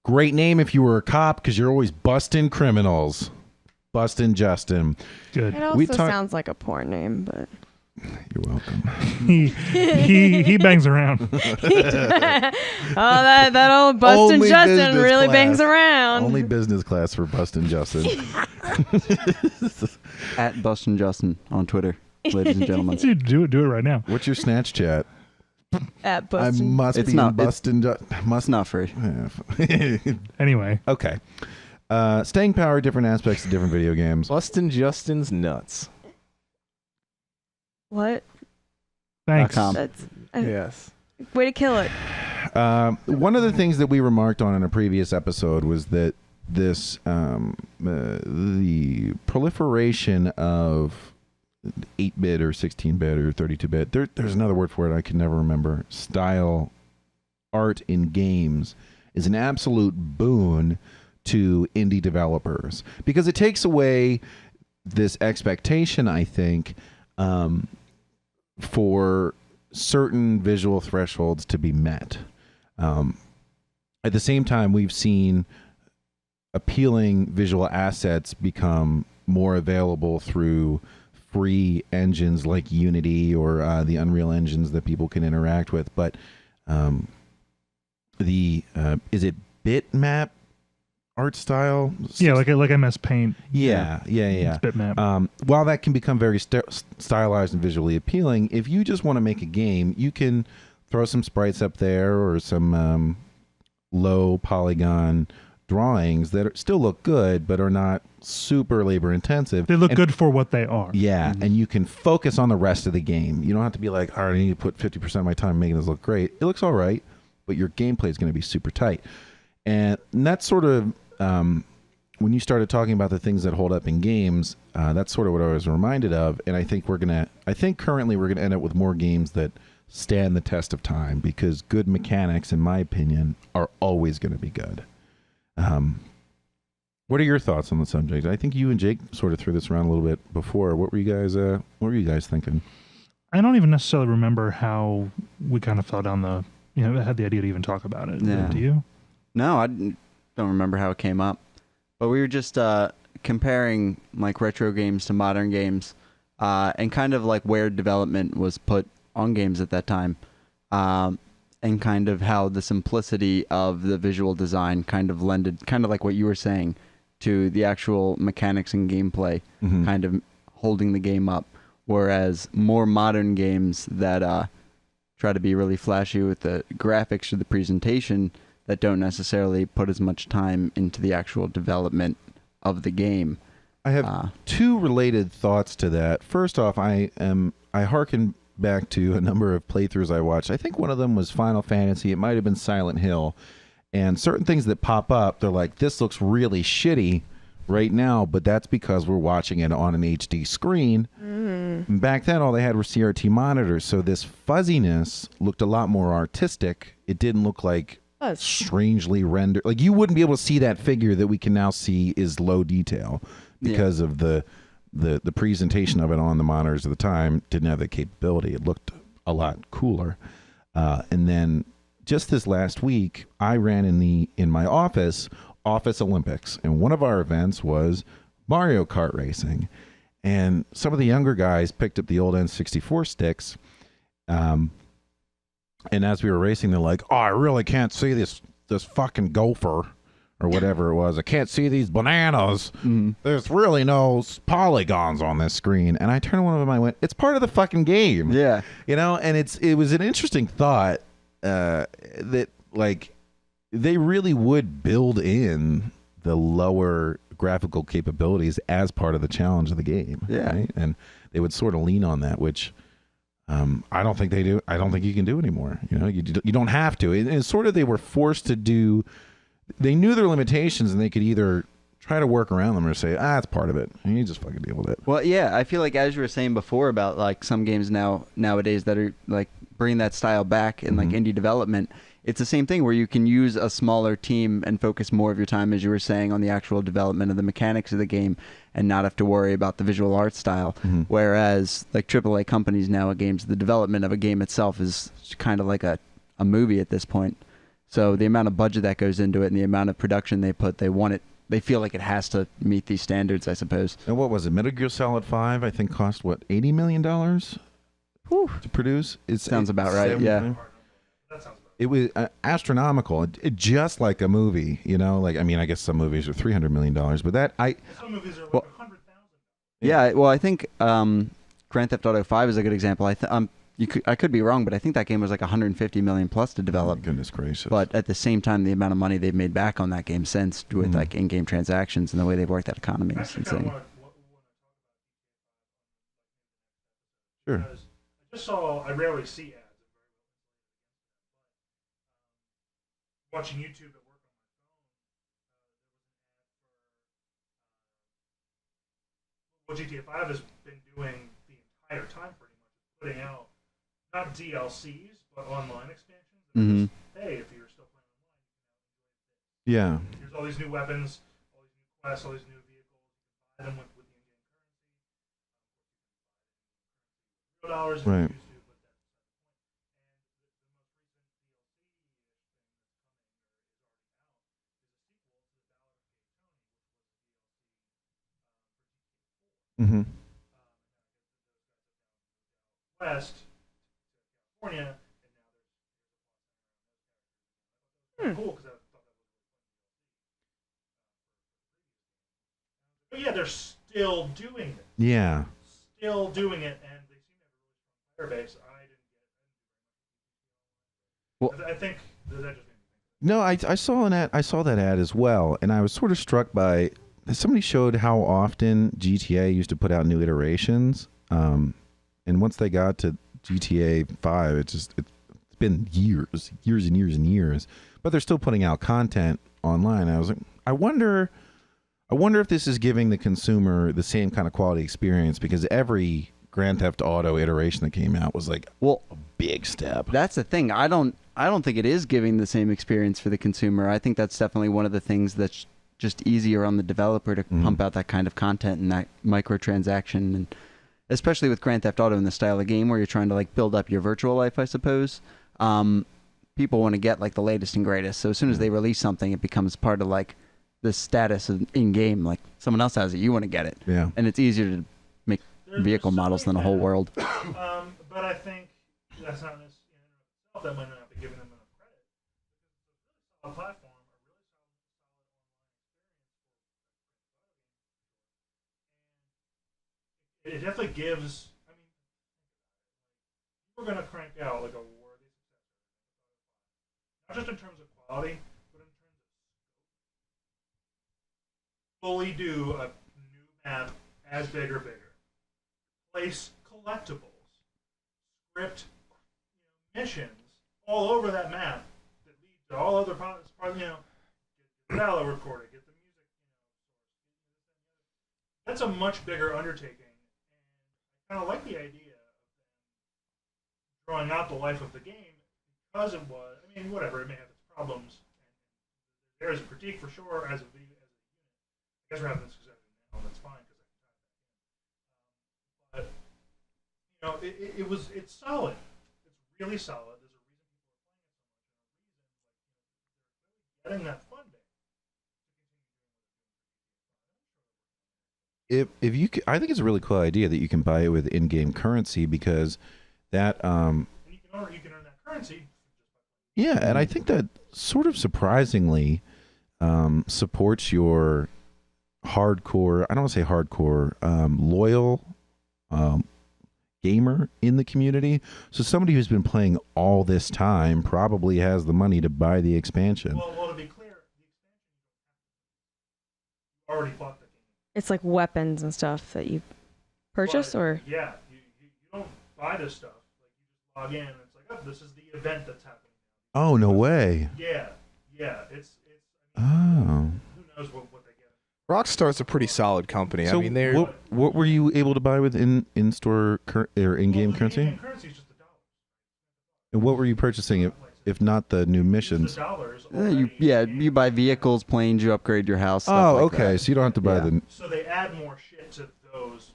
great name if you were a cop because you're always busting criminals. Bustin' Justin. Good. It also we talk- sounds like a porn name, but You're welcome. He bangs around. oh, that old Bustin' Only Justin business really class. bangs around. Only business class for Bustin' Justin. At Bustin' Justin on Twitter, ladies and gentlemen. Dude, do it right now. What's your Snatch chat? At I Bustin'. must It's be not- Bustin'. It's Must not free. Anyway, Okay. Staying power, different aspects of different video games. Bustin' Justin's nuts. What? thanks. .com. That's Yes. way to kill it. One of the things that we remarked on in a previous episode was that this the proliferation of 8-bit or 16-bit or 32-bit, there's another word for it I can never remember, style art in games is an absolute boon to indie developers because it takes away this expectation, I think, for certain visual thresholds to be met. At the same time, we've seen appealing visual assets become more available through free engines like Unity or the Unreal engines that people can interact with. But is it bitmap art style? Yeah, like MS Paint. Yeah. It's bitmap. While that can become very stylized and visually appealing, if you just want to make a game, you can throw some sprites up there or some low polygon drawings that still look good but are not super labor intensive. They look And- good for what they are. Yeah, and you can focus on the rest of the game. You don't have to be like, all right, I need to put 50% of my time making this look great. It looks all right, but your gameplay is going to be super tight. And that's sort of when you started talking about the things that hold up in games, that's sort of what I was reminded of. And I think currently we're gonna end up with more games that stand the test of time because good mechanics, in my opinion, are always going to be good. What are your thoughts on the subject? I think you and Jake sort of threw this around a little bit before. What were you guys thinking? I don't even necessarily remember how we kind of fell down had the idea to even talk about it. Yeah. Do you? No, don't remember how it came up. But we were just comparing like retro games to modern games and kind of like where development was put on games at that time and kind of how the simplicity of the visual design kind of lended, kind of like what you were saying, to the actual mechanics and gameplay kind of holding the game up. Whereas more modern games that try to be really flashy with the graphics or the presentation that don't necessarily put as much time into the actual development of the game. I have two related thoughts to that. First off, I hearken back to a number of playthroughs I watched. I think one of them was Final Fantasy. It might have been Silent Hill. And certain things that pop up, they're like, this looks really shitty right now, but that's because we're watching it on an HD screen. And back then, all they had were CRT monitors, so this fuzziness looked a lot more artistic. It didn't look like does. strangely rendered. Like you wouldn't be able to see that figure that we can now see is low detail because of the presentation of it on the monitors at the time didn't have the capability. It looked a lot cooler. And then just this last week, I ran in my office Olympics, and one of our events was Mario Kart racing. And some of the younger guys picked up the old N64 sticks. And as we were racing, they're like, "Oh, I really can't see this fucking gopher or whatever it was. I can't see these bananas. There's really no polygons on this screen." And I turned to one of them and I went, "It's part of the fucking game." Yeah. You know, and it was an interesting thought that like they really would build in the lower graphical capabilities as part of the challenge of the game. Yeah. Right? And they would sort of lean on that, which I don't think they do. I don't think you can do anymore. You know, you don't have to. It's sort of they were forced to do. They knew their limitations, and they could either try to work around them or say, it's part of it. And you just fucking deal with it. Well, yeah, I feel like as you were saying before about like some games nowadays that are like bringing that style back in like indie development, it's the same thing where you can use a smaller team and focus more of your time, as you were saying, on the actual development of the mechanics of the game and not have to worry about the visual art style. Whereas like AAA companies now at games, the development of a game itself is kind of like a movie at this point. So the amount of budget that goes into it and the amount of production they put, they feel like it has to meet these standards, I suppose. And what was it? Metal Gear Solid 5, I think, cost, what, $80 million to produce? It Sounds about right, yeah. It was astronomical, just like a movie, you know? Like, I mean, I guess some movies are $300 million, but Some movies are like 100,000. Yeah, well, I think Grand Theft Auto 5 is a good example. I could be wrong, but I think that game was like 150 million plus to develop. Goodness gracious. But at the same time, the amount of money they've made back on that game since with like in-game transactions and the way they've worked that economy is insane. Sure. I rarely see ads. Watching YouTube at work on my phone, what GTA 5 has been doing the entire time pretty much, putting out not DLCs, but online expansions. Hey, if you're still playing online, Yeah. here's all these new weapons, all these new quests, all these new vehicles. You can buy them with the in-game currency. $0 if Right. you choose to, but that's the most recent DLC is West, California, and now there's cool because I thought that was but yeah, they're still doing it. Yeah. Still doing it, and they seem to have a really strong player base. I didn't get it. Well, I think that just made me think. No, I saw an ad. I saw that ad as well, and I was sort of struck by somebody showed how often GTA used to put out new iterations, and once they got to GTA 5, it's been years and years, but they're still putting out content online. I was like, I wonder if this is giving the consumer the same kind of quality experience, because every Grand Theft Auto iteration that came out was like a big step. That's the thing. I don't think it is giving the same experience for the consumer. I think that's definitely one of the things that's just easier on the developer to pump out that kind of content and that microtransaction, and especially with Grand Theft Auto in the style of game where you're trying to like build up your virtual life, I suppose. People want to get like the latest and greatest. So as soon as they release something, it becomes part of like the status of in game. Like someone else has it, you want to get it. Yeah. And it's easier to make vehicle models than a whole world. But I think that's not necessarily that might not be giving them enough credit. A platform, a really solid online experience. It definitely gives. I mean, we're going to crank out like a worthy successor, not just in terms of quality, but in terms of fully do a new map as big or bigger. Place collectibles, script missions all over that map that lead to all other parts. Get the dialogue recorded, get the music. That's a much bigger undertaking. And I kind of like the idea of drawing out the life of the game because it was. I mean, whatever, it may have its problems. There is a critique for sure as a video. I guess we're having this discussion now, and that's fine because I can time it back in. But it's solid. It's really solid. There's a reason people are playing it so much, and a reason like they're getting that funding. If you, I think it's a really cool idea that you can buy it with in-game currency because that And you can earn that currency. yeah, and I think that sort of surprisingly supports your hardcore. I don't want to say hardcore, loyal gamer in the community. So somebody who's been playing all this time probably has the money to buy the expansion. Well, to be clear, the expansion you already bought the game. It's like weapons and stuff that you purchase, But, or yeah, you don't buy this stuff. Like you just log in and it's like, oh, this is the event that's happening. Oh no way! Yeah, it's. Oh. Who knows what they get? Rockstar's a pretty solid company. So I mean, they're what were you able to buy with in-store or in-game Well, currency? in-game currency is just $1. And what were you purchasing if not the new missions? The dollars. You buy vehicles, planes, you upgrade your house. Stuff Oh, like okay. that. So you don't have to buy Yeah. the. So they add more shit to those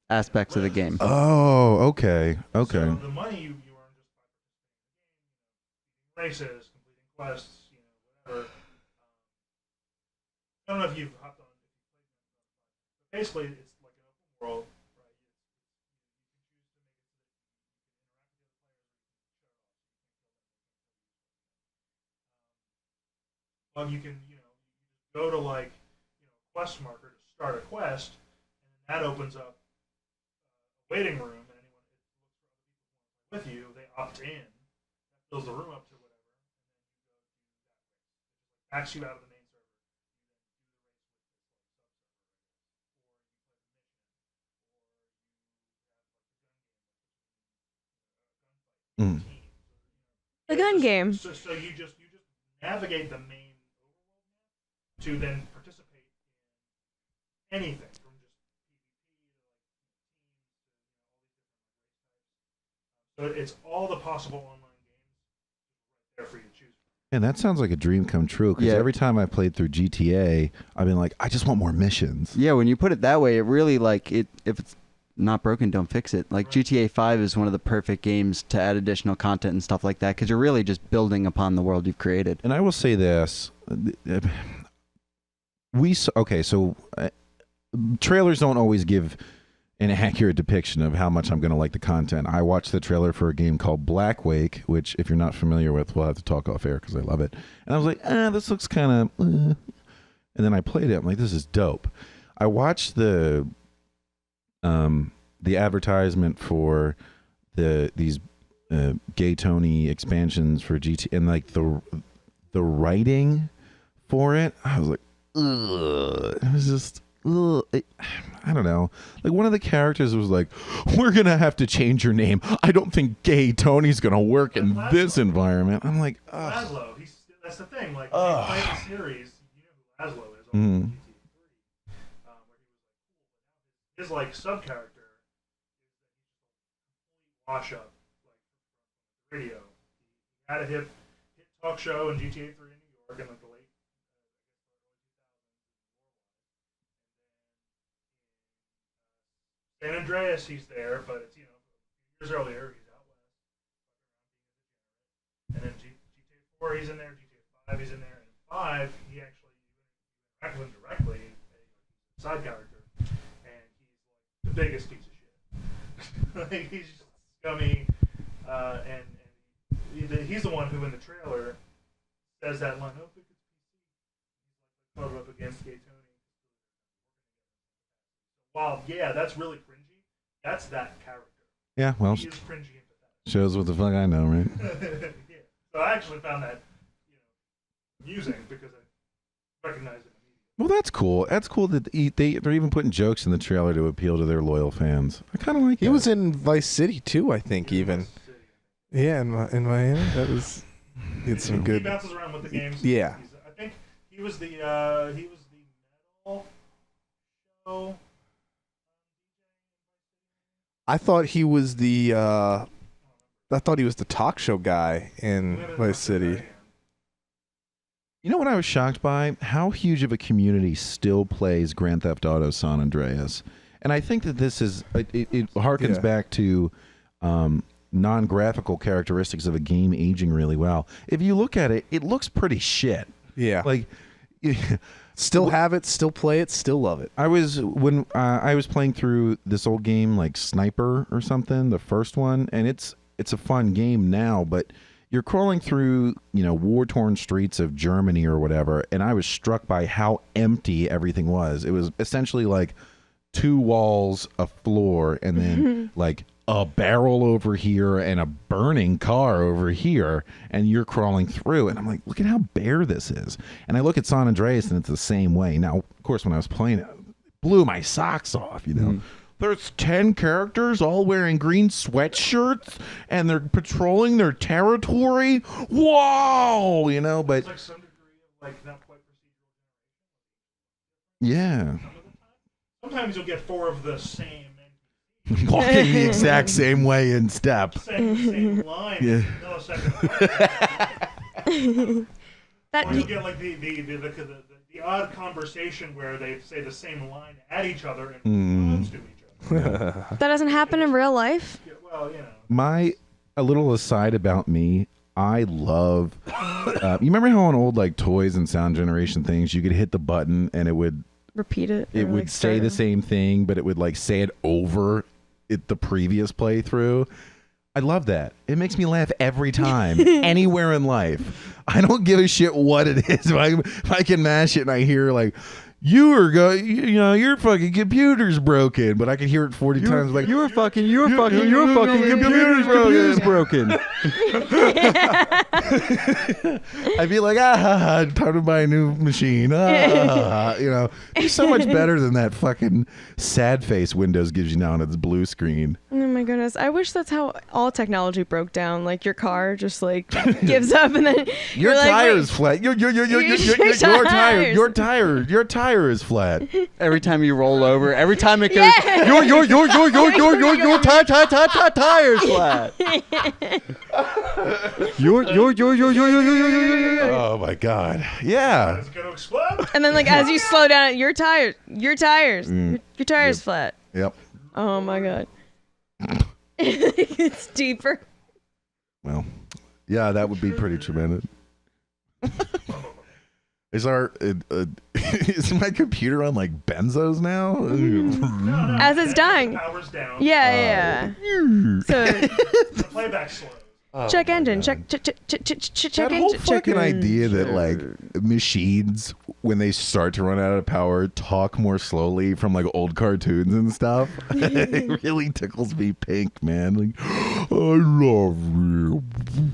Aspects of the game. Oh, okay, okay. So the money you earn just by races, completing quests, whatever. I don't know if you've hopped on. But basically, it's like an open world, right? Well, you can go to like quest marker to start a quest, and that opens up a waiting room, and anyone who looks for other people with you, they opt in. That fills the room up to whatever, and then you go do that race. It backs you out of the main server. Mm. the gun game. So you just navigate the main overworld to then participate in anything from just PvP to so it's all the possible online games right there for you to choose. And that sounds like a dream come true because Yeah. every time I played through GTA, I've been like, I just want more missions. Yeah, when you put it that way, it really if it's not broken, don't fix it. Like GTA 5 is one of the perfect games to add additional content and stuff like that because you're really just building upon the world you've created. And I will say this: trailers don't always give an accurate depiction of how much I'm going to like the content. I watched the trailer for a game called Black Wake, which, if you're not familiar with, we'll have to talk off air because I love it. And I was like, this looks kind of. And then I played it. I'm like, this is dope. I watched the advertisement for these Gay Tony expansions for GT and like the writing for it. I was like, ugh. It was just. I don't know. Like one of the characters was like, "We're gonna have to change your name. I don't think Gay Tony's gonna work in this environment." I'm like, ugh. Laszlo, that's the thing. Like, when you play the series, you know who Laszlo is on Mhm. GTA 3, where he was like sub character wash up like radio. He had a hit talk show in GTA 3 in New York in like the late San Andreas, he's there, but it's years earlier. He's out west, and then GTA 4, he's in there. GTA 5, he's in there. And 5, he actually interacted with him directly, a side character, and he's like the biggest piece of shit. Like he's just scummy, and he's the one who in the trailer says that line. Oh, it's PC. He's like up against Gay Tony. Wow, yeah, that's really cringy. That's that character. Yeah, well, He is cringy and pathetic. shows what the fuck I know, right? Yeah. So I actually found that amusing because I recognized it immediately. Well, that's cool. That's cool that they're even putting jokes in the trailer to appeal to their loyal fans. I kind of like he that. was in Vice City too, I think. Even yeah, in Miami, that was he had some He good. bounces around with the games. Yeah. I think he was the metal show. I thought he was the talk show guy in Vice City. You know what I was shocked by? How huge of a community still plays Grand Theft Auto San Andreas. And I think that this is, it harkens back to non-graphical characteristics of a game aging really well. If you look at it, it looks pretty shit. Yeah. Like, Still have it, still play it, still love it. I was playing through this old game like Sniper or something, the first one, and it's a fun game now, but you're crawling through, war-torn streets of Germany or whatever, and I was struck by how empty everything was. It was essentially like 2 walls, a floor, and then like a barrel over here and a burning car over here, and you're crawling through, and I'm like, look at how bare this is. And I look at San Andreas, and it's the same way. Now, of course, when I was playing it, it blew my socks off, There's 10 characters all wearing green sweatshirts, and they're patrolling their territory. Whoa! But It's like some degree of like not quite procedural. yeah. Sometimes you'll get 4 of the same Walking the exact same way in step. same line. Yeah. Millisecond. That Or you'll get like the odd conversation where they say the same line at each other and response to each other. that doesn't happen in real life. Yeah, well, you know. A little aside about me, I love you remember how on old like toys and sound generation things you could hit the button and it would Repeat it. it or, would like, say start the it. same thing, but it would like say it over the previous playthrough. I love that. It makes me laugh every time, anywhere in life. I don't give a shit what it is. If I can mash it and I hear like, your fucking computer's broken, but I can hear it 40 times like, Your fucking computer's broken. I'd be like, time to buy a new machine. It's so much better than that fucking sad face Windows gives you now on its blue screen. Oh my goodness. I wish that's how all technology broke down. Like your car just like gives up and then Your you're like, tire's wait, flat. Your tire is flat. Every time you roll over, every time it goes, Yeah. your tire's flat. Oh my god. Yeah. It's going to explode. And then like as you slow down, your tires, your tire's Yep. flat. Yep. Oh my god. It's deeper. Well, yeah, that would be pretty tremendous. Is my computer on like benzos now? No, As it's the dying. Power's down. Yeah. So The playback slows. check engine. Check That engine. whole check fucking engine. idea that like machines, when they start to run out of power, talk more slowly from like old cartoons and stuff. It really tickles me pink, man. Like, I love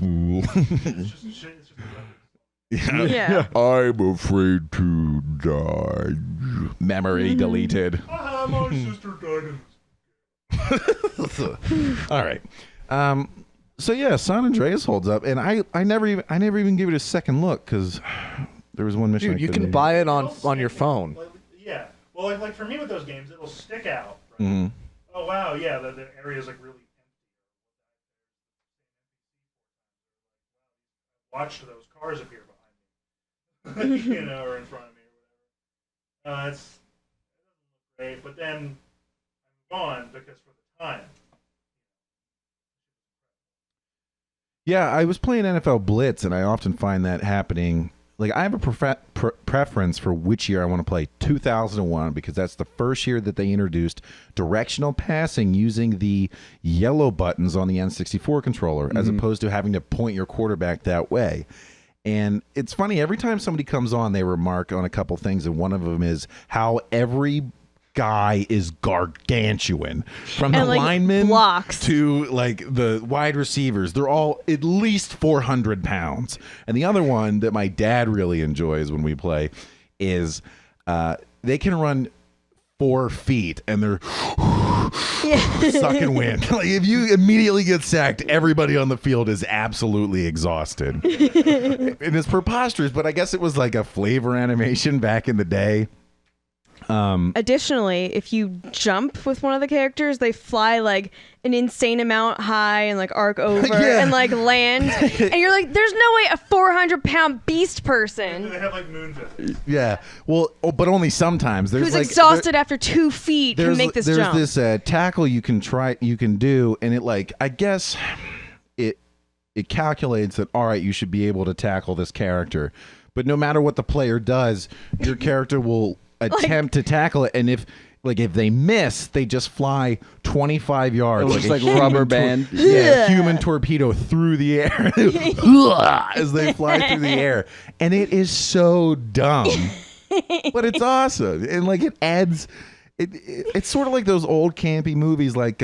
you. It's just Yeah. I'm afraid to die. Memory deleted. my sister died in All right. So yeah, San Andreas holds up, and I never even gave it a second look because there was one mission. Dude, you can buy it on your phone. Like, yeah. Well, like for me with those games, it'll stick out. Right? Mm-hmm. Oh wow, yeah, the area's like really empty. Watch those cars appear behind me, or in front of me, or whatever. It's great, but then I'm gone because for the time. Yeah, I was playing NFL Blitz, and I often find that happening. Like, I have a preference for which year I want to play. 2001, because that's the first year that they introduced directional passing using the yellow buttons on the N64 controller, as opposed to having to point your quarterback that way. And it's funny, every time somebody comes on, they remark on a couple things, and one of them is how every guy is gargantuan, from the And, like, linemen blocks. to like the wide receivers. They're all at least 400 pounds. And the other one that my dad really enjoys when we play is they can run 4 feet and they're sucking wind. Like, if you immediately get sacked, everybody on the field is absolutely exhausted. And it's preposterous, but I guess it was like a flavor animation back in the day. Additionally, if you jump with one of the characters, they fly like an insane amount high and like arc over Yeah. and like land. And you're like, there's no way a 400-pound beast person They have like moon physics. Yeah. Well, but only sometimes. There's who's like, exhausted after 2 feet can make this jump. There's this tackle you can do, and it like I guess it calculates that all right, you should be able to tackle this character, but no matter what the player does, your character will attempt to tackle it, and if they miss, they just fly 25 yards. It looks like a rubber human band. human torpedo through the air as they fly through the air, and it is so dumb, but it's awesome, and like it adds. It's sort of like those old campy movies, like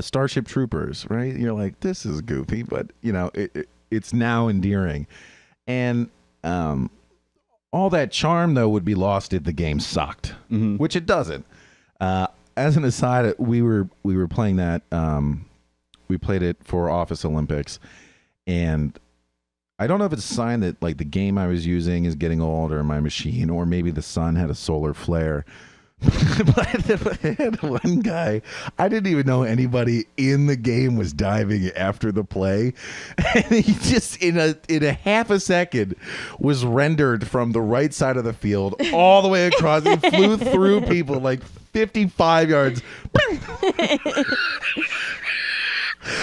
Starship Troopers, right? You're like, this is goofy, but you know, it's now endearing, and all that charm though would be lost if the game sucked, which it doesn't. As an aside, we were playing that. We played it for Office Olympics, and I don't know if it's a sign that like the game I was using is getting old, or my machine, or maybe the sun had a solar flare. But I had one guy, I didn't even know anybody in the game was diving after the play, and he just in a half a second was rendered from the right side of the field all the way across. He flew through people like 55 yards.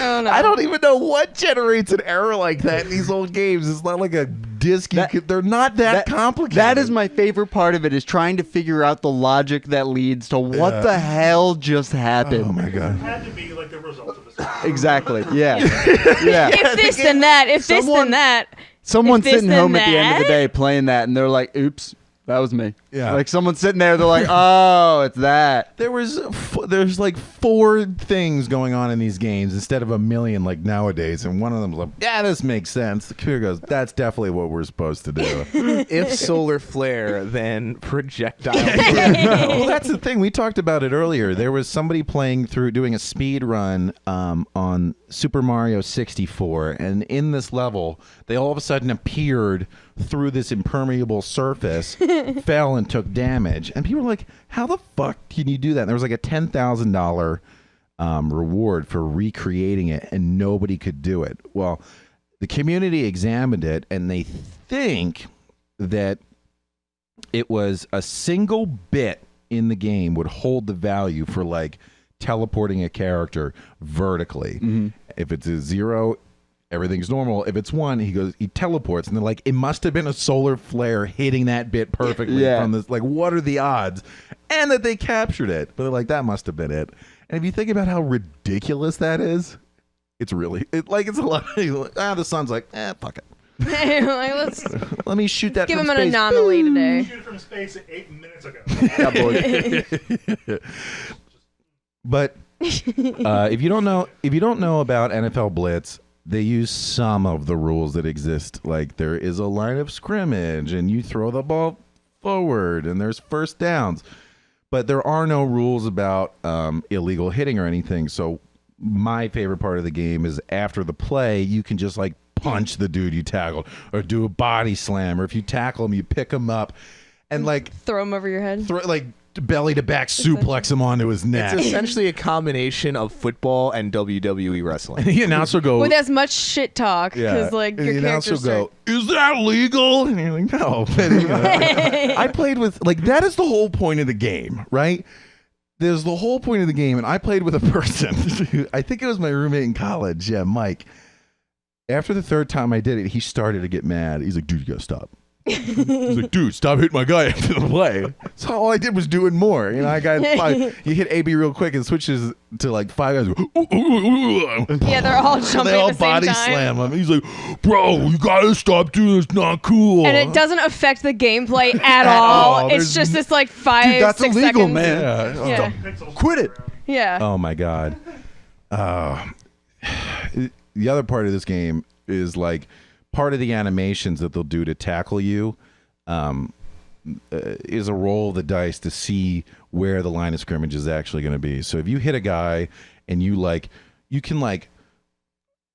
Oh, no. I don't even know what generates an error like that in these old games. It's not like a disc. They're not that complicated. That is my favorite part of it, is trying to figure out the logic that leads to what the hell just happened. Oh my god. It had to be like the result of a Exactly. Yeah. Yeah. If this, then that. If this, then that. Someone's If this, sitting then home at the end of the that. day playing that, and they're like, "Oops, that was me." Yeah. Like someone's sitting there, they're like, "Oh, it's that." There's like 4 things going on in these games instead of a million like nowadays, and one of them's like, yeah, this makes sense. The computer goes, that's definitely what we're supposed to do. If solar flare, then projectile. Well, that's the thing. We talked about it earlier. There was somebody doing a speed run on Super Mario 64, and in this level, they all of a sudden appeared through this impermeable surface, fell and took damage, and people were like, how the fuck can you do that? And there was like a $10,000 reward for recreating it, and nobody could do it. Well, the community examined it, and they think that it was a single bit in the game would hold the value for like teleporting a character vertically. If it's a 0, everything's normal. If it's 1, he teleports, and they're like, it must have been a solar flare hitting that bit perfectly from this. Like, what are the odds? And that they captured it, but they're like, that must have been it. And if you think about how ridiculous that is, it's really it's a lot. The sun's like, fuck it. Like, let's Let me shoot that. give from him an space. anomaly today. Shoot it from space 8 minutes ago. Yeah, boy. But if you don't know about NFL Blitz, they use some of the rules that exist. Like there is a line of scrimmage, and you throw the ball forward, and there's first downs. But there are no rules about illegal hitting or anything. So my favorite part of the game is after the play, you can just like punch the dude you tackled, or do a body slam, or if you tackle him, you pick him up and like Throw him over your head. belly to back suplex him onto his neck. It's essentially a combination of football and WWE wrestling. The announcer go, With as much shit talk, because like and your the announcer characters go, is that legal? And you're like, no. But, you know, I played with, like, that is the whole point of the game, right? There's the whole point of the game, and I played with a person. I think it was my roommate in college, Mike. After the 3rd time I did it, he started to get mad. He's like, dude, you gotta stop. He's like, dude, stop hitting my guy after the play. So all I did was do it more. You know, I got 5. You hit AB real quick and switches to like 5 guys. Yeah, they're all jumping They all at the same body time. slam him. He's like, bro, you gotta stop doing this. Not cool. And it doesn't affect the gameplay at all. all. It's There's just this like 5, Dude, that's 6 illegal, seconds. man. Yeah. Yeah. Quit it. Yeah. Oh my god. The other part of this game is like part of the animations that they'll do to tackle you is a roll of the dice to see where the line of scrimmage is actually going to be. So if you hit a guy and you can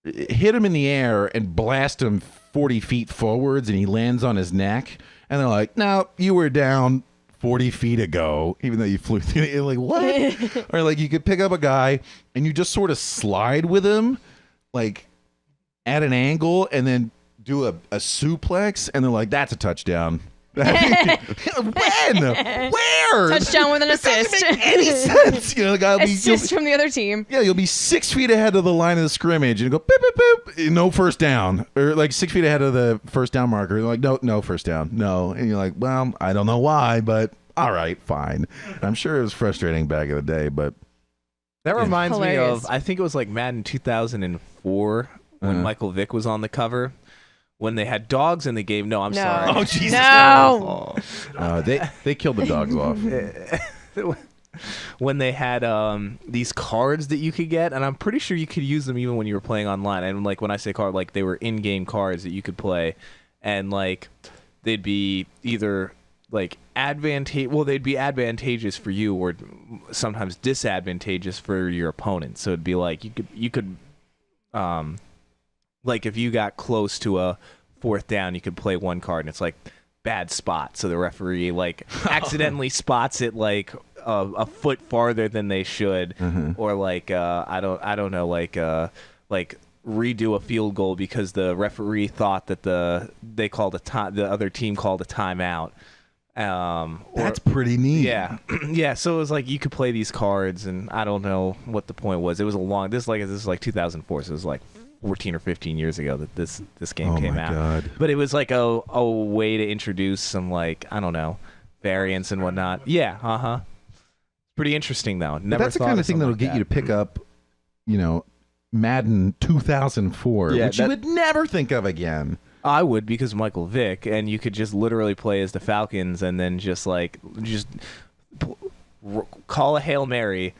hit him in the air and blast him 40 feet forwards and he lands on his neck, and they're like, no, you were down 40 feet ago, even though you flew through it. You're like, what? Or like you could pick up a guy and you just sort of slide with him, like at an angle, and then do a suplex, and they're like, that's a touchdown. When? Where? Touchdown with an assist. Doesn't make any sense. You know, the guy will Assist from the other team. Yeah, you'll be 6 feet ahead of the line of the scrimmage and go boop, boop, boop, no first down. Or like 6 feet ahead of the first down marker. They're like, no first down. No. And you're like, well, I don't know why, but all right, fine. I'm sure it was frustrating back in the day, but that reminds me Hilarious. of, I think it was like Madden 2004 when Michael Vick was on the cover. When they had dogs in the game. No, I'm sorry. Oh, Jesus. No. They killed the dogs off. When they had these cards that you could get, and I'm pretty sure you could use them even when you were playing online. And like when I say card, like they were in-game cards that you could play, and like they'd be either like they'd be advantageous for you or sometimes disadvantageous for your opponent. So it'd be like you could like if you got close to a fourth down, you could play one card, and it's like bad spot. So the referee like accidentally spots it like a foot farther than they should, or like I don't know, like redo a field goal because the referee thought that the other team called a timeout. That's pretty neat. Yeah, yeah. So it was like you could play these cards, and I don't know what the point was. It was a long. This is like 2004, so it was like 14 or 15 years ago that this game came out. God. But it was like a way to introduce some like, I don't know, variants and whatnot. Yeah, pretty interesting though. But that's the kind of thing that'll get you to pick up, you know, Madden 2004, which you would never think of again. I would, because Michael Vick, and you could just literally play as the Falcons and then just call a Hail Mary.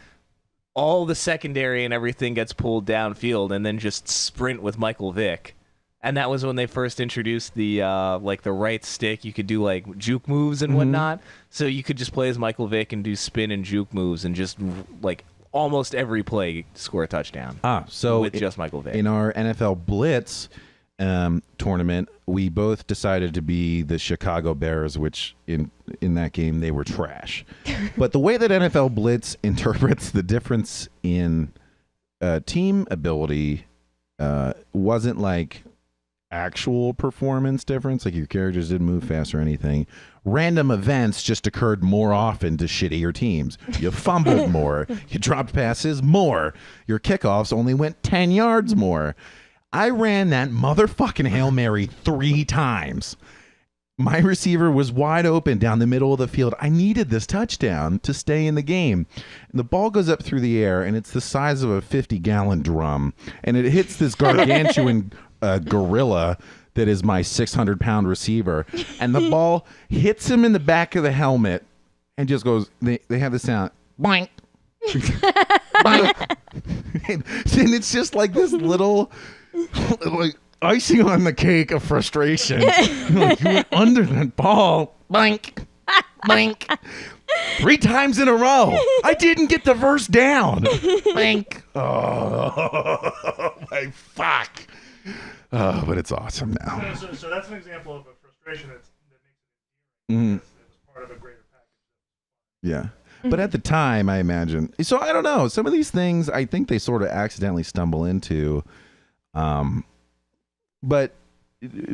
All the secondary and everything gets pulled downfield, and then just sprint with Michael Vick. And that was when they first introduced the like the right stick. You could do like juke moves and whatnot. So you could just play as Michael Vick and do spin and juke moves, and just like almost every play score a touchdown. So with just Michael Vick. In our NFL Blitz tournament, we both decided to be the Chicago Bears, which in that game they were trash. But the way that NFL Blitz interprets the difference in team ability wasn't like actual performance difference, like your characters didn't move fast or anything. Random events just occurred more often to shittier teams. You fumbled more, you dropped passes more, your kickoffs only went 10 yards more. I ran that motherfucking Hail Mary 3 times. My receiver was wide open down the middle of the field. I needed this touchdown to stay in the game. And the ball goes up through the air, and it's the size of a 50-gallon drum. And it hits this gargantuan gorilla that is my 600-pound receiver. And the ball hits him in the back of the helmet and just goes, they have the sound, boink. Boink. And it's just like this little... like icing on the cake of frustration. Like, you went under that ball. Blank. Blank. 3 times in a row. I didn't get the first down. Blank. Oh, my fuck. Oh, but it's awesome now. So that's an example of a frustration that makes it part of a greater package. Yeah. But at the time, I imagine. So I don't know. Some of these things, I think they sort of accidentally stumble into. But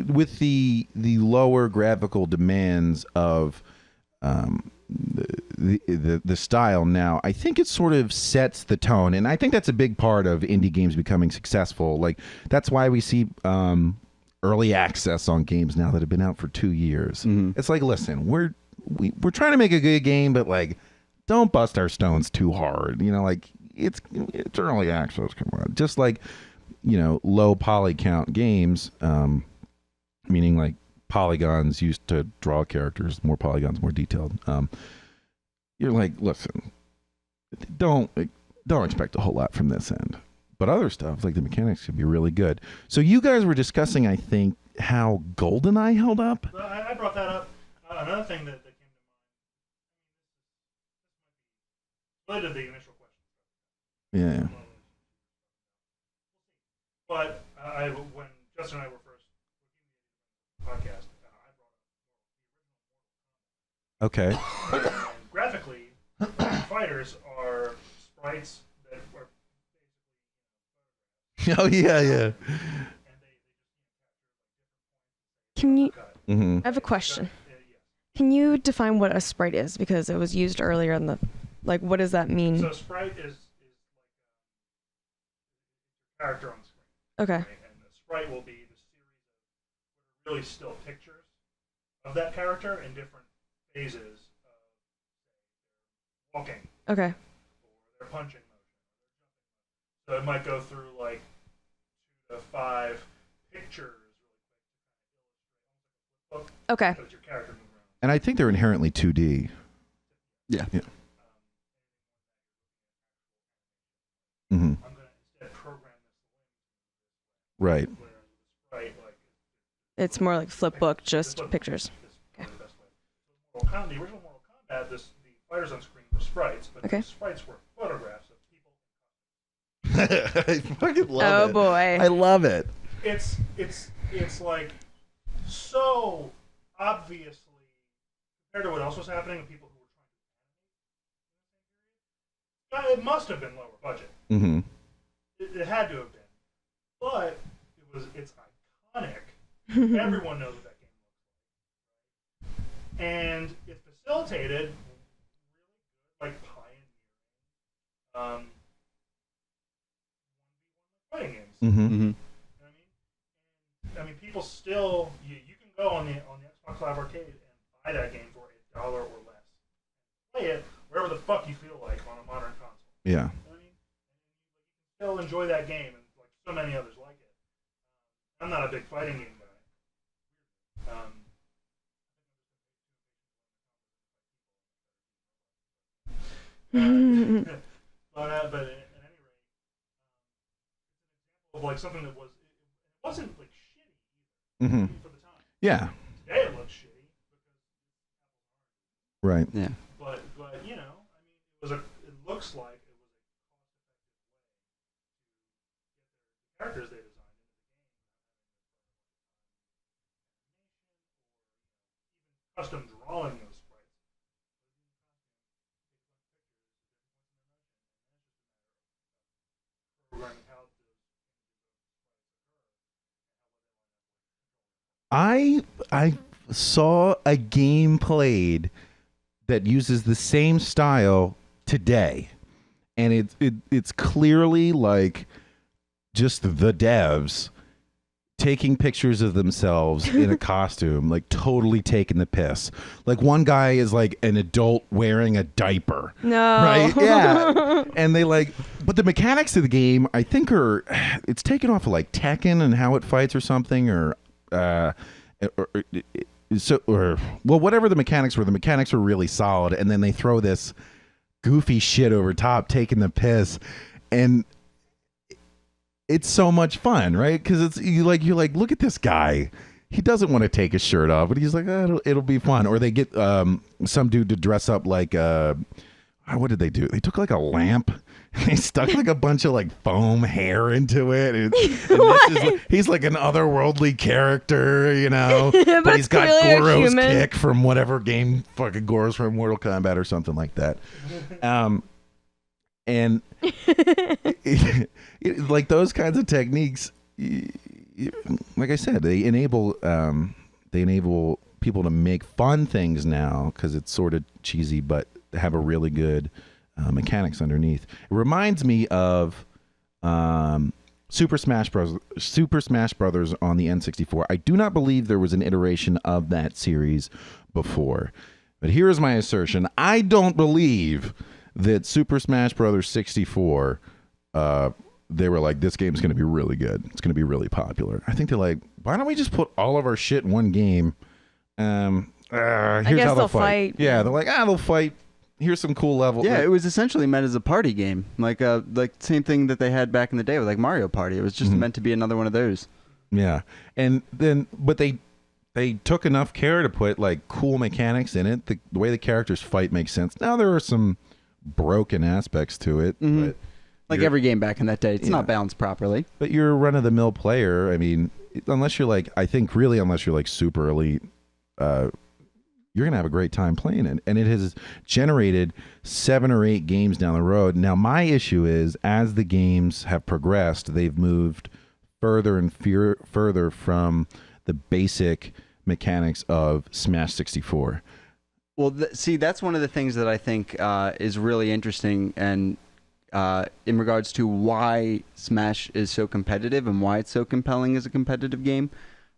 with the lower graphical demands of the style now, I think it sort of sets the tone, and I think that's a big part of indie games becoming successful. Like that's why we see early access on games now that have been out for 2 years. It's like, listen, we're trying to make a good game, but like, don't bust our stones too hard. You know, like it's early access. Come on, just like. You know, low poly count games, meaning like polygons used to draw characters, more polygons, more detailed. You're like, listen, don't expect a whole lot from this end. But other stuff, like the mechanics, could be really good. So you guys were discussing, I think, how GoldenEye held up. I brought that up. Another thing that came to mind, related to the initial question. Yeah. But when Justin and I were first podcast, I brought Okay. And graphically, fighters are sprites that were Oh yeah, yeah. and Can you? Mm-hmm. I have a question. yeah. Can you define what a sprite is? Because it was used earlier in the, like, what does that mean? So sprite is like a character on the screen. Okay. Right? And the sprite will be the series of really still pictures of that character in different phases of walking, Okay. or their punching motion. So it might go through like 2 to 5 pictures Okay. so that your character moves around. And I think they're inherently 2D. Yeah. Yeah. Mm-hmm. I'm going to instead program this Right. whereas the sprite like It's more like flip book, just flip- pictures. is probably the best way. The original Mortal Kombat, the fighters on screen were sprites, but Okay. the sprites were photographs of people. I fucking love Oh it. boy. I love it. It's like so obviously compared to what else was happening and people who were trying to. It must have been lower budget. Mm-hmm. It had to have been, but it's iconic. Everyone knows what that game looks like, and it facilitated really good, like pioneering fighting games. Mm-hmm. Mm-hmm. You know what I mean, people still you can go on the Xbox Live Arcade and buy that game for $1 or less. Play it wherever the fuck you feel like on a modern console. Yeah. You know what I mean? You can still enjoy that game, and like so many others like it. I'm not a big fighting game guy. But at any rate, of like something that it wasn't like shitty Mm-hmm. for the time. Yeah. Today it looks shitty Right. Yeah. but you know, I mean, it looks like it was a cost-effective way to get the characters they designed into the game, custom drawing those sprites. Programming how I saw a game played that uses the same style today, and it's clearly like just the devs taking pictures of themselves in a costume, like totally taking the piss. Like one guy is like an adult wearing a diaper. No. Right? Yeah. And they like, but the mechanics of the game, I think it's taken off of like Tekken and how it fights or something, or whatever the mechanics were really solid, and then they throw this goofy shit over top, taking the piss, and it's so much fun, right? Because you're like, look at this guy. He doesn't want to take his shirt off, but he's like, it'll be fun. Or they get some dude to dress up like what did they do? They took like a lamp. They stuck like a bunch of like foam hair into it. And he's like an otherworldly character, you know. but he's got Goro's kick from whatever game fucking Goro's from Mortal Kombat or something like that. And like those kinds of techniques, like I said, they enable people to make fun things now because it's sort of cheesy, but have a really good mechanics underneath. It reminds me of Super Smash Brothers on the N64. I do not believe there was an iteration of that series before, but here is my assertion: I don't believe that Super Smash Brothers 64. They were like, this game's going to be really good. It's going to be really popular. I think they're like, why don't we just put all of our shit in one game? Here's I guess how they'll fight. Yeah, they're like, they'll fight. Here's some cool level. Yeah, it was essentially meant as a party game, like same thing that they had back in the day with like Mario Party. It was just meant to be another one of those. Yeah, and then but they took enough care to put like cool mechanics in it. The way the characters fight makes sense. Now there are some broken aspects to it, but Like every game back in that day, it's not balanced properly. But you're a run-of-the-mill player. I mean, unless you're like super elite, you're gonna have a great time playing it. And it has generated 7 or 8 games down the road. Now my issue is, as the games have progressed, they've moved further and further from the basic mechanics of Smash 64. Well, see, that's one of the things that I think is really interesting, and in regards to why Smash is so competitive and why it's so compelling as a competitive game.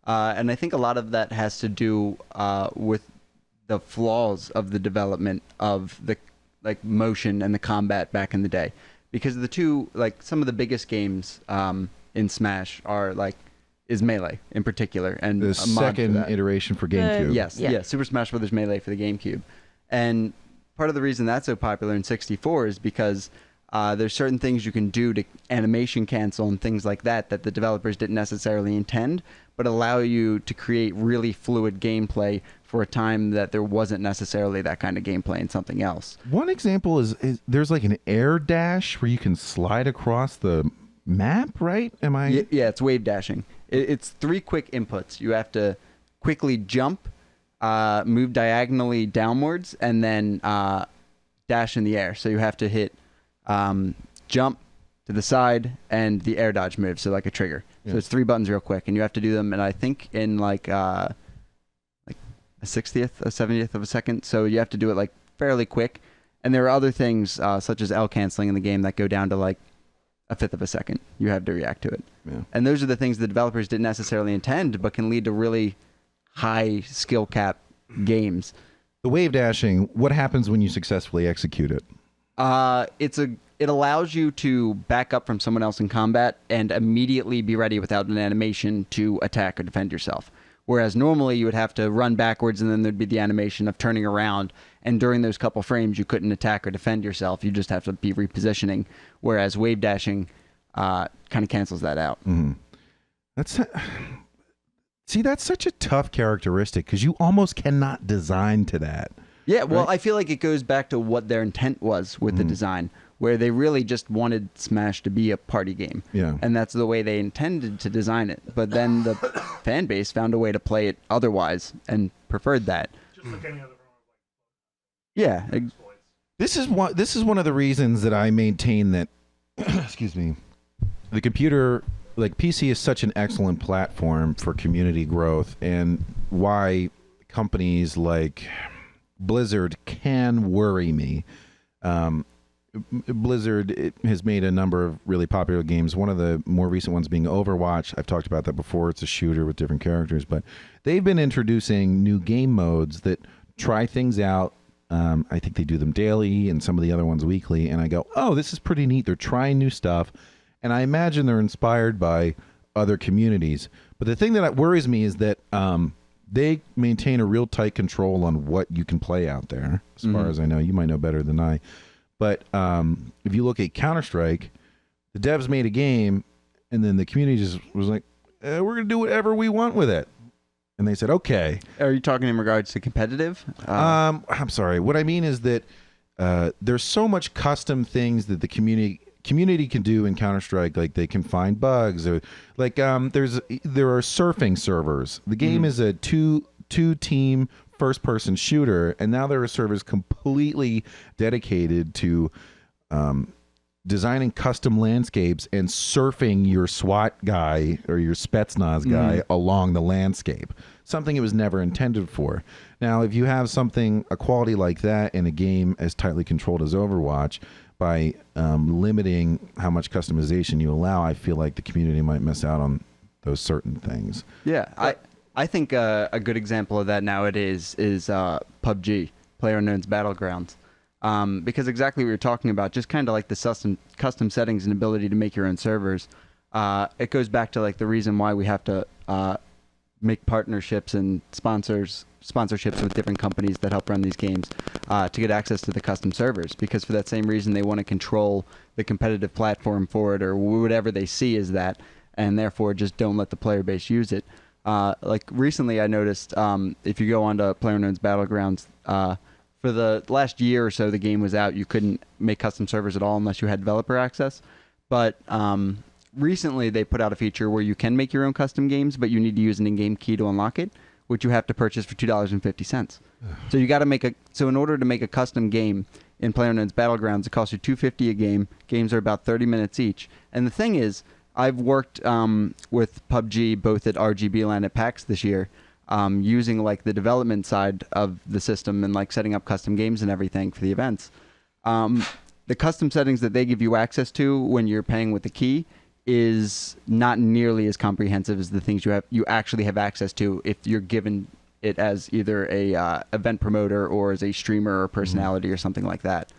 And I think a lot of that has to do with the flaws of the development of the motion and the combat back in the day, because the two, some of the biggest games in Smash are is Melee in particular, and The second iteration for GameCube. Yes, Super Smash Bros. Melee for the GameCube. And part of the reason that's so popular in 64 is because there's certain things you can do to animation cancel and things like that that the developers didn't necessarily intend, but allow you to create really fluid gameplay for a time that there wasn't necessarily that kind of gameplay in something else. One example is there's an air dash where you can slide across the map, right? Am I? Yeah, it's wave dashing. It's 3 quick inputs. You have to quickly jump, move diagonally downwards, and then dash in the air. So you have to hit jump to the side and the air dodge move, so like a trigger. Yeah. So it's 3 buttons real quick, and you have to do them, and I think in a 60th, a 70th of a second. So you have to do it fairly quick. And there are other things such as L canceling in the game that go down to a 1/5 of a second. You have to react to it. Yeah. And those are the things the developers didn't necessarily intend, but can lead to really high skill cap games. The wave dashing, what happens when you successfully execute it? It allows you to back up from someone else in combat and immediately be ready without an animation to attack or defend yourself. Whereas normally you would have to run backwards, and then there'd be the animation of turning around, and during those couple frames you couldn't attack or defend yourself. You just have to be repositioning. Whereas wave dashing kind of cancels that out. Mm-hmm. That's such a tough characteristic, because you almost cannot design to that. Yeah, well, right? I feel like it goes back to what their intent was with the design, where they really just wanted Smash to be a party game. Yeah. And that's the way they intended to design it. But then the fan base found a way to play it otherwise and preferred that. Just like any other. Yeah. This is one of the reasons that I maintain that excuse me, the computer, PC, is such an excellent platform for community growth, and why companies like Blizzard can worry me. Blizzard has made a number of really popular games. One of the more recent ones being Overwatch. I've talked about that before. It's a shooter with different characters, but they've been introducing new game modes that try things out. I think they do them daily, and some of the other ones weekly. And I go, oh, this is pretty neat. They're trying new stuff, and I imagine they're inspired by other communities. But the thing that worries me is that they maintain a real tight control on what you can play out there. As far as I know, you might know better than I. But if you look at Counter-Strike, the devs made a game, and then the community just was like, we're going to do whatever we want with it. And they said, okay. Are you talking in regards to competitive? I'm sorry. What I mean is that there's so much custom things that the community can do in Counter-Strike. They can find bugs, or there are surfing servers. The game is a two-team first-person shooter, and now there are servers completely dedicated to designing custom landscapes and surfing your SWAT guy or your Spetsnaz guy along the landscape. Something it was never intended for. Now, if you have a quality like that in a game as tightly controlled as Overwatch, by limiting how much customization you allow, I feel like the community might miss out on those certain things. Yeah, I think a good example of that nowadays is PUBG, PlayerUnknown's Battlegrounds. Because exactly what you're talking about, just kind of like the custom settings and ability to make your own servers, it goes back to the reason why we have to make partnerships and sponsorships with different companies that help run these games to get access to the custom servers, because for that same reason they want to control the competitive platform for it, or whatever they see as that, and therefore just don't let the player base use it. Recently I noticed if you go onto PlayerUnknown's Battlegrounds, for the last year or so the game was out, you couldn't make custom servers at all unless you had developer access. But recently they put out a feature where you can make your own custom games, but you need to use an in-game key to unlock it, which you have to purchase for $2.50. So you got to so in order to make a custom game in PlayerUnknown's Battlegrounds, it costs you $2.50 a game. Games are about 30 minutes each. And the thing is, I've worked with PUBG both at RGB LAN at PAX this year, using like the development side of the system and like setting up custom games and everything for the events. The custom settings that they give you access to when you're paying with the key is not nearly as comprehensive as the things you actually have access to if you're given it as either a event promoter or as a streamer or personality or something like that.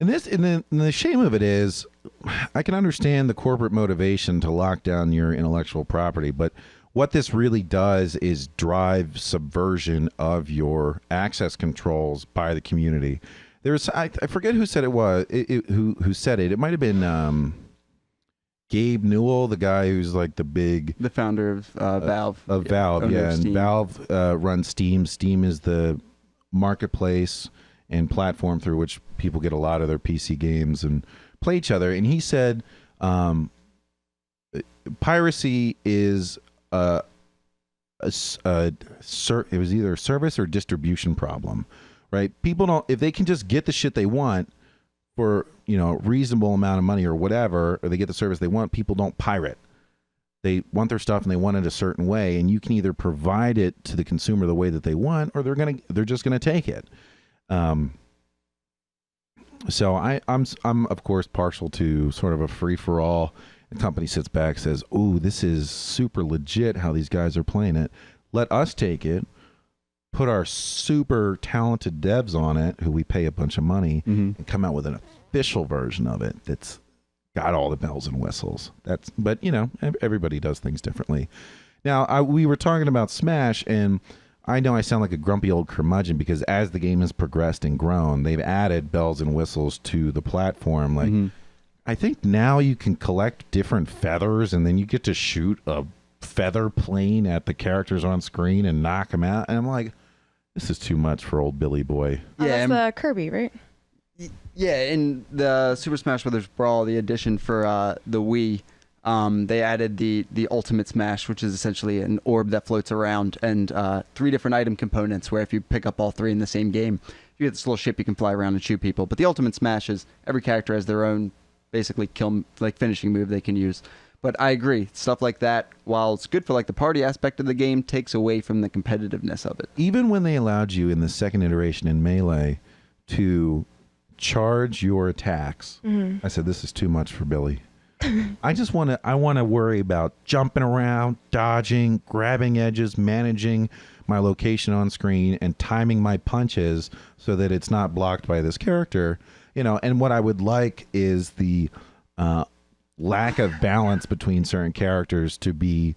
And the shame of it is, I can understand the corporate motivation to lock down your intellectual property, but what this really does is drive subversion of your access controls by the community. There's I forget who said it was who said it. It might have been Gabe Newell, the guy who's like the founder of Valve. Of Valve, yeah. And Valve runs Steam. Steam is the marketplace and platform through which people get a lot of their PC games and play each other. And he said piracy is it was either a service or distribution problem, right? People don't, if they can just get the shit they want for, you know, reasonable amount of money or whatever, or they get the service they want, people don't pirate. They want their stuff and they want it a certain way, and you can either provide it to the consumer the way that they want, or they're just gonna take it. So I'm of course partial to sort of a free for all. The company sits back, says, "Ooh, this is super legit how these guys are playing it. Let us take it, put our super talented devs on it, who we pay a bunch of money, and come out with an official version of it that's got all the bells and whistles." But you know, everybody does things differently. Now, we were talking about Smash, and I know I sound like a grumpy old curmudgeon because as the game has progressed and grown, they've added bells and whistles to the platform. Like, I think now you can collect different feathers, and then you get to shoot a feather plane at the characters on screen and knock them out. And I'm like, this is too much for old Billy Boy. Yeah, that's the Kirby, right? Yeah, in the Super Smash Bros. Brawl, the edition for the Wii, they added the Ultimate Smash, which is essentially an orb that floats around, and 3 different item components where if you pick up all 3 in the same game, you get this little ship you can fly around and shoot people. But the Ultimate Smash is every character has their own basically finishing move they can use. But I agree, stuff like that, while it's good for like the party aspect of the game, takes away from the competitiveness of it. Even when they allowed you in the second iteration in Melee to charge your attacks, I said, this is too much for Billy. I want to worry about jumping around, dodging, grabbing edges, managing my location on screen, and timing my punches so that it's not blocked by this character. You know, and what I would like is the lack of balance between certain characters to be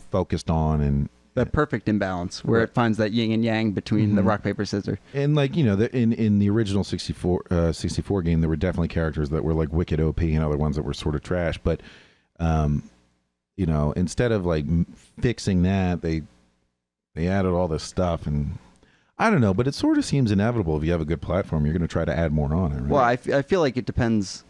focused on, and that perfect imbalance where it finds that yin and yang between the rock, paper, scissors. And like, you know, in the original 64 game, there were definitely characters that were like wicked OP and other ones that were sort of trash. But, you know, instead of like fixing that, they added all this stuff, and I don't know, but it sort of seems inevitable if you have a good platform, you're going to try to add more on it, right? Well, I feel like it depends,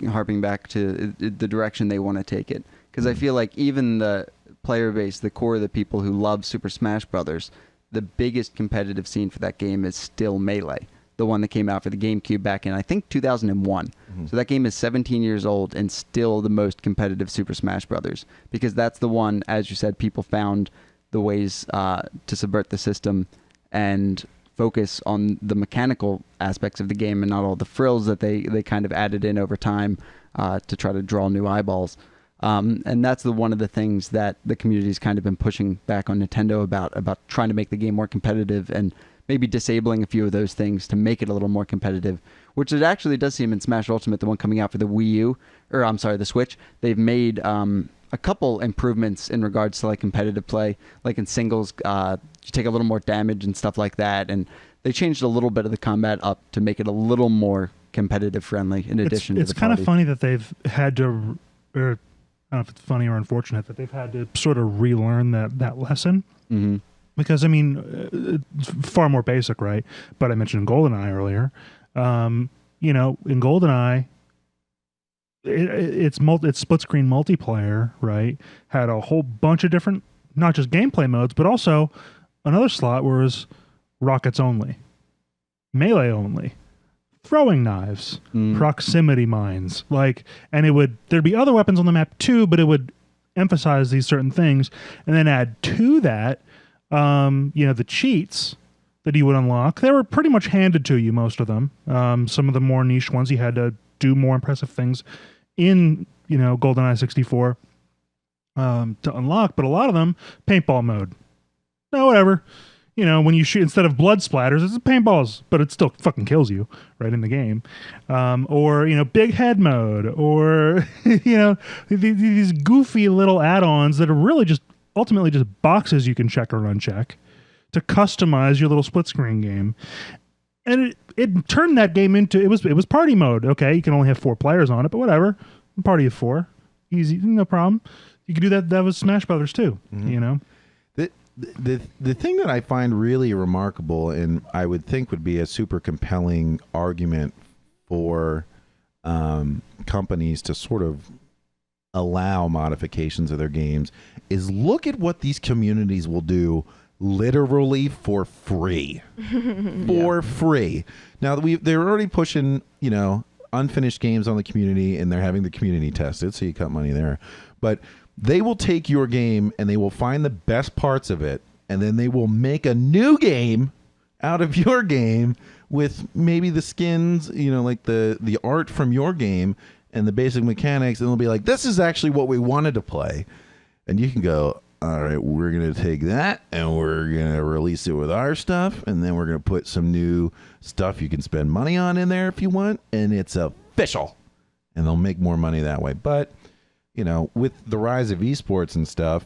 harping back to the direction they want to take it. Because I feel like even the player base, the core of the people who love Super Smash Brothers, the biggest competitive scene for that game is still Melee, the one that came out for the GameCube back in, I think, 2001. So that game is 17 years old and still the most competitive Super Smash Brothers, because that's the one, as you said, people found the ways to subvert the system and focus on the mechanical aspects of the game and not all the frills that they kind of added in over time to try to draw new eyeballs. And that's one of the things that the community's kind of been pushing back on Nintendo about trying to make the game more competitive and maybe disabling a few of those things to make it a little more competitive, which it actually does seem in Smash Ultimate, the one coming out for the Wii U, or I'm sorry, the Switch. They've made a couple improvements in regards to like competitive play, like in singles, you take a little more damage and stuff like that, and they changed a little bit of the combat up to make it a little more competitive friendly. In addition, it's kind of funny that they've had to, or I don't know if it's funny or unfortunate that they've had to sort of relearn that lesson. Because I mean, it's far more basic, right? But I mentioned GoldenEye earlier. You know, in GoldenEye, it's split screen multiplayer, right? Had a whole bunch of different not just gameplay modes, but also another slot was rockets only, melee only, throwing knives, proximity mines, and there'd be other weapons on the map too, but it would emphasize these certain things, and then add to that, the cheats that you would unlock. They were pretty much handed to you, most of them. Some of the more niche ones, you had to do more impressive things in, GoldenEye 64 to unlock, but a lot of them, paintball mode. No, whatever. When you shoot, instead of blood splatters, it's paintballs, but it still fucking kills you right in the game. Or, big head mode, or, these goofy little add-ons that are really just ultimately just boxes you can check or uncheck to customize your little split screen game. And it turned that game into, it was party mode. Okay, you can only have 4 players on it, but whatever. Party of 4. Easy, no problem. You could do that. That was Smash Brothers too, The thing that I find really remarkable, and I would think would be a super compelling argument for companies to sort of allow modifications of their games, is look at what these communities will do literally for free. For free. Now, they're already pushing, unfinished games on the community, and they're having the community tested, so you cut money there. But they will take your game and they will find the best parts of it, and then they will make a new game out of your game with maybe the skins, like the art from your game and the basic mechanics, and they'll be like, this is actually what we wanted to play. And you can go, all right, we're going to take that and we're going to release it with our stuff, and then we're going to put some new stuff you can spend money on in there if you want, and it's official. And they'll make more money that way. But with the rise of esports and stuff,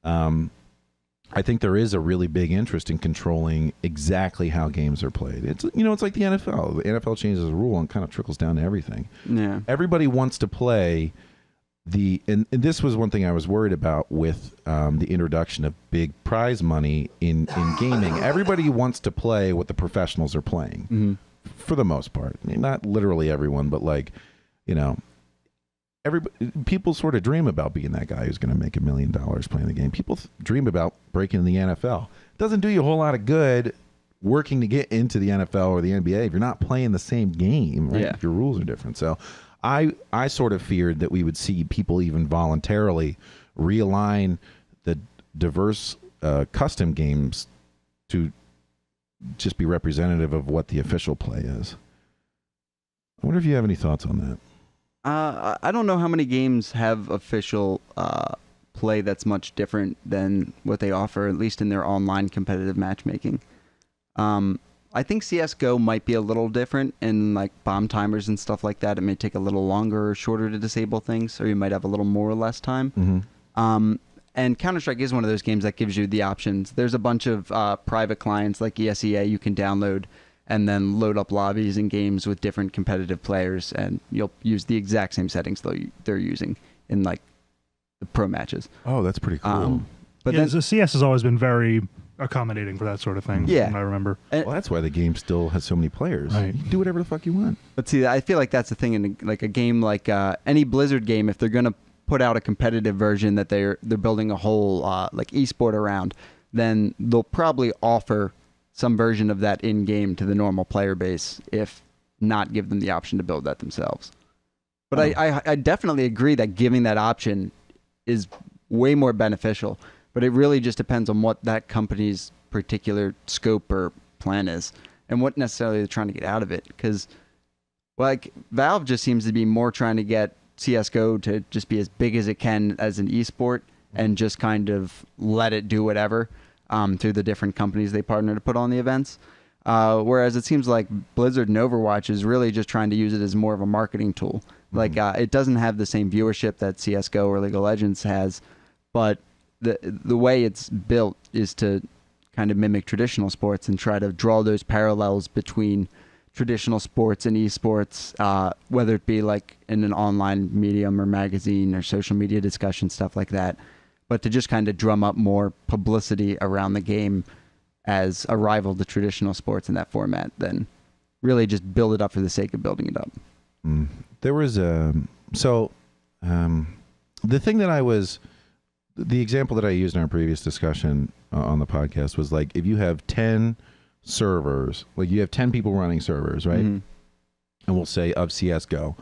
I think there is a really big interest in controlling exactly how games are played. It's it's like the NFL. The NFL changes the rule and kind of trickles down to everything. Yeah. Everybody wants to play and this was one thing I was worried about with the introduction of big prize money in gaming. Everybody wants to play what the professionals are playing, for the most part. Not literally everyone, but people sort of dream about being that guy who's going to make $1 million playing the game. People dream about breaking in the NFL. It doesn't do you a whole lot of good working to get into the NFL or the NBA if you're not playing the same game, right? If your rules are different. So I sort of feared that we would see people even voluntarily realign the diverse custom games to just be representative of what the official play is. I wonder if you have any thoughts on that. I don't know how many games have official play that's much different than what they offer, at least in their online competitive matchmaking. I think CSGO might be a little different in bomb timers and stuff like that. It may take a little longer or shorter to disable things, or you might have a little more or less time. And Counter-Strike is one of those games that gives you the options. There's a bunch of private clients like ESEA you can download and then load up lobbies and games with different competitive players, and you'll use the exact same settings they're using in the pro matches. Oh, that's pretty cool. But the CS has always been very accommodating for that sort of thing. Yeah, I remember. Well, that's why the game still has so many players. Right. You can do whatever the fuck you want. But see, I feel like that's the thing in a game like any Blizzard game. If they're gonna put out a competitive version that they're building a whole esport around, then they'll probably offer some version of that in game to the normal player base, if not give them the option to build that themselves. But I definitely agree that giving that option is way more beneficial. But it really just depends on what that company's particular scope or plan is, and what necessarily they're trying to get out of it. Because, Valve just seems to be more trying to get CSGO to just be as big as it can as an esport, and just kind of let it do whatever through the different companies they partner to put on the events. Whereas it seems like Blizzard and Overwatch is really just trying to use it as more of a marketing tool. It doesn't have the same viewership that CSGO or League of Legends has, but the way it's built is to kind of mimic traditional sports and try to draw those parallels between traditional sports and esports, whether it be in an online medium or magazine or social media discussion, stuff like that. But to just kind of drum up more publicity around the game as a rival to traditional sports in that format than really just build it up for the sake of building it up. There was the thing that I was the example that I used in our previous discussion on the podcast was like if you have 10 servers, like you have 10 people running servers, right? Mm-hmm. And we'll say of CSGO.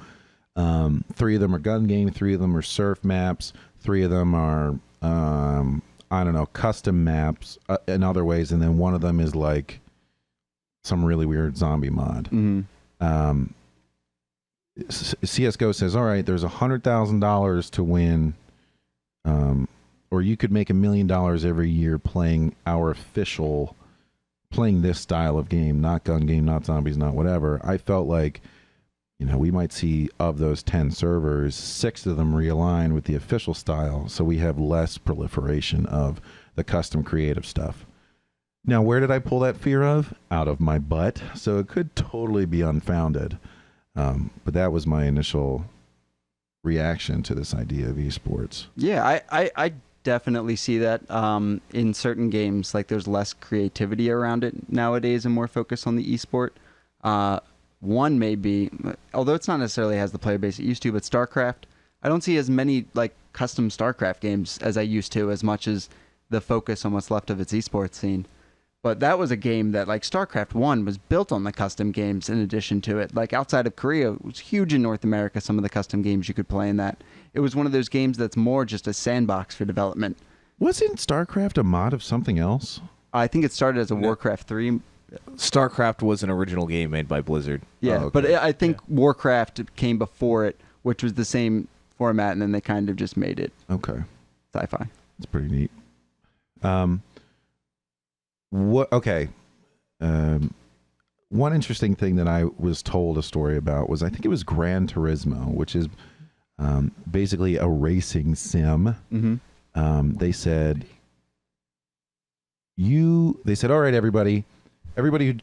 3 of them are gun game, 3 of them are surf maps, 3 of them are, I don't know, custom maps in other ways, and then one of them is like some really weird zombie mod. Mm-hmm. CSGO says, all right, there's $100,000 to win, or you could make $1 million every year playing playing this style of game, not gun game, not zombies, not whatever. I felt like, we might see of those 10 servers, 6 of them realign with the official style, so we have less proliferation of the custom creative stuff. Now, where did I pull that fear of? Out of my butt. So it could totally be unfounded. But that was my initial reaction to this idea of esports. Yeah, I definitely see that in certain games. Like there's less creativity around it nowadays and more focus on the esport. One may be, although it's not necessarily has the player base it used to, but StarCraft, I don't see as many like custom StarCraft games as I used to, as much as the focus on what's left of its esports scene. But that was a game that, like, StarCraft 1 was built on the custom games in addition to it. Like, outside of Korea, it was huge in North America, some of the custom games you could play in that. It was one of those games that's more just a sandbox for development. Wasn't StarCraft a mod of something else? I think it started as a Warcraft 3. StarCraft was an original game made by Blizzard. Yeah, Oh, okay. but I think Warcraft came before it, which was the same format, and then they kind of just made it Okay. sci-fi. That's pretty neat. Okay. One interesting thing that I was told a story about was, I think it was Gran Turismo, which is basically a racing sim. Mm-hmm. They said, all right, everybody who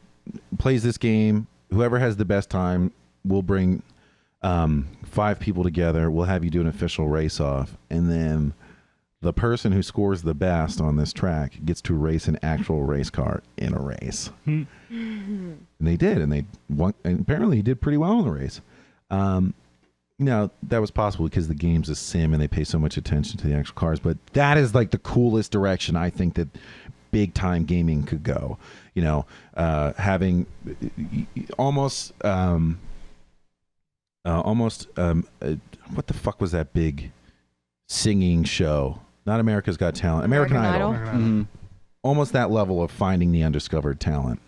plays this game, whoever has the best time, we'll bring 5 people together. We'll have you do an official race off. And then the person who scores the best on this track gets to race an actual race car in a race. And they did, and they won, and apparently he did pretty well in the race. Now, that was possible because the game's a sim and they pay so much attention to the actual cars, but that is like the coolest direction I think that big time gaming could go. Having almost what the fuck was that big singing show? Not America's Got Talent. American Idol. Mm-hmm. Almost that level of finding the undiscovered talent.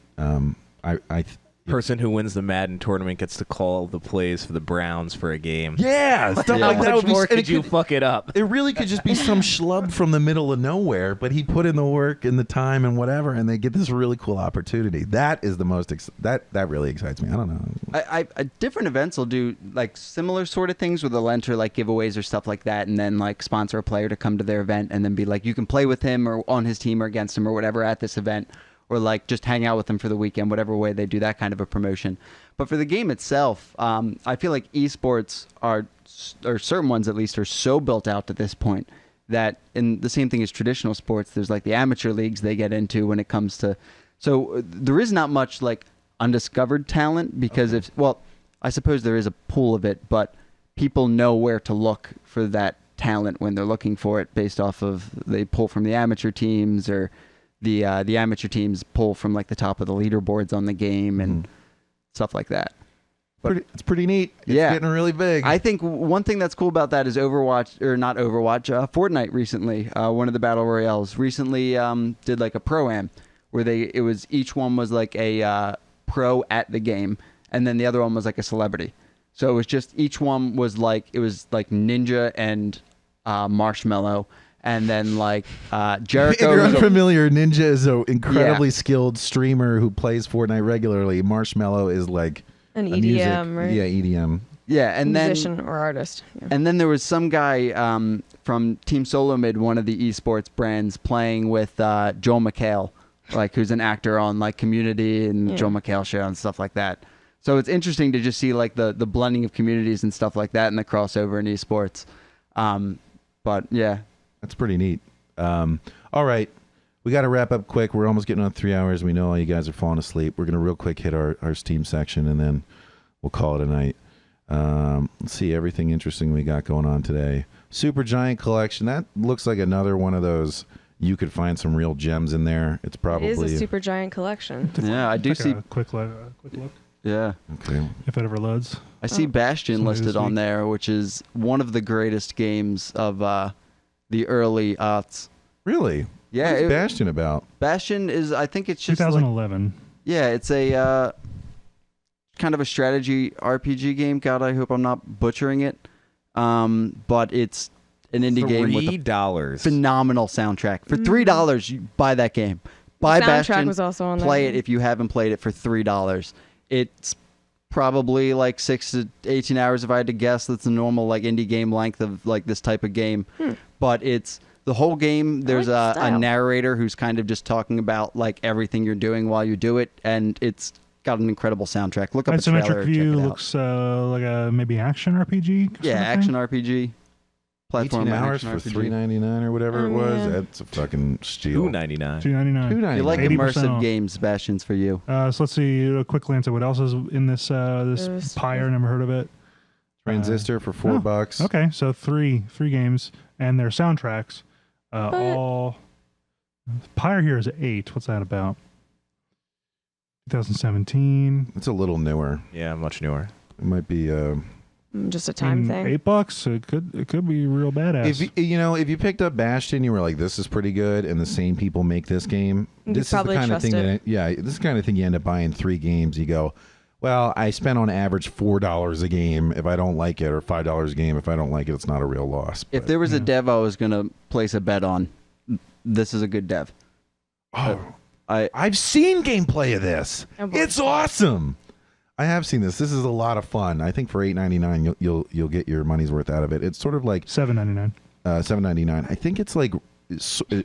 Person who wins the Madden tournament gets to call the plays for the Browns for a game. Yeah, stuff Yeah. like that. How much Would be, more and could it you fuck it up? It really could just be some schlub from the middle of nowhere, but he put in the work and the time and whatever, and they get this really cool opportunity. That is the most that really excites me. I don't know. I different events will do like similar sort of things where they'll enter like giveaways or stuff like that, and then like sponsor a player to come to their event and then be like, you can play with him or on his team or against him or whatever at this event, or like just hang out with them for the weekend, whatever way they do that kind of a promotion. But for the game itself, I feel like esports are, or certain ones at least, are so built out to this point that, and the same thing as traditional sports, there's like the amateur leagues they get into when it comes to, so there is not much like undiscovered talent because I suppose there is a pool of it, but people know where to look for that talent when they're looking for it based off of, they pull from the amateur teams, or the amateur teams pull from like the top of the leaderboards on the game and stuff like that. But It's pretty neat. It's getting really big. I think one thing that's cool about that is Fortnite recently, one of the battle royales recently did like a pro-am where each one was like a pro at the game, and then the other one was like a celebrity. So it was just, each one was like, it was like Ninja and Marshmello. And then like Jericho. If you're unfamiliar, Ninja is an incredibly skilled streamer who plays Fortnite regularly. Marshmello is like An a EDM, right? Yeah, EDM. Yeah, and Musician or artist. Yeah. And then there was some guy from Team Solomid, one of the esports brands, playing with Joel McHale, like who's an actor on like Community and Joel McHale show and stuff like that. So it's interesting to just see like the blending of communities and stuff like that and the crossover in esports. But yeah. That's pretty neat. All right. We got to wrap up quick. We're almost getting on 3 hours. We know all you guys are falling asleep. We're going to real quick hit our Steam section, and then we'll call it a night. Let's see everything interesting we got going on today. Super Giant Collection. That looks like another one of those. You could find some real gems in there. It's probably It is a super giant collection. Yeah, I do Take see. a quick look. Yeah, okay. If it ever loads. I see Bastion Somebody listed this on week. there, which is one of the greatest games of the early aughts. Really? Yeah, What's Bastion about? Bastion is. I think it's just like, 2011. yeah, it's a kind of a strategy RPG game. God, I hope I'm not butchering it. But it's an indie game with a $3. phenomenal soundtrack. For $3, you buy that game. Buy Soundtrack Bastion. was also on Play there. it if you haven't played it for $3. It's probably like 6 to 18 hours if I had to guess. That's the normal like indie game length of like this type of game. But it's the whole game. There's like the a style. narrator who's kind of just talking about like everything you're doing while you do it, and it's got an incredible soundtrack. Look up a trailer. Isometric Check view it out. looks like a maybe action RPG. Yeah, sort of action thing. RPG. Platform 18 hours action for RPG. $3.99 or whatever it Oh, was. yeah. That's a fucking steal. $2.99. $2.99. $2.99. You like 80% immersive off. games, Bastion's for you. So let's see a quick glance at what else is in this There's- Pyre. Never heard of it. Transistor for $4. Okay, so three games and their soundtracks. But- All Pyre here is 8. What's that about? 2017. It's a little newer. Yeah, much newer. It might be. Just a time thing. $8. It could be real badass. If you picked up Bastion, you were like, "This is pretty good," and the same people make this game. You This is probably the kind of trust thing it. this is the kind of thing you end up buying 3 games. You go, "Well, I spent on average $4 a game if I don't like it, or $5 a game if I don't like it. It's not a real loss." If But- there was a yeah. dev I was gonna place a bet on, this is a good dev. I've seen gameplay of this. Oh, boy. It's awesome. I have seen this. This is a lot of fun. I think for $8.99 you'll get your money's worth out of it. It's sort of like $7.99. $7.99. I think it's like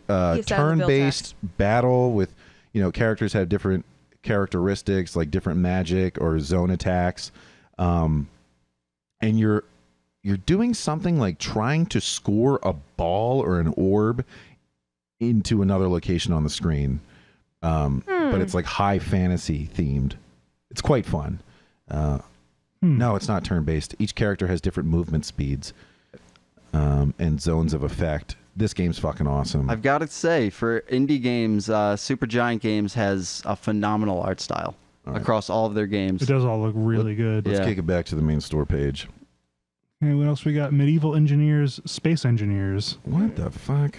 bill turn-based battle with, characters have different characteristics, like different magic or zone attacks, and you're doing something like trying to score a ball or an orb into another location on the screen, but it's like high fantasy themed. It's quite fun. No, it's not turn-based. Each character has different movement speeds and zones of effect. This game's fucking awesome. I've got to say, for indie games, Supergiant Games has a phenomenal art style across all of their games. It does all look really good. Let's Yeah. kick it back to the main store page. Okay, what else we got? Medieval Engineers, Space Engineers. What the fuck?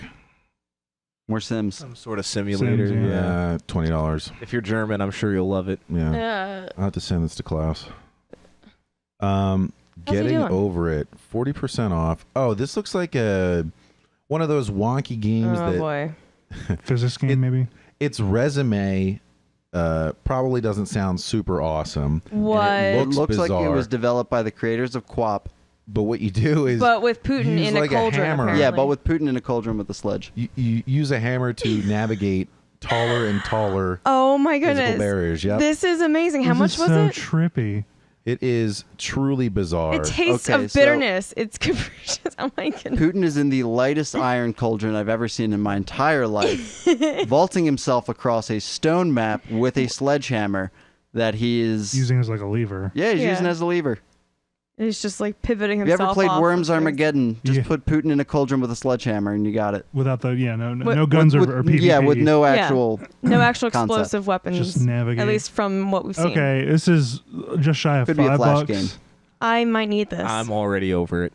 More Sims. Some sort of simulator. Sims, yeah. Yeah, $20. If you're German, I'm sure you'll love it. Yeah. I'll have to send this to Klaus. he Getting doing? over it. 40% off. Oh, this looks like one of those wonky games Oh that boy. Physics game, maybe? its resume probably doesn't sound super awesome. What? And It looks looks like it bizarre. was developed by the creators of QWOP. But what you do is But with Putin use in like a a cauldron. hammer. Apparently. Yeah, but with Putin in a cauldron with a sledge. you use a hammer to navigate taller and taller Oh my physical goodness. barriers. Yep. This is amazing. How This much is was so it? trippy. It is truly bizarre. It tastes Okay, of so- bitterness. It's capricious. Oh my goodness. Putin is in the lightest iron cauldron I've ever seen in my entire life, vaulting himself across a stone map with a sledgehammer that he is Using as like a lever. Yeah, he's Yeah. using as a lever. He's just like pivoting Have you himself. ever played off Worms of things. Armageddon? Just Yeah. put Putin in a cauldron with a sledgehammer and you got it. Without the, With- no guns with, or PvP. Yeah, with no Yeah. actual. No actual Concept. explosive weapons. Just navigate. At least from what we've seen. Okay, this is just shy of Could be a $5. flash game. I might need this. I'm already over it.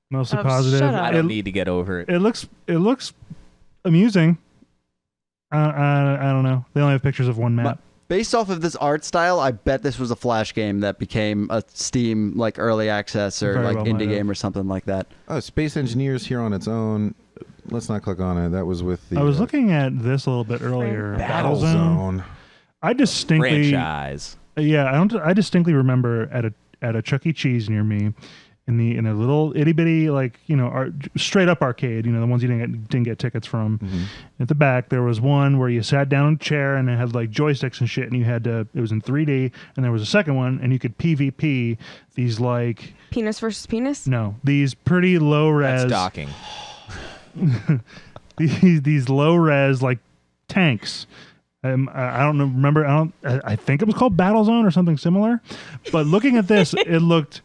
Mostly Oh, positive. shut up. I don't need to get over it. It looks amusing. I don't know. They only have pictures of one map. Based off of this art style, I bet this was a flash game that became a Steam like early access or Very like well might indie have. game or something like that. Oh, Space Engineers here on its own. Let's not click on it. That was with the I was looking at this a little bit earlier. Battle Zone. I distinctly, Franchise. I distinctly remember at a Chuck E. Cheese near me, in a little itty bitty straight up arcade, the ones you didn't get tickets from. Mm-hmm. At the back there was one where you sat down in a chair and it had like joysticks and shit, and you had to. It was in 3D, and there was a second one, and you could PvP these like Penis versus penis? these pretty low res. That's docking. these low res like tanks. I don't remember. I think it was called Battle Zone or something similar. But looking at this, it looked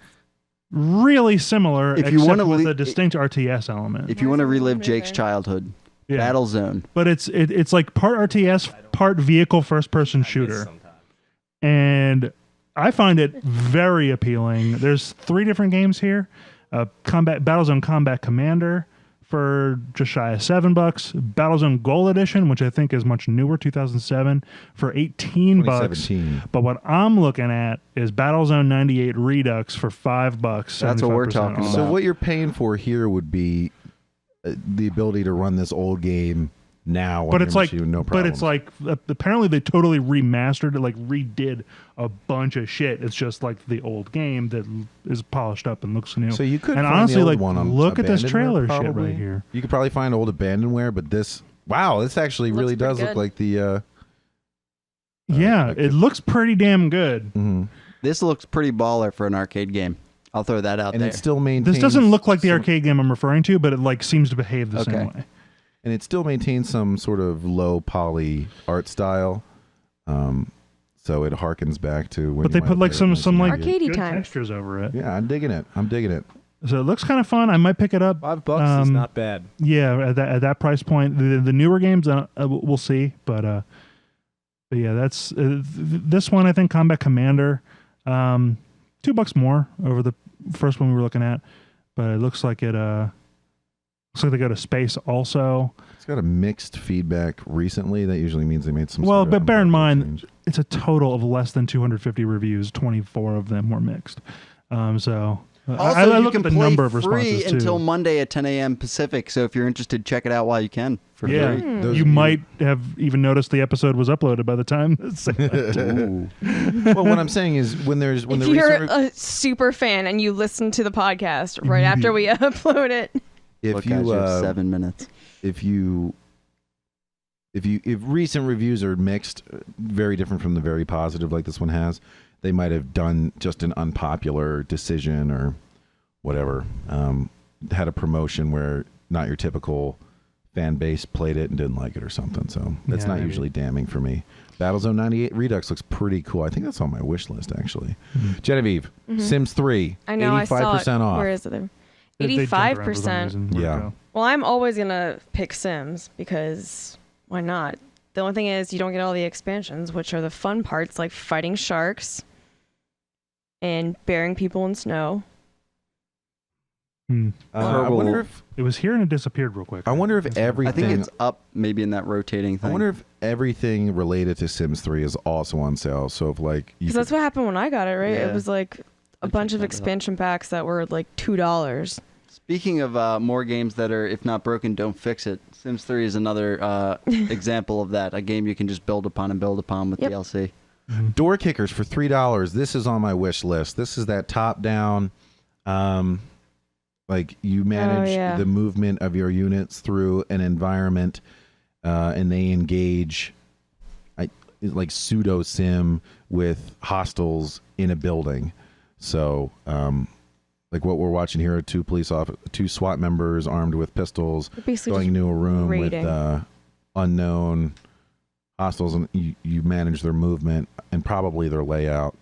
really similar, If you except wanna with le- a distinct RTS element. If you want to Where's the relive one Jake's right childhood, Yeah. Battlezone. But it's like part RTS, part vehicle first-person shooter. And I find it very appealing. There's 3 different games here. Battlezone Combat Commander for just shy of $7. Battlezone Gold Edition, which I think is much newer, 2007, for $18. 2017. But what I'm looking at is Battlezone 98 Redux for $5. That's what we're 75% talking off. So about. what you're paying for here would be the ability to run this old game now. But on it's your like, machine with no but it's problems. like apparently they totally remastered it, like redid a bunch of shit. It's just like the old game that is polished up and looks new. So you could and find honestly, the old like, one on look at this Abandonware, trailer shit probably. right here. You could probably find old abandonware, but this actually Looks really pretty does look good. like the Yeah, like it looks pretty damn good. mhm. This looks pretty baller for an arcade game. I'll throw that out and there. it still maintains This doesn't look like the some- arcade game I'm referring to, but it like seems to behave the same Okay. way. and it still maintains some sort of low poly art style. So it harkens back to when But you they might put have like played it some in like 1998. Arcadey good time. textures over it. Yeah, I'm digging it. So it looks kind of fun. I might pick it up. $5 is not bad. Yeah, at that price point, the newer games, we'll see. But yeah, that's this one. I think Combat Commander, $2 more over the first one we were looking at, but it looks like looks like they go to space also. It's got a mixed feedback recently. That usually means they made some. Well, sort of but bear in unpopular mind, change. it's a total of less than 250 reviews. 24 of them were mixed. So Also, I you look can at the play number of free responses until too. Monday at 10 a.m. Pacific. So if you're interested, check it out while you can for Yeah. free. Those You of might have even noticed the episode was uploaded by the time. Well, what I'm saying is when the If recent you're a super fan and you listen to the podcast right after we upload it, if Look, guys, you have 7 minutes. if recent reviews are mixed, very different from the very positive like this one has, they might have done just an unpopular decision or whatever. Had a promotion where not your typical fan base played it and didn't like it or something. So that's Yeah, not maybe. usually damning for me. Battlezone 98 Redux looks pretty cool. I think that's on my wish list actually. Genevieve, Sims 3, I know I saw it. 85% off. Where is it? There? They jumped around for some 85%. reason. Where'd it Yeah. go? Well, I'm always gonna pick Sims because why not? The only thing is you don't get all the expansions, which are the fun parts like fighting sharks and burying people in snow. I wonder if It was here and it disappeared real quick. I wonder if I everything think it's up maybe in that rotating thing. I wonder if everything related to Sims 3 is also on sale. So if like you Because that's what happened when I got it, right? Yeah. It was like a I bunch checked of that out. expansion packs that were like $2. Speaking of more games that are, if not broken, don't fix it. Sims 3 is another example of that. A game you can just build upon and build upon with Yep. DLC. door kickers for $3. This is on my wish list. This is that top down, like you manage yeah. the movement of your units through an environment, and they engage, like pseudo sim with hostiles in a building. So, like what we're watching here are two SWAT members armed with pistols Basically going just into a room raiding. with unknown hostiles, and you manage their movement and probably their layout,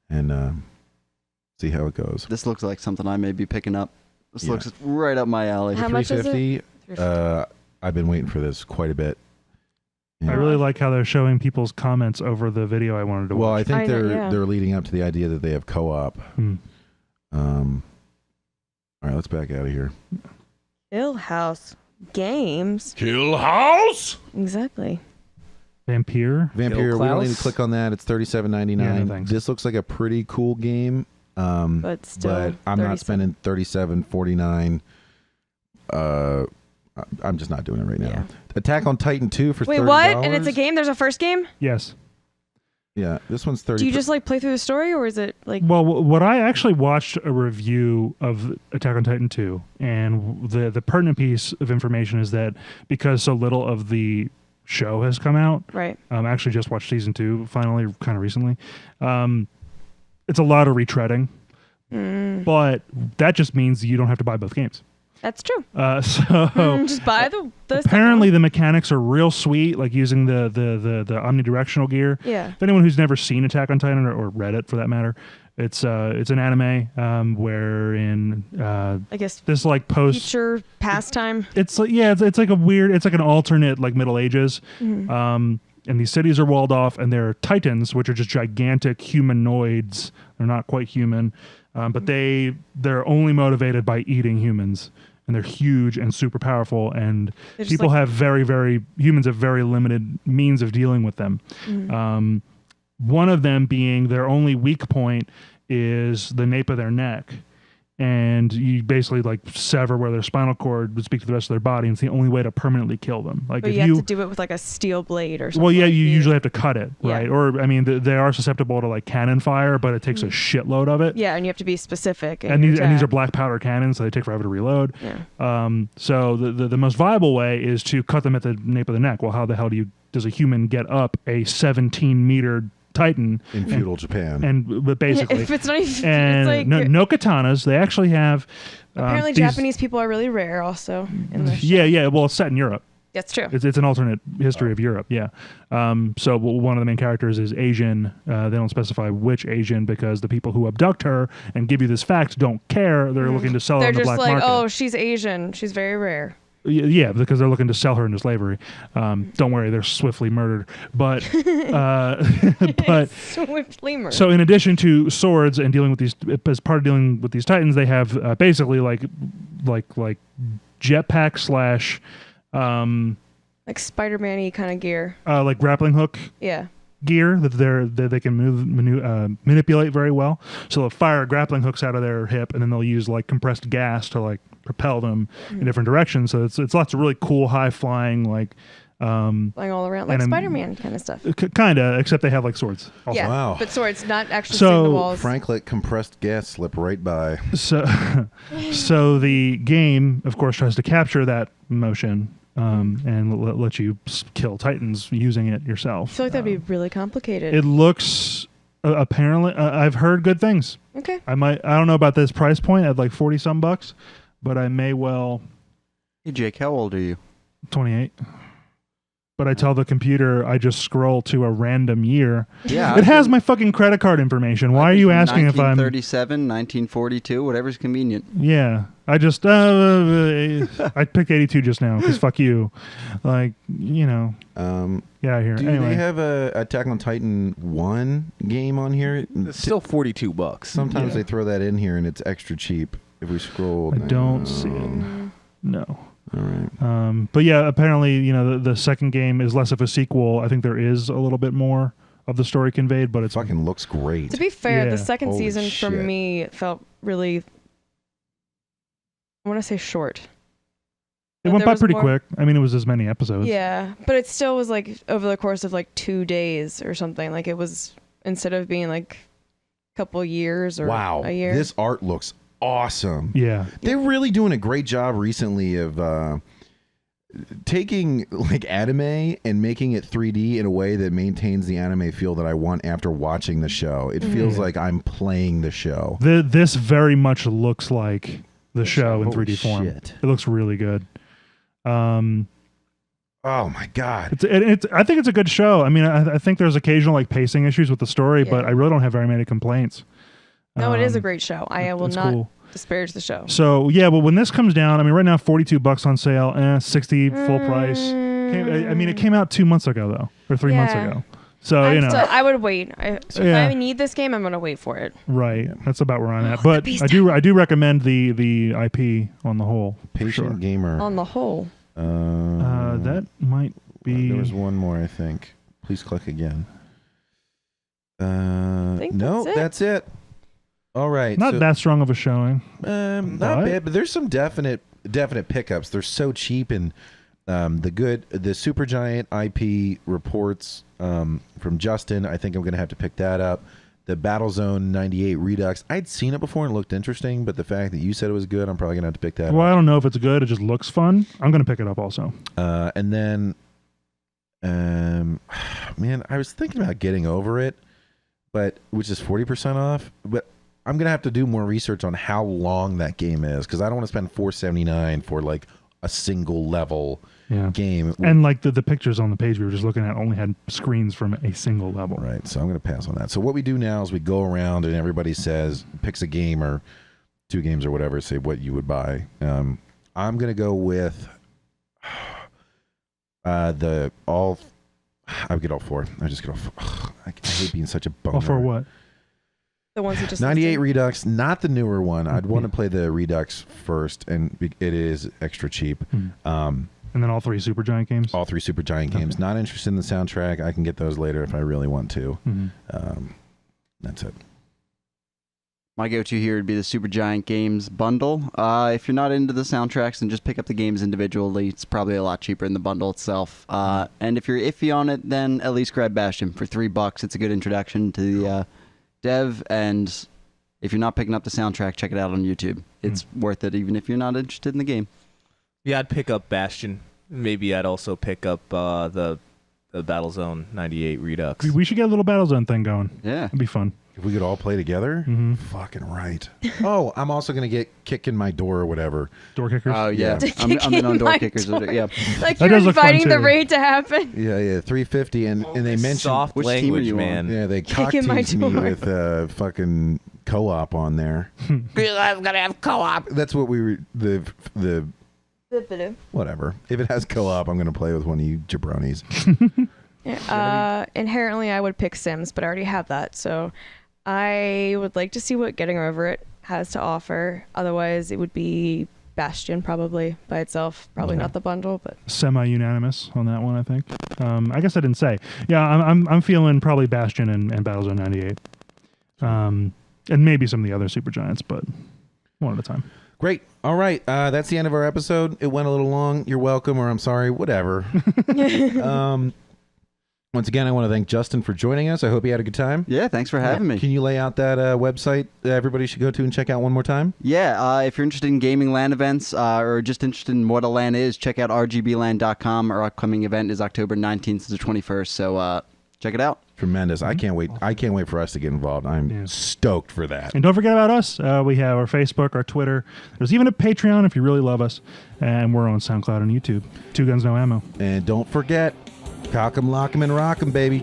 and see how it goes. This looks like something I may be picking up. This Yeah. looks right up my alley. How much is it? 350. I've been waiting for this quite a bit. I Yeah. really like how they're showing people's comments over the video I wanted to Well, I watch. think I know, they're yeah. they're leading up to the idea that they have co-op. Hmm. All right, let's back out of here. Hill House Games. Kill House. Exactly. Vampire. Vampire. We don't need to Klaus? click on that. It's $37.99. Yeah, no thanks. This looks like a pretty cool game. But still, but I'm not 37. spending $37.49. I'm just not doing it right now. Yeah. Attack on Titan 2 for Wait, $30. what? And it's a game? There's a first game? Yes. Yeah, this one's 30. Do you just like play through the story or is it like Well, what I actually watched a review of Attack on Titan 2, and the pertinent piece of information is that because so little of the show has come out, right? I actually just watched season 2 finally, kind of recently. It's a lot of retreading, but that just means you don't have to buy both games. That's true. So Just buy the apparently the mechanics are real sweet, like using the omnidirectional gear. Yeah. If anyone who's never seen Attack on Titan or read it for that matter, It's an anime wherein I guess this like post future pastime. it's like it's like a weird, it's like an alternate like Middle Ages. And these cities are walled off, and there are titans, which are just gigantic humanoids. They're not quite human, but they're only motivated by eating humans, and they're huge and super powerful. And people have humans have very limited means of dealing with them. One of them being their only weak point is the nape of their neck. And you basically like sever where their spinal cord would speak to the rest of their body, and it's the only way to permanently kill them. Like But if you have to do it with like a steel blade or something. well, yeah, like you that. usually have to cut it, Yeah. right? Or I mean, they are susceptible to like cannon fire, but it takes a shitload of it. Yeah, and you have to be specific. in And your these are attack. black powder cannons, so they take forever to reload. Yeah. So the most viable way is to cut them at the nape of the neck. Well, how the hell does a human get up a 17-meter Titan in feudal Japan. but basically, If it's not even, and it's like no katanas. They actually have apparently these- Japanese people are really rare also in this. Yeah. Well, it's set in Europe. That's true. It's an alternate history of Europe. Yeah. So one of the main characters is Asian. They don't specify which Asian because the people who abduct her and give you this fact don't care. They're looking to sell her They're on the just black like, market. oh, she's Asian. She's very rare. Yeah, because they're looking to sell her into slavery. Don't worry, they're swiftly murdered. But Swiftly murdered. so in addition to swords and dealing with these, as part of dealing with these titans, they have basically like jetpack slash like Spider-Man-y kind of gear. like grappling hook Yeah. gear that they can manipulate very well. So they'll fire grappling hooks out of their hip, and then they'll use like compressed gas to like propel them in different directions. So it's lots of really cool high flying like Flying all around like and Spider-Man kind of stuff. kind of, except they have like swords also. Yeah, Wow. but swords, not actually So, seeing the walls. Frank let compressed gas slip right by. So the game of course tries to capture that motion and let you kill titans using it I yourself. feel like that'd be really complicated. It looks apparently I've heard good things. Okay. I don't know about this price point at like 40 some bucks, but I may well Hey, Jake, how old are you? 28. But I tell the computer I just scroll to a random year. Yeah. It has my fucking credit card information. Why are you asking if I'm 1937, 1942, whatever's convenient. Yeah. I just I picked 82 just now cuz fuck you. Like, you know. Get out of here. Do Anyway. they have a Attack on Titan 1 game on here? It's still $42. Sometimes they throw that in here and it's extra cheap if we scroll I down. don't see it. No. All right. But yeah, apparently, you know, the second game is less of a sequel. I think there is a little bit more of the story conveyed, but it's Fucking looks great. To be fair, Yeah. the second Holy season for shit. me felt really, I want to say short. it But went there by was pretty more- quick. I mean, it was as many episodes. Yeah, but it still was like over the course of like 2 days or something. Like it was, instead of being like a couple years or Wow. a year. This art looks awesome. Yeah. They're really doing a great job recently of taking like anime and making it 3D in a way that maintains the anime feel that I want after watching the show. It feels like I'm playing the show. This very much looks like the show in Holy 3D form. shit. It looks really good. Oh my god. I think it's a good show. I mean, I think there's occasional like pacing issues with the story, but Yeah. I really don't have very many complaints. no, it is a great show. I will it's not cool. disparage the show. So yeah, but when this comes down, I mean, right now $42 on sale, 60 full price. I mean, it came out 2 months ago though, or 3 months Yeah. ago. So you know, I would wait. If Yeah. I need this game, I'm gonna wait for it. right? That's about where I'm at. the But beast I do recommend the IP on the whole. for Patient sure. gamer. On the whole, That might be. there was one more, I think. Please click again. think No, that's it. that's it. All right. Not so, that strong of a showing. not What? bad, but there's some definite pickups. They're so cheap, and the Supergiant IP reports from Justin. I think I'm gonna have to pick that up. The Battlezone 98 Redux. I'd seen it before and it looked interesting, but the fact that you said it was good, I'm probably gonna have to pick that Well, up. I don't know if it's good. It just looks fun. I'm gonna pick it up also. And then, man, I was thinking about getting over it, but which is 40% off. But I'm gonna have to do more research on how long that game is because I don't want to spend $4.79 for like a single level Yeah. game. And like the pictures on the page we were just looking at only had screens from a single level. Right. So I'm going to pass on that. So what we do now is we go around and everybody picks a game or 2 games or whatever, say what you would buy. I'm going to go with I get all 4. I just get all 4. I hate being such a bummer. Well, for what? The ones you just 98 listed. Redux, not the newer one. I'd want to play the Redux first, and it is extra cheap. And then all 3 Supergiant games? All 3 Supergiant games. Not interested in the soundtrack. I can get those later if I really want to. That's it. My go-to here would be the Supergiant Games bundle. If you're not into the soundtracks, then just pick up the games individually. It's probably a lot cheaper in the bundle itself. And if you're iffy on it, then at least grab Bastion for $3. It's a good introduction to the dev. And if you're not picking up the soundtrack, check it out on YouTube. It's worth it, even if you're not interested in the game. Yeah, I'd pick up Bastion. Maybe I'd also pick up the Battlezone 98 Redux. We should get a little Battlezone thing going. Yeah. It'd be fun. If we could all play together, fucking right. Oh, I'm also going to get Kick in My Door or whatever. Door kickers? Oh, yeah. To I'm kick in on in door my kickers. door. Yeah. Like That you're does look fun, inviting the too. raid to happen. Yeah, 350. And they mentioned... soft Which team are language, you on? man. Yeah, they Kick in my cock-teased me door. with fucking co-op on there. You guys gotta have co-op. That's what we were... The whatever. If it has co-op, I'm going to play with one of you jabronis. Inherently, I would pick Sims, but I already have that. So I would like to see what Getting Over It has to offer. Otherwise, it would be Bastion probably by itself. Probably not the bundle, but Semi-unanimous on that one, I think. I guess I didn't say. Yeah, I'm feeling probably Bastion and Battlezone 98. And maybe some of the other Supergiants, but one at a time. Great. All right. That's the end of our episode. It went a little long. You're welcome, or I'm sorry. Whatever. Once again, I want to thank Justin for joining us. I hope you had a good time. Yeah, thanks for having me. Can you lay out that website that everybody should go to and check out one more time? Yeah, if you're interested in gaming LAN events or just interested in what a LAN is, check out rgblan.com. Our upcoming event is October 19th to the 21st, so check it out. Tremendous. I can't wait. I can't wait for us to get involved. I'm stoked for that. And don't forget about us. We have our Facebook, our Twitter. There's even a Patreon if you really love us. And we're on SoundCloud and YouTube. 2 Guns, No Ammo. And don't forget, cock 'em, lock 'em, and rock 'em, baby.